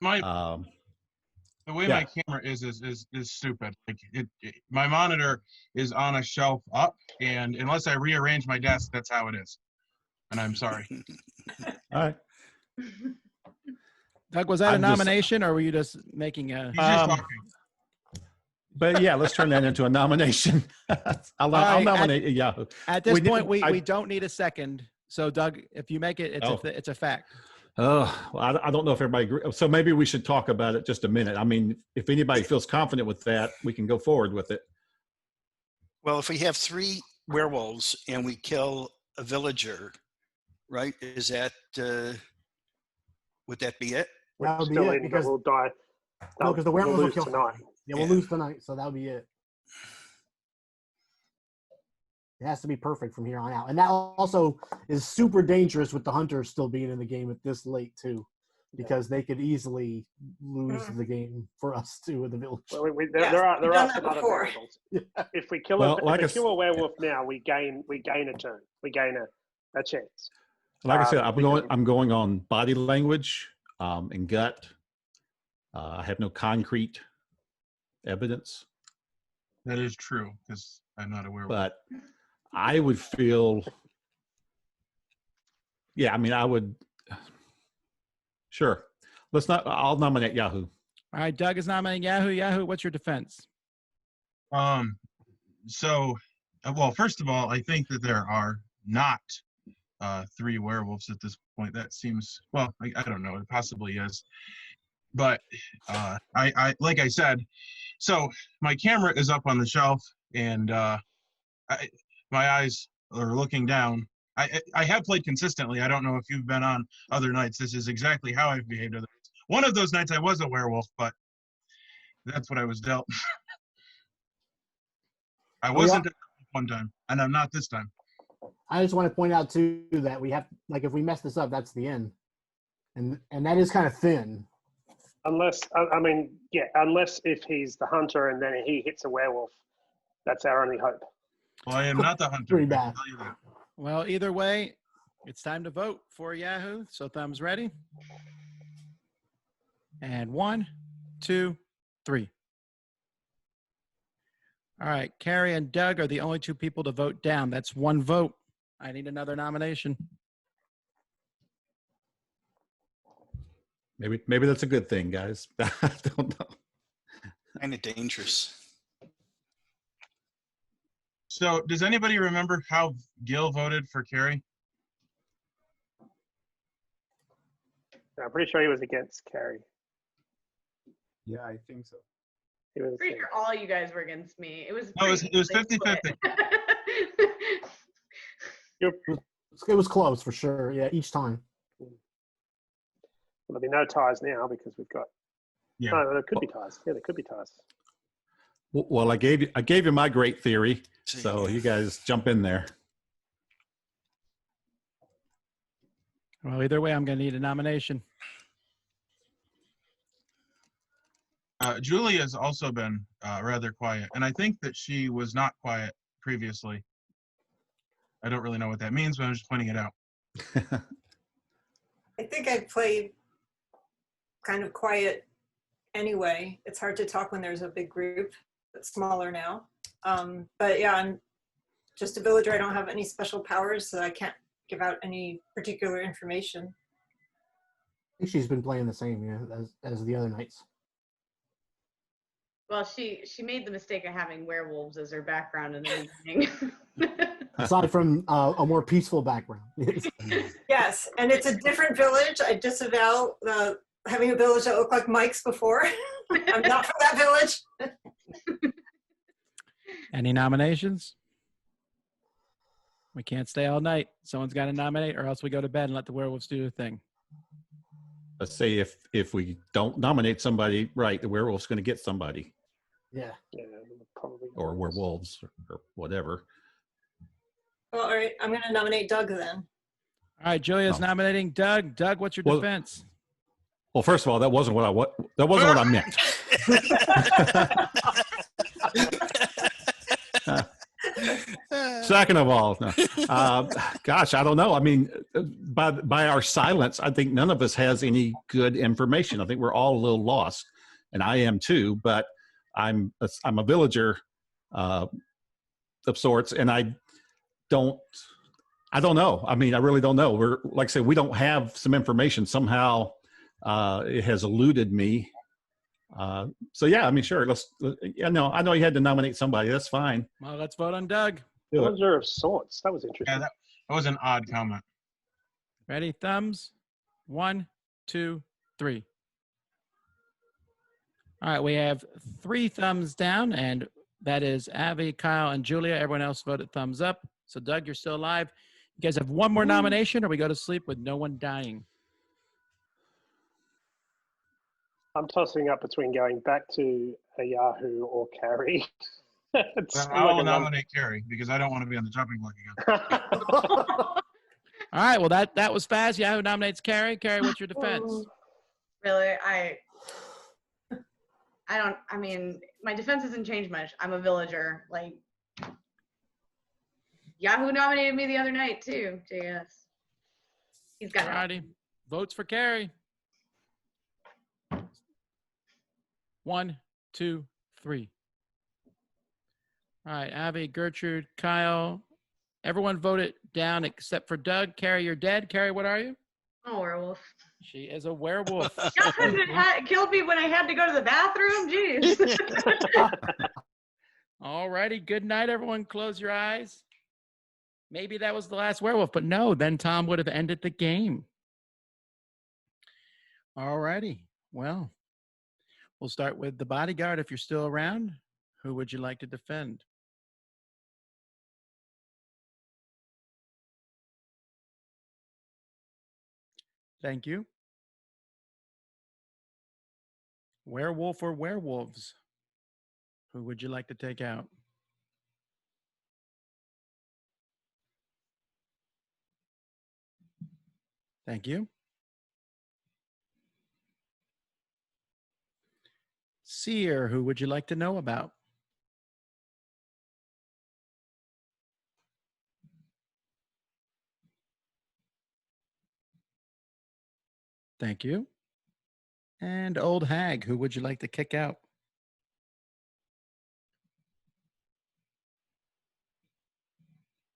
The way my camera is stupid. Like my monitor is on a shelf up, and unless I rearrange my desk, that's how it is. And I'm sorry. All right. Doug, was that a nomination, or were you just making a? He's just talking. But yeah, let's turn that into a nomination. I'll nominate Yahoo. At this point, we don't need a second. So Doug, if you make it, it's a fact. Oh, well, I don't know if everybody agrees. So maybe we should talk about it just a minute. I mean, if anybody feels confident with that, we can go forward with it. Well, if we have 3 werewolves and we kill a villager, right? Is that would that be it? That would be it, because we'll die. No, because the werewolves will lose kill tonight. Yeah, we'll lose tonight, so that'll be it. It has to be perfect from here on out. And that also is super dangerous with the hunters still being in the game at this late, too, because they could easily lose the game for us, too, with the village. Well, there are some other variables. If we kill a werewolf now, we gain a turn. We gain a chance. Like I said, I'm going on body language and gut. I have no concrete evidence. That is true, because I'm not aware. But I would feel, yeah, I mean, I would, sure. I'll nominate Yahoo. All right, Doug is nominating Yahoo. Yahoo, what's your defense? So, well, first of all, I think that there are not 3 werewolves at this point. That seems, well, I don't know, it possibly is. But I like I said, so my camera is up on the shelf, and my eyes are looking down. I have played consistently. I don't know if you've been on other nights. This is exactly how I've behaved other nights. One of those nights I was a werewolf, but that's what I was dealt. I wasn't one time, and I'm not this time. I just want to point out, too, that we have, like, if we mess this up, that's the end. And that is kind of thin. Unless, I mean, yeah, unless if he's the hunter and then he hits a werewolf. That's our only hope. Well, I am not the hunter. Pretty I can bad. tell you that. Well, either way, it's time to vote for Yahoo. So thumbs ready. And 1, 2, 3. All right, Carrie and Doug are the only two people to vote down. That's one vote. I need another nomination. Maybe that's a good thing, guys. I don't know. Kind of dangerous. So, does anybody remember how Gil voted for Carrie? I'm pretty sure he was against Carrie. Yeah, I think so. He was. Pretty sure all you guys were against me. It was. No, it was pretty 50-50. It was close for sure. Yeah, each time. There'll be no ties now because we've got. Yeah. No, there could be ties. Yeah, there could be ties. Well, I gave you my great theory, so you guys jump in there. Well, either way, I'm going to need a nomination. Julie has also been rather quiet, and I think that she was not quiet previously. I don't really know what that means, but I'm just pointing it out. I think I played kind of quiet anyway. It's hard to talk when there's a big group. It's smaller now. But yeah, I'm just a villager. I don't have any special powers, so I can't give out any particular information. I think she's been playing the same, as the other nights. Well, she made the mistake of having werewolves as her background in the beginning. Aside from a more peaceful background. Yes, and it's a different village. I disavow having a village that looked like Mike's before. I'm not from that village. Any nominations? We can't stay all night. Someone's got to nominate, or else we go to bed and let the werewolves do their thing. Let's say if we don't nominate somebody, right, the werewolf's going to get somebody. Yeah. Yeah, probably. Or werewolves or whatever. Well, all right, I'm going to nominate Doug then. All right, Julia's nominating Doug. Doug, what's your defense? Well, first of all, that wasn't what I meant. Second of all, no. Gosh, I don't know. I mean, by our silence, I think none of us has any good information. I think we're all a little lost, and I am too. But I'm a villager of sorts, and I don't know. I mean, I really don't know. We're like I said, we don't have some information. Somehow, it has eluded me. So yeah, I mean, sure. I know you had to nominate somebody. That's fine. Well, let's vote on Doug. Villager of sorts. That was interesting. Yeah, that was an odd comment. Ready? Thumbs. 1, 2, 3. All right, we have 3 thumbs down, and that is Avi, Kyle, and Julia. Everyone else voted thumbs up. So Doug, you're still alive. You guys have one more nomination, or we go to sleep with no one dying. I'm tossing up between going back to a Yahoo or Carrie. I will nominate Carrie because I don't want to be on the chopping block again. All right, well, that was fast. Yahoo nominates Carrie. Carrie, what's your defense? Really, I mean, my defense hasn't changed much. I'm a villager. Like, Yahoo nominated me the other night too, JS. He's got it. Votes for Carrie. 1, 2, 3. All right, Avi, Gertrude, Kyle. Everyone voted down except for Doug. Carrie, you're dead. Carrie, what are you? Oh, werewolf. She is a werewolf. Just because it killed me when I had to go to the bathroom? Jeez. All righty. Good night, everyone. Close your eyes. Maybe that was the last werewolf, but no, then Tom would have ended the game. All righty. Well, we'll start with the bodyguard if you're still around. Who would you like to defend? Thank you. Werewolf or werewolves? Who would you like to take out? Thank you. Seer, who would you like to know about? Thank you. And Old Hag, who would you like to kick out?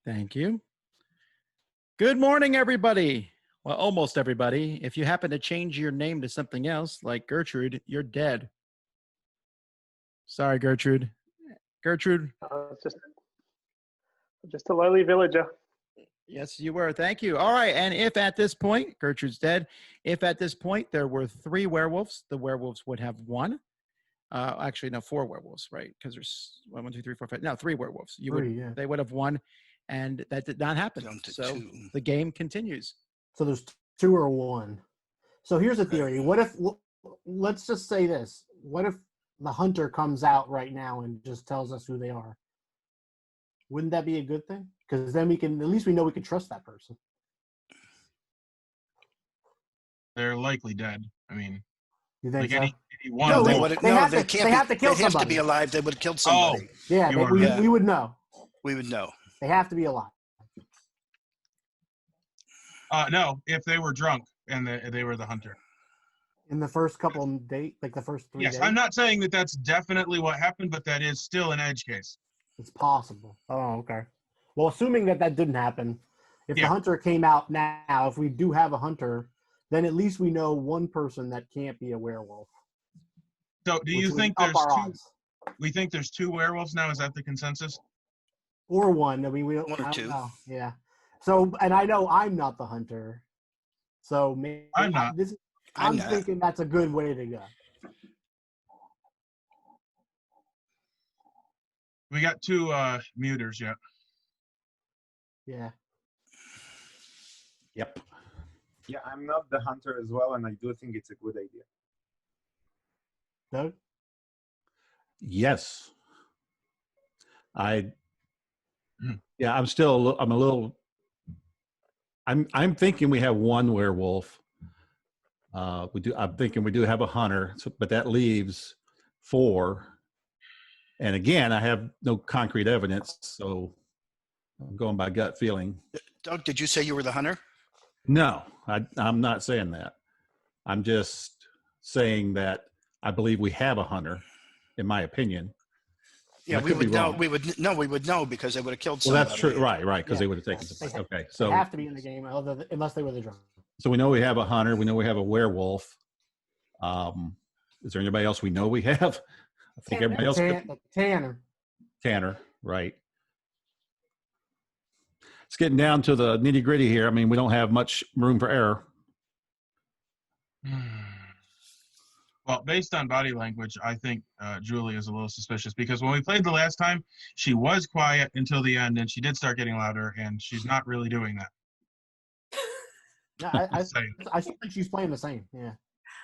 Thank you. Good morning, everybody. Well, almost everybody. If you happen to change your name to something else, like Gertrude, you're dead. Sorry, Gertrude. Gertrude. Just a lowly villager. Yes, you were. Thank you. All right. And if at this point, Gertrude's dead, if at this point there were 3 werewolves, the werewolves would have won. Actually, no, 4 werewolves, right? Because there's 1, 2, 3, 4, 5. No, 3 werewolves. They would have won, and that did not happen. So the game continues. So there's 2 or 1. So here's a theory. What if, let's just say this. What if the hunter comes out right now and just tells us who they are? Wouldn't that be a good thing? Because then we can, at least we know we can trust that person. They're likely dead. I mean, you think like so? any one No, of they them. would. they No, have they to- can't. they have to kill They have to somebody. be alive. They would have killed somebody. Yeah, You are we right. would know. We would know. They have to be alive. No, if they were drunk and they were the hunter. In the first couple days, like the first 3 Yes, days? I'm not saying that that's definitely what happened, but that is still an edge case. It's possible. Oh, okay. Well, assuming that that didn't happen, if the Yeah. hunter came out now, if we do have a hunter, then at least we know one person that can't be a werewolf. So, do which you would think up there's our 2? odds. We think there's 2 werewolves now. Is that the consensus? Or 1. I mean, we don't. 1 or I don't 2. know. Yeah. So, and I know I'm not the hunter. So maybe I'm not. I'm not. thinking that's a good way to go. We got 2 muters yet. Yeah. Yep. Yeah, I'm not the hunter as well, and I do think it's a good idea. Doug? Yes. Yeah, I'm still, I'm a little, I'm thinking we have 1 werewolf. I'm thinking we do have a hunter, but that leaves 4. And again, I have no concrete evidence, so I'm going by gut feeling. Doug, did you say you were the hunter? No, I'm not saying that. I'm just saying that I believe we have a hunter, in my opinion. Yeah, I we could be would know. wrong. We would know because they would have killed Well, somebody. that's true. Right, because Yeah. they would have taken somebody. Okay, so They have to be in the game, unless they were the drunk. so we know we have a hunter. We know we have a werewolf. Is there anybody else we know we have? I think everybody else. Tanner. Tanner, right. It's getting down to the nitty gritty here. I mean, we don't have much room for error. Well, based on body language, I think Julie is a little suspicious because when we played the last time, she was quiet until the end, and she did start getting louder, and she's not really doing that. Yeah, I still think she's playing the same. Yeah.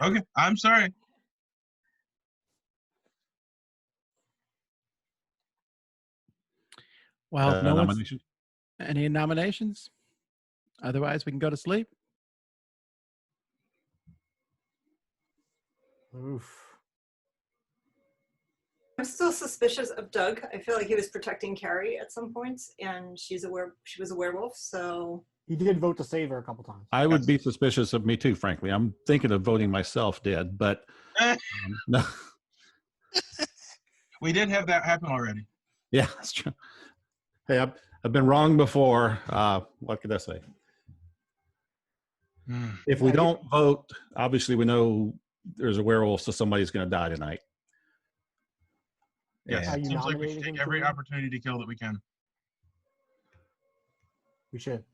Okay, I'm sorry. Well, no one's, Nomination? any nominations? Otherwise, we can go to sleep. Oof. I'm still suspicious of Doug. I feel like he was protecting Carrie at some points, and she was a werewolf. So He did vote to save her a couple times. I would be suspicious of me too, frankly. I'm thinking of voting myself dead, but no. We did have that happen already. Yeah, that's true. Hey, I've been wrong before. What could I say? If we don't vote, obviously we know there's a werewolf, so somebody's going to die tonight. Yes, Are it you seems like we nominating should him take to every win? opportunity to kill that we can. We should.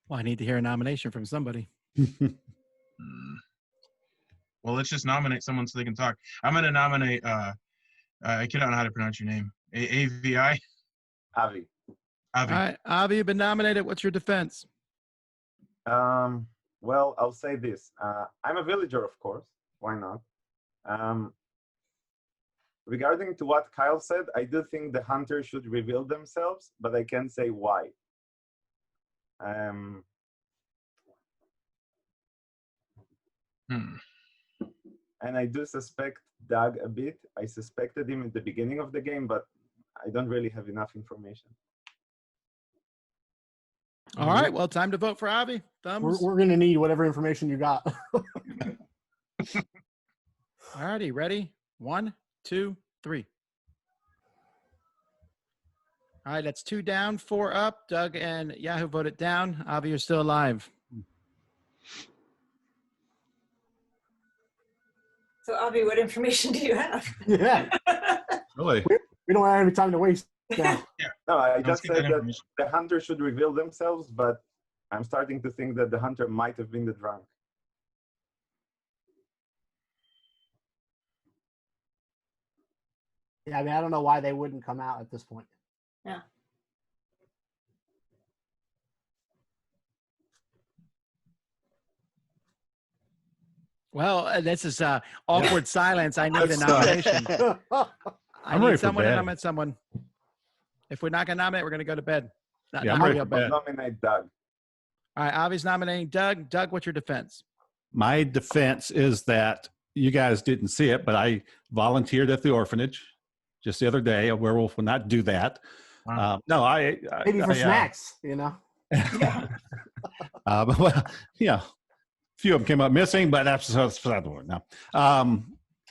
Well, I need to hear a nomination from somebody. Well, let's just nominate someone so they can talk. I'm going to nominate, I don't know how to pronounce your name. AVI? Avi. All right, Avi, you've been nominated. What's your defense? Well, I'll say this. I'm a villager, of course. Why not? Regarding to what Kyle said, I do think the hunters should reveal themselves, but I can't say why. and I do suspect Doug a bit. I suspected him at the beginning of the game, but I don't really have enough information. All right. Well, time to vote for Avi. Thumbs. We're going to need whatever information you got. All righty. Ready? 1, 2, 3. All right. That's 2 down, 4 up. Doug and Yahoo voted down. Avi, you're still alive. So, Avi, what information do you have? Yeah. Really? We don't have any time to waste now. No, I Let's just get said that that information. the hunter should reveal themselves, but I'm starting to think that the hunter might have been the drunk. Yeah, I mean, I don't know why they wouldn't come out at this point. Yeah. Well, this is awkward silence. I need a Let's, nomination. I I'm ready need for someone to bed. nominate someone. If we're not going to nominate, we're going to go to bed. Not, Yeah, I'm not ready real for bed. bed. Nominate Doug. All right, Avi's nominating Doug. Doug, what's your defense? My defense is that you guys didn't see it, but I volunteered at the orphanage just the other day. A werewolf would not do that. No, Maybe for I, snacks, you know. but, well, yeah, a few of them came up missing, but that's beside the point now.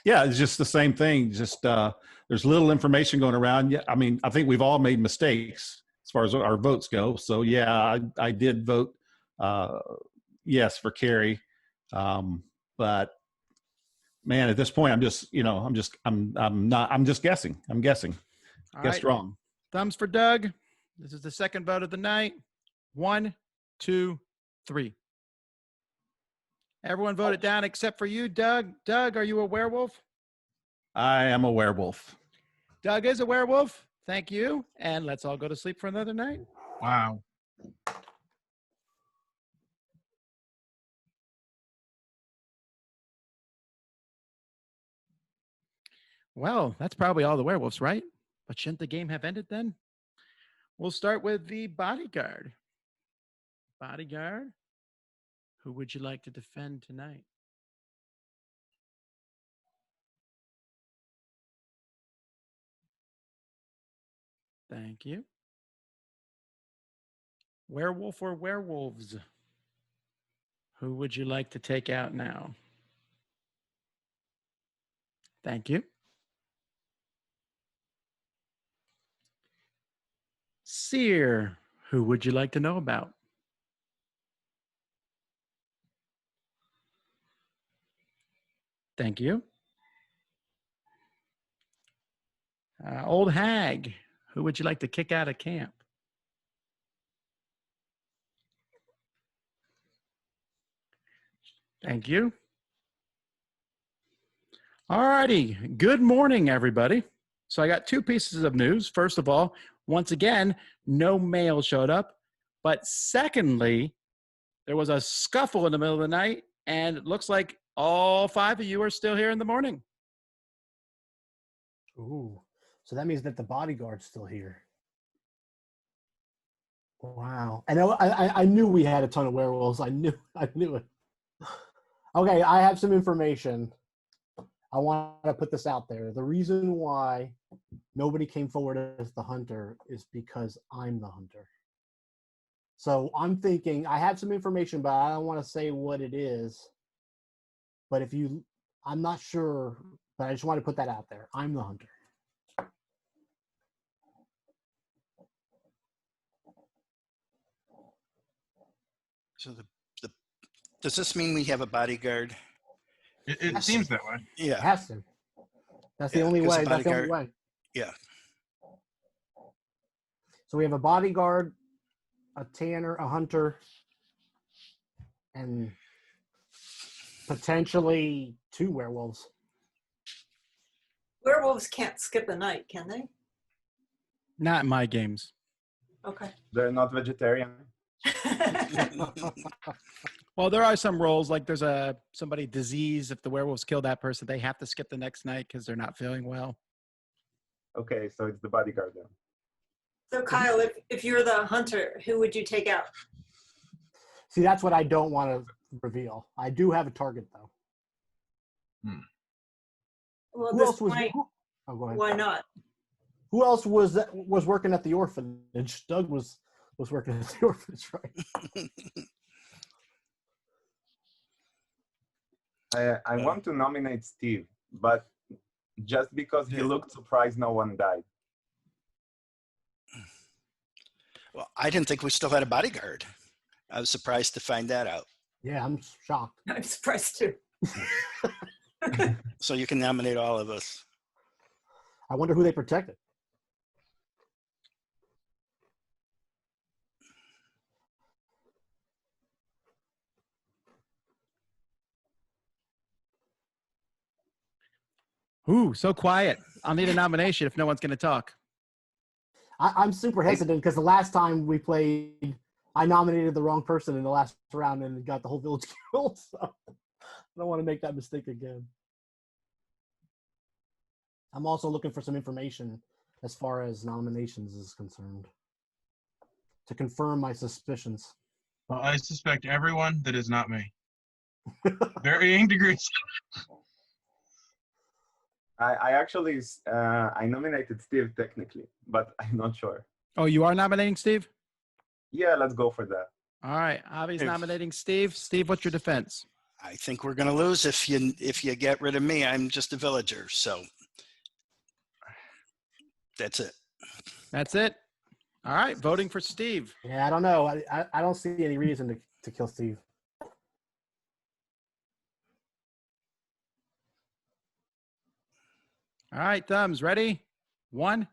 Yeah, it's just the same thing. Just there's little information going around. Yeah, I mean, I think we've all made mistakes as far as our votes go. So yeah, I did vote yes for Carrie, but man, at this point, I'm just guessing. I'm guessing. All Guessed right. wrong. Thumbs for Doug. This is the second vote of the night. 1, 2, 3. Everyone voted down except for you, Doug. Doug, are you a werewolf? I am a werewolf. Doug is a werewolf. Thank you. And let's all go to sleep for another night. Wow. Well, that's probably all the werewolves, right? But shouldn't the game have ended then? We'll start with the bodyguard. Bodyguard, who would you like to defend tonight? Thank you. Werewolf or werewolves? Who would you like to take out now? Thank you. Seer, who would you like to know about? Thank you. Old hag, who would you like to kick out of camp? Thank you. All righty. Good morning, everybody. So I got 2 pieces of news. First of all, once again, no mail showed up. But secondly, there was a scuffle in the middle of the night, and it looks like all 5 of you are still here in the morning. Ooh, so that means that the bodyguard's still here. Wow. And I knew we had a ton of werewolves. I knew it. Okay, I have some information. I want to put this out there. The reason why nobody came forward as the hunter is because I'm the hunter. So I'm thinking, I have some information, but I don't want to say what it is. But I'm not sure, but I just want to put that out there. I'm the hunter. So does this mean we have a bodyguard? It seems that way. Yeah. It has to. That's the only 'cause way. That's the only way. Yeah. So we have a bodyguard, a tanner, a hunter, and potentially 2 werewolves. Werewolves can't skip a night, can they? Not in my games. Okay. They're not vegetarian. Well, there are some roles, like there's somebody diseased. If the werewolves kill that person, they have to skip the next night because they're not feeling well. Okay, so it's the bodyguard then. So Kyle, if you're the hunter, who would you take out? See, that's what I don't want to reveal. I do have a target, though. Well, at Who this else was? point, Oh, go ahead. why not? Who else was working at the orphanage? Doug was working at the orphanage, right? I want to nominate Steve, but just because he looked surprised no one died. Well, I didn't think we still had a bodyguard. I was surprised to find that out. Yeah, I'm shocked. I'm surprised too. So you can nominate all of us. I wonder who they protected. Ooh, so quiet. I'll need a nomination if no one's going to talk. I'm super hesitant because the last time we played, I nominated the wrong person in the last round and got the whole village killed. So I don't want to make that mistake again. I'm also looking for some information as far as nominations is concerned to confirm my suspicions. Well, I suspect everyone that is not me. Varying degrees. I actually I nominated Steve technically, but I'm not sure. Oh, you are nominating Steve? Yeah, let's go for that. All right, Avi's nominating Steve. Steve, what's your defense? I think we're going to lose if you get rid of me. I'm just a villager, so that's it. That's it. All right, voting for Steve. Yeah, I don't know. I don't see any reason to kill Steve. All right, thumbs, ready? 1,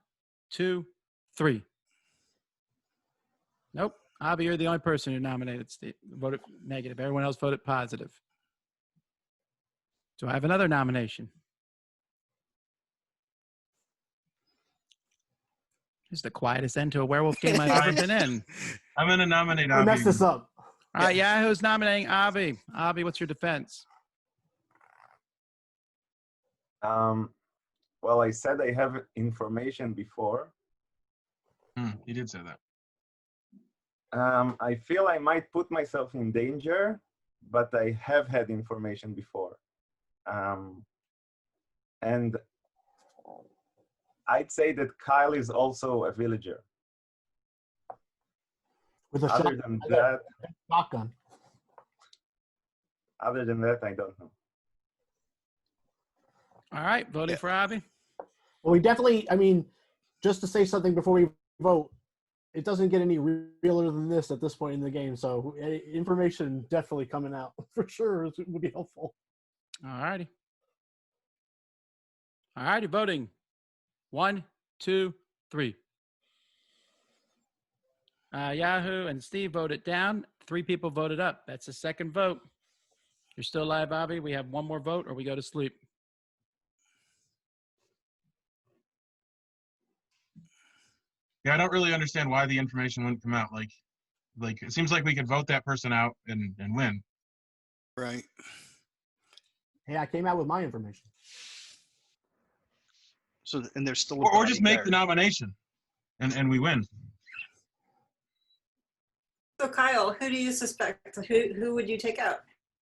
2, 3. Nope. Avi, you're the only person who nominated Steve. Voted negative. Everyone else voted positive. Do I have another nomination? This is the quietest end to a werewolf game I've ever been in. I'm going to nominate I Avi. messed this up. All right, Yahoo's nominating Avi. Avi, what's your defense? Well, I said I have information before. You did say that. I feel I might put myself in danger, but I have had information before. And I'd say that Kyle is also a villager. With a Other than that, shotgun. other than that, I don't know. All right, voting for Avi. Well, we definitely, I mean, just to say something before we vote, it doesn't get any realer than this at this point in the game. So information definitely coming out for sure would be helpful. All righty. All righty, voting. 1, 2, 3. Yahoo and Steve voted down. 3 people voted up. That's the second vote. You're still alive, Avi. We have one more vote or we go to sleep. Yeah, I don't really understand why the information wouldn't come out. Like it seems like we could vote that person out and win. Right. Hey, I came out with my information. So, and there's still Or just make the nomination and we win. So Kyle, who do you suspect? Who would you take out?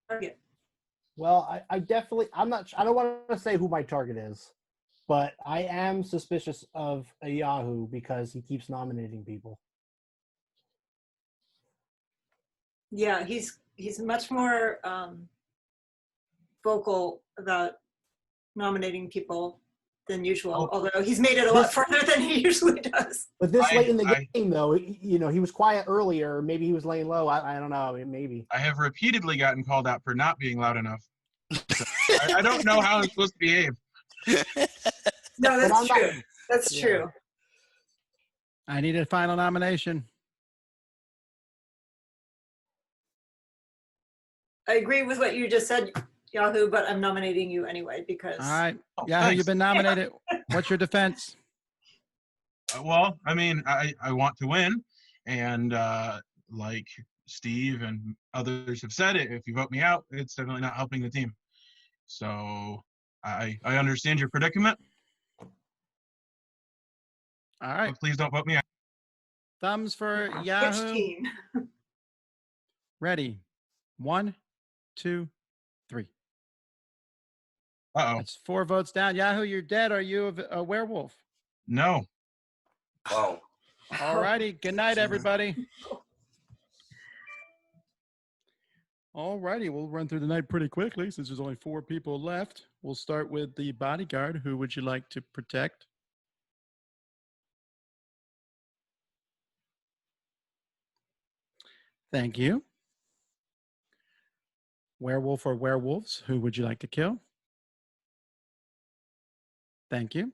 Target. Well, I definitely, I don't want to say who my target is, but I am suspicious of a Yahoo because he keeps nominating people. Yeah, he's much more vocal about nominating people than usual, although he's made it a lot further than he usually does. But this late in the game, though, he was quiet earlier. Maybe he was laying low. I don't know. I mean, maybe. I have repeatedly gotten called out for not being loud enough. I don't know how I'm supposed to behave. No, that's true. That's true. I need a final nomination. I agree with what you just said, Yahoo, but I'm nominating you anyway because. All right. Yahoo, you've been nominated. What's your defense? Well, I mean, I want to win. And like Steve and others have said, it, if you vote me out, it's definitely not helping the team. So I understand your predicament. All right. But please don't vote me out. Thumbs for Yahoo. Which team? Ready. 1, 2, 3. Uh-oh. That's 4 votes down. Yahoo, you're dead. Are you a werewolf? No. Wow. All righty. Good night, everybody. All righty. We'll run through the night pretty quickly since there's only 4 people left. We'll start with the bodyguard. Who would you like to protect? Thank you. Werewolf or werewolves, who would you like to kill? Thank you.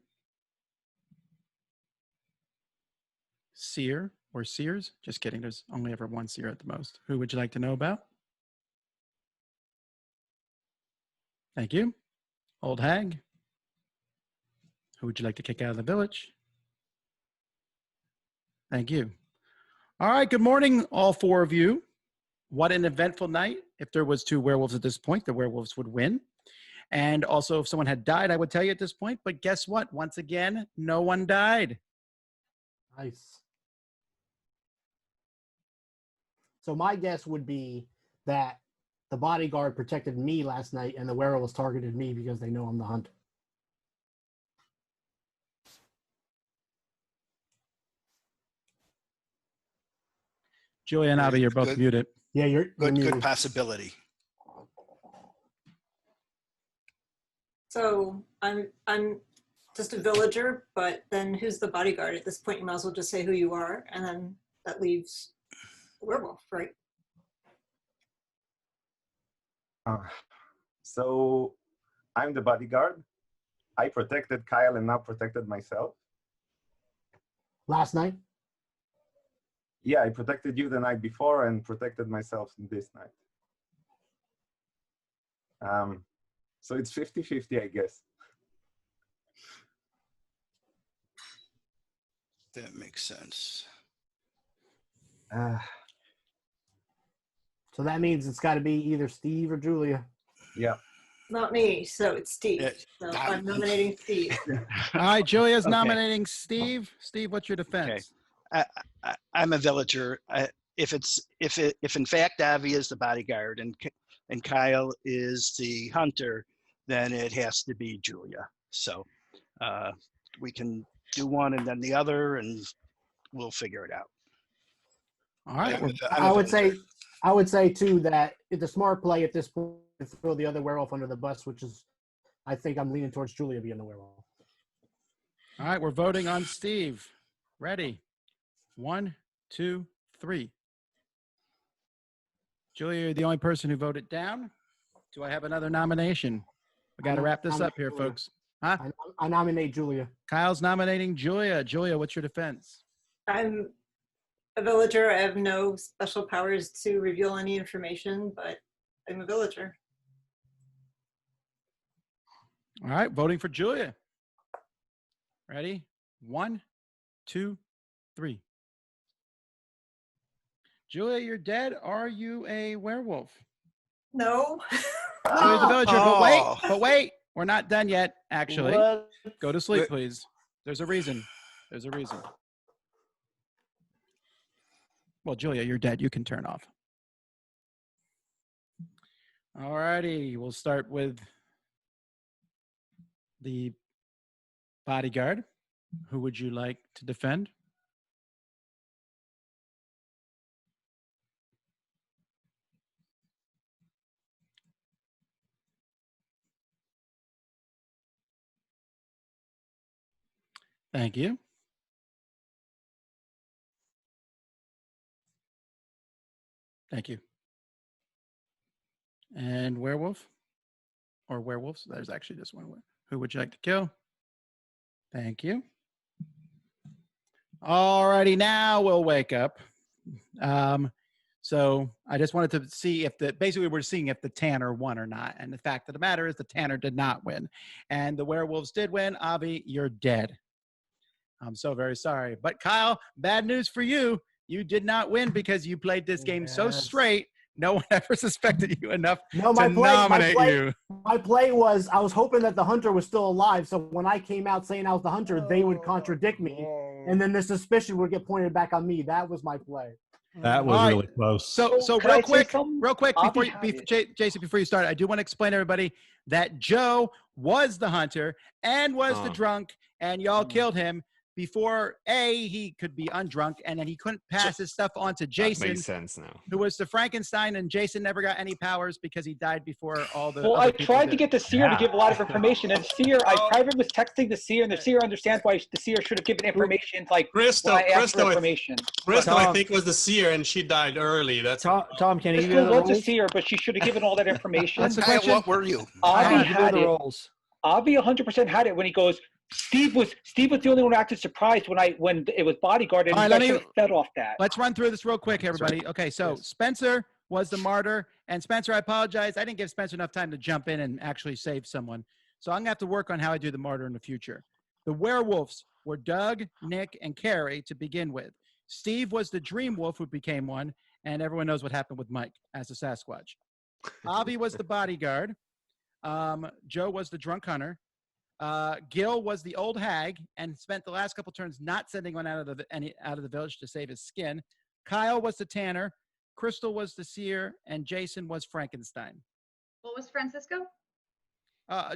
Seer or seers? Just kidding. There's only ever one seer at the most. Who would you like to know about? Thank you. Old hag. Who would you like to kick out of the village? Thank you. All right. Good morning, all 4 of you. What an eventful night. If there was 2 werewolves at this point, the werewolves would win. And also, if someone had died, I would tell you at this point. But guess what? Once again, no one died. Nice. So my guess would be that the bodyguard protected me last night and the werewolves targeted me because they know I'm the hunter. Julia and Avi, you're both muted. Yeah, you're Good muted. possibility. So I'm just a villager, but then who's the bodyguard? At this point, you might as well just say who you are, and then that leaves the werewolf, right? So I'm the bodyguard. I protected Kyle and now protected myself. Last night? Yeah, I protected you the night before and protected myself this night. So it's 50-50, I guess. That makes sense. So that means it's got to be either Steve or Julia. Yeah. Not me, so it's Steve. So I'm nominating Steve. All right, Julia's Okay. nominating Steve. Steve, what's your defense? I'm a villager. If in fact Avi is the bodyguard and Kyle is the hunter, then it has to be Julia. So we can do one and then the other, and we'll figure it out. All right. I would say too that it's a smart play at this point to throw the other werewolf under the bus, which is, I think I'm leaning towards Julia being the werewolf. All right, we're voting on Steve. Ready? 1, 2, 3. Julia, you're the only person who voted down. Do I have another nomination? We got to wrap this up here, folks. Huh? I nominate Julia. Kyle's nominating Julia. Julia, what's your defense? I'm a villager. I have no special powers to reveal any information, but I'm a villager. All right, voting for Julia. Ready? 1, 2, 3. Julia, you're dead. Are you a werewolf? No. Julia's a villager, but wait, we're not done yet, actually. What? Go to sleep, please. There's a reason. There's a reason. Well, Julia, you're dead. You can turn off. All righty, we'll start with the bodyguard. Who would you like to defend? Thank you. Thank you. And werewolf? Or werewolves? There's actually just one. Who would you like to kill? Thank you. All righty, now we'll wake up. So I just wanted to see if basically we're seeing if the Tanner won or not. And the fact of the matter is the Tanner did not win. And the werewolves did win. Avi, you're dead. I'm so very sorry. But Kyle, bad news for you. You did not win because you played this game so straight. No one ever suspected you enough to nominate you. My play was I was hoping that the hunter was still alive. So when I came out saying I was the hunter, they would contradict me. And then the suspicion would get pointed back on me. That was my play. That was really close. So real quick, before you, Jason, before you start, I do want to explain to everybody that Joe was the hunter and was the drunk, and y'all killed him before he could be undrunk, and then he couldn't pass his stuff on to Jason. That makes sense now. Who was the Frankenstein, and Jason never got any powers because he died before all the. Well, other I people tried did. to get the Seer to give a lot of information, and Seer, I private was texting the Seer, and the Seer understands why the Seer should have given information, like Crystal, when I asked for information. Crystal, I think, was the Seer, and she died early. That's Tom, can you Crystal was the Seer, but she should have given all that information. That's the question. What were you? Avi had it. Roles. Avi 100% had it when he goes. Steve was the only one who acted surprised when it was Bodyguard, and All right, he got fed off that. Let's run through this real quick, everybody. Okay, so Spencer was the martyr, and Spencer, I apologize. I didn't give Spencer enough time to jump in and actually save someone. So I'm going to have to work on how I do the martyr in the future. The werewolves were Doug, Nick, and Carrie to begin with. Steve was the dream wolf who became one, and everyone knows what happened with Mike as a Sasquatch. Avi was the bodyguard. Joe was the drunk hunter. Gil was the old hag and spent the last couple turns not sending one out of the village to save his skin. Kyle was the tanner. Crystal was the seer, and Jason was Frankenstein. What was Francisco?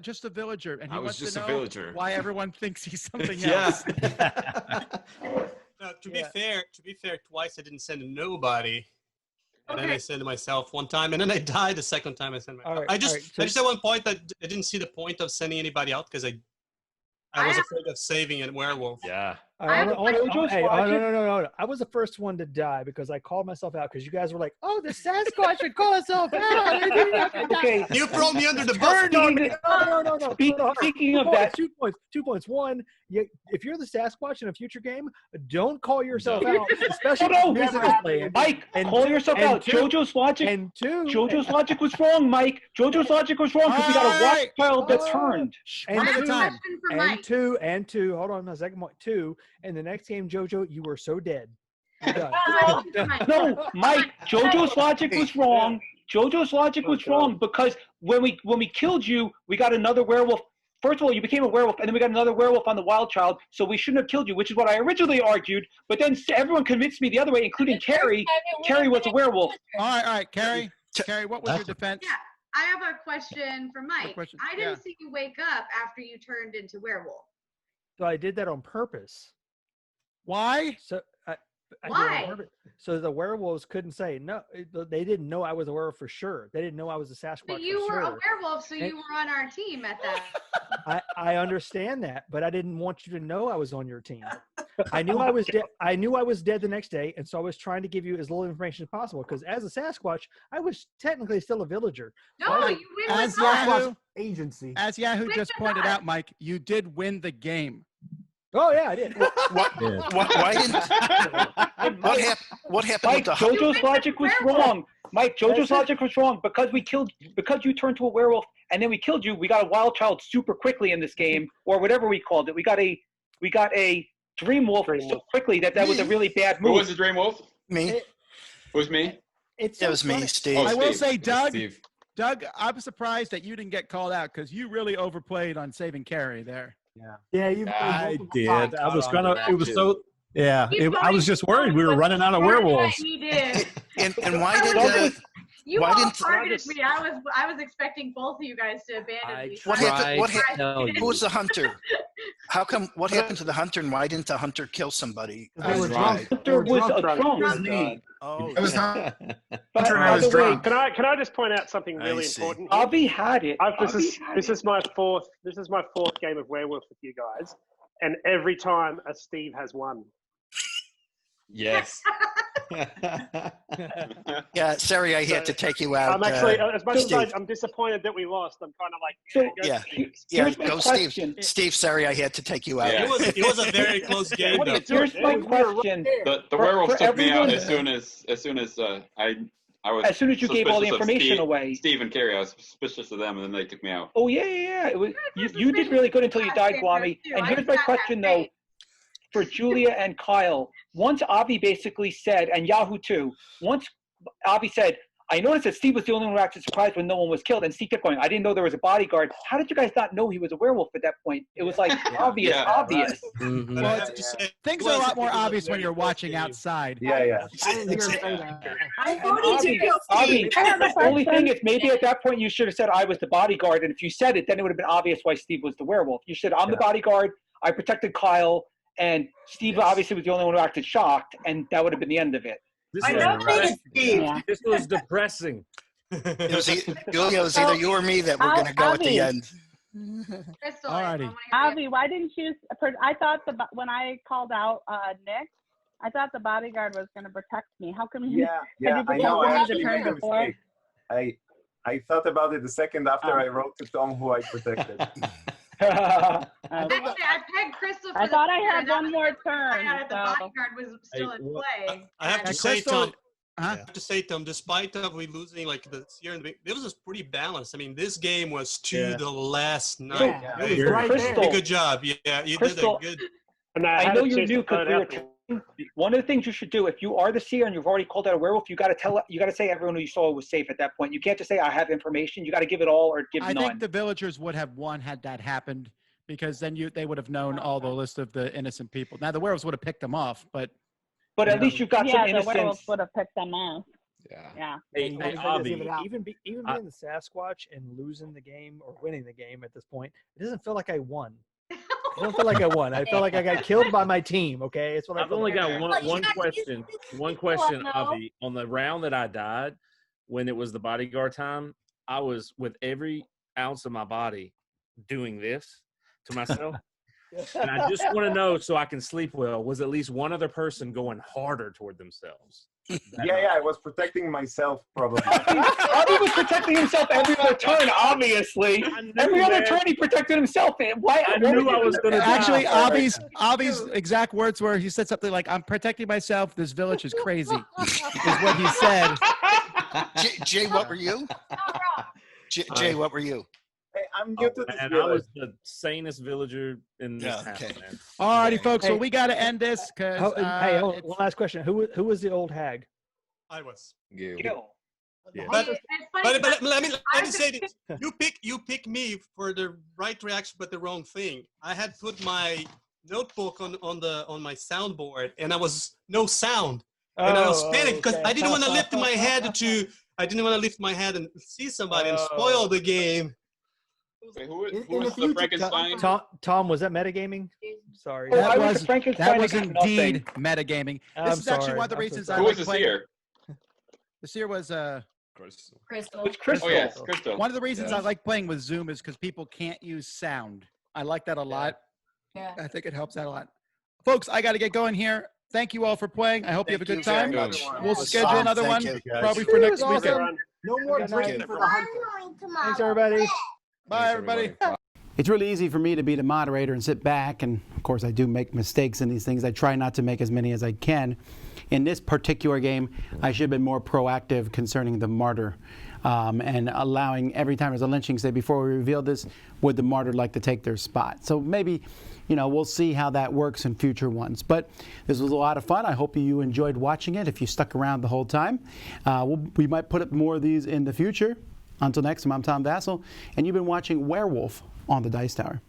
Just a villager, and he I was wants just to a know villager. why everyone thinks he's something Yeah. else. To be fair, twice I didn't send nobody. And then I sent myself one time, and then I died the second time I sent myself. right, I just so- at one point that I didn't see the point of sending anybody out because I was afraid of saving a werewolf. Yeah. No. I was the first one to die because I called myself out because you guys were like, "Oh, the Sasquatch should call itself out." Okay, you throw me under the bus. No. Speaking of that, 2 points. 2 points. One, if you're the Sasquatch in a future game, don't call yourself out, especially if music is playing. Mike, call yourself out. JoJo's logic. And two, JoJo's logic was wrong, Mike. JoJo's logic was wrong because we got a wild child that turned. And two. Hold on a second. Two. In the next game, JoJo, you were so dead. You're done. No, Mike. JoJo's logic was wrong. JoJo's logic was wrong because when we killed you, we got another werewolf. First of all, you became a werewolf, and then we got another werewolf on the wild child, so we shouldn't have killed you, which is what I originally argued. But then everyone convinced me the other way, including Carrie. Carrie was a werewolf. All right, Carrie. Carrie, what was your defense? Yeah, I have a question for Mike. question? I didn't see you wake up after you turned into werewolf. So I did that on purpose. Why? So I did it on Why? purpose. So the werewolves couldn't say no. They didn't know I was a werewolf for sure. They didn't know I was a Sasquatch But you for were sure. a werewolf, so you were on our team at that. I understand that, but I didn't want you to know I was on your team. I knew I was dead. I knew I was dead the next day, and so I was trying to give you as little information as possible. Because as a Sasquatch, I was technically still a villager. No, you win As with us. Yahoo, agency. As Yahoo Win just with pointed us. out, Mike, you did win the game. Oh yeah, I did. Why didn't? What happened Mike, with the JoJo's logic was wrong. Mike, JoJo's logic was wrong because you turned to a werewolf and then we killed you. We got a wild child super quickly in this game, or whatever we called it. We got a dream wolf so quickly that was a really bad move. Who was the dream wolf? Me. It was me. It's It was me, Steve. Oh, I will Steve. say, It was Doug. Steve. Doug, I'm surprised that you didn't get called out because you really overplayed on saving Carrie there. Yeah, you. I did. times. I was gonna. It was too. so. Yeah, He I was just worried we were running out of werewolves. He did. And why did? You why all didn't? targeted me. I was expecting both of you guys to abandon me. What happened? What tried to happened? get Who was the hunter? How come? What happened to the hunter, and why didn't the hunter kill somebody? They were Right. drunk. Hunter was a drunk. drunk. It was me. Oh, It was yeah. Hunter and By I was the way, drunk. Can I just point out something I really see. important? Avi had it. This is my fourth game of Werewolf with you guys, and every time a Steve has won. Yes. Yeah, sorry, I had to take you out. I'm actually, as much as Steve. I'm disappointed that we lost, I'm kind of like, Yeah, here's my go, question. Steve. Steve, sorry, I had to take you out. Yeah. It was a very close game, though. Here's my question. The For- werewolf for took me out everyone- as soon as I was. As soon as you gave all the suspicious of information Steve, away. Steve and Carrie, I was suspicious of them, and then they took me out. Oh yeah. It was, you did really good until you died, Guami. And here's my question though, for Julia and Kyle. Once Avi basically said, and Yahoo too, once Avi said, I noticed that Steve was the only one who acted surprised when no one was killed, and Steve kept going, I didn't know there was a bodyguard. How did you guys not know he was a werewolf at that point? It was like obvious. Mm-hmm. Well, things are a lot more obvious when you're watching outside. I voted to kill Avi, Steve. I have a the only question. thing is maybe at that point you should have said I was the bodyguard, and if you said it, then it would have been obvious why Steve was the werewolf. You said I'm the bodyguard, I protected Kyle, and Steve obviously was the only one who acted shocked, and that would have been the end of it. I nominated Steve. This was depressing. It was, Julia, it was either you or me that were going to go at the end. Crystal, Alrighty. Avi, why didn't you? I thought when I called out Nick, I thought the bodyguard was going to protect me. How come you? Yeah, Did you I know. I protect me actually the turn made a before? mistake. I thought about it the second after I wrote to Tom who I protected. Actually, I pegged Crystal for I thought I had that one was more the first turn. time The bodyguard was still in play. I have to And- say, Tom. Huh? I have to say, Tom, despite of we losing like the Seer and it was just pretty balanced. I mean, this game was to the last night. Yeah. You did Right a there. good job. Yeah, you Crystal, did a good. I know you're new because we were talking. One of the things you should do if you are the Seer and you've already called out a werewolf, you got to say everyone who you saw was safe at that point. You can't just say I have information. You got to give it all or give I none. think the villagers would have won had that happened, because then they would have known all the list of the innocent people. Now the werewolves would have picked them off, but at least you've got some the innocence. werewolves would have picked them off. Yeah. Hey, Avi, even being the Sasquatch and losing the game or winning the game at this point, it doesn't feel like I won. I don't feel like I won. I feel like I got killed by my team. Okay, it's what I've only got one question. One question, no. Avi. On the round that I died, when it was the bodyguard time, I was with every ounce of my body doing this to myself. And I just want to know, so I can sleep well, was at least one other person going harder toward themselves? Yeah, I was protecting myself probably. Avi was protecting himself every other turn, obviously. Every other turn he protected himself. Why? I knew I was going to actually, Avi's exact words were, he said something like, "I'm protecting myself. This village is crazy," is what he said. Jay, what were you? Jay, what were you? Hey, I'm new to this And village. I was the sanest villager in this town, man. All righty, folks. Well, we got to end this because. Hey, one last question. Who was the old hag? I was. Gil. Yeah. But let me I say this. You pick me for the right reaction, but the wrong thing. I had put my notebook on my soundboard, and I was no sound, and I was panicked because I didn't want to lift my head and see somebody and spoil the game. Wait, who was the Frankenstein? Tom, was that metagaming? Sorry. That was indeed metagaming. This is actually one of the reasons I Who was like the playing. Seer? The Seer was Crystal. It's Crystal. Oh yes, Crystal. one of the reasons I like playing with Zoom is because people can't use sound. I like that a lot. Yeah. I think it helps out a lot. Folks, I got to get going here. Thank you all for playing. I hope you have a good time. very much. We'll It was schedule fun. another Thank one you, guys. probably for next Awesome. weekend. No more Good drinking night. for the hunter. Thanks, everybody. Bye, everybody. It's really easy for me to be the moderator and sit back, and of course I do make mistakes in these things. I try not to make as many as I can. In this particular game, I should have been more proactive concerning the Martyr, and allowing every time there's a lynching, say before we reveal this, would the Martyr like to take their spot? So maybe, we'll see how that works in future ones. But this was a lot of fun. I hope you enjoyed watching it. If you stuck around the whole time, we might put up more of these in the future. Until next time, I'm Tom Vasel, and you've been watching Werewolf on the Dice Tower.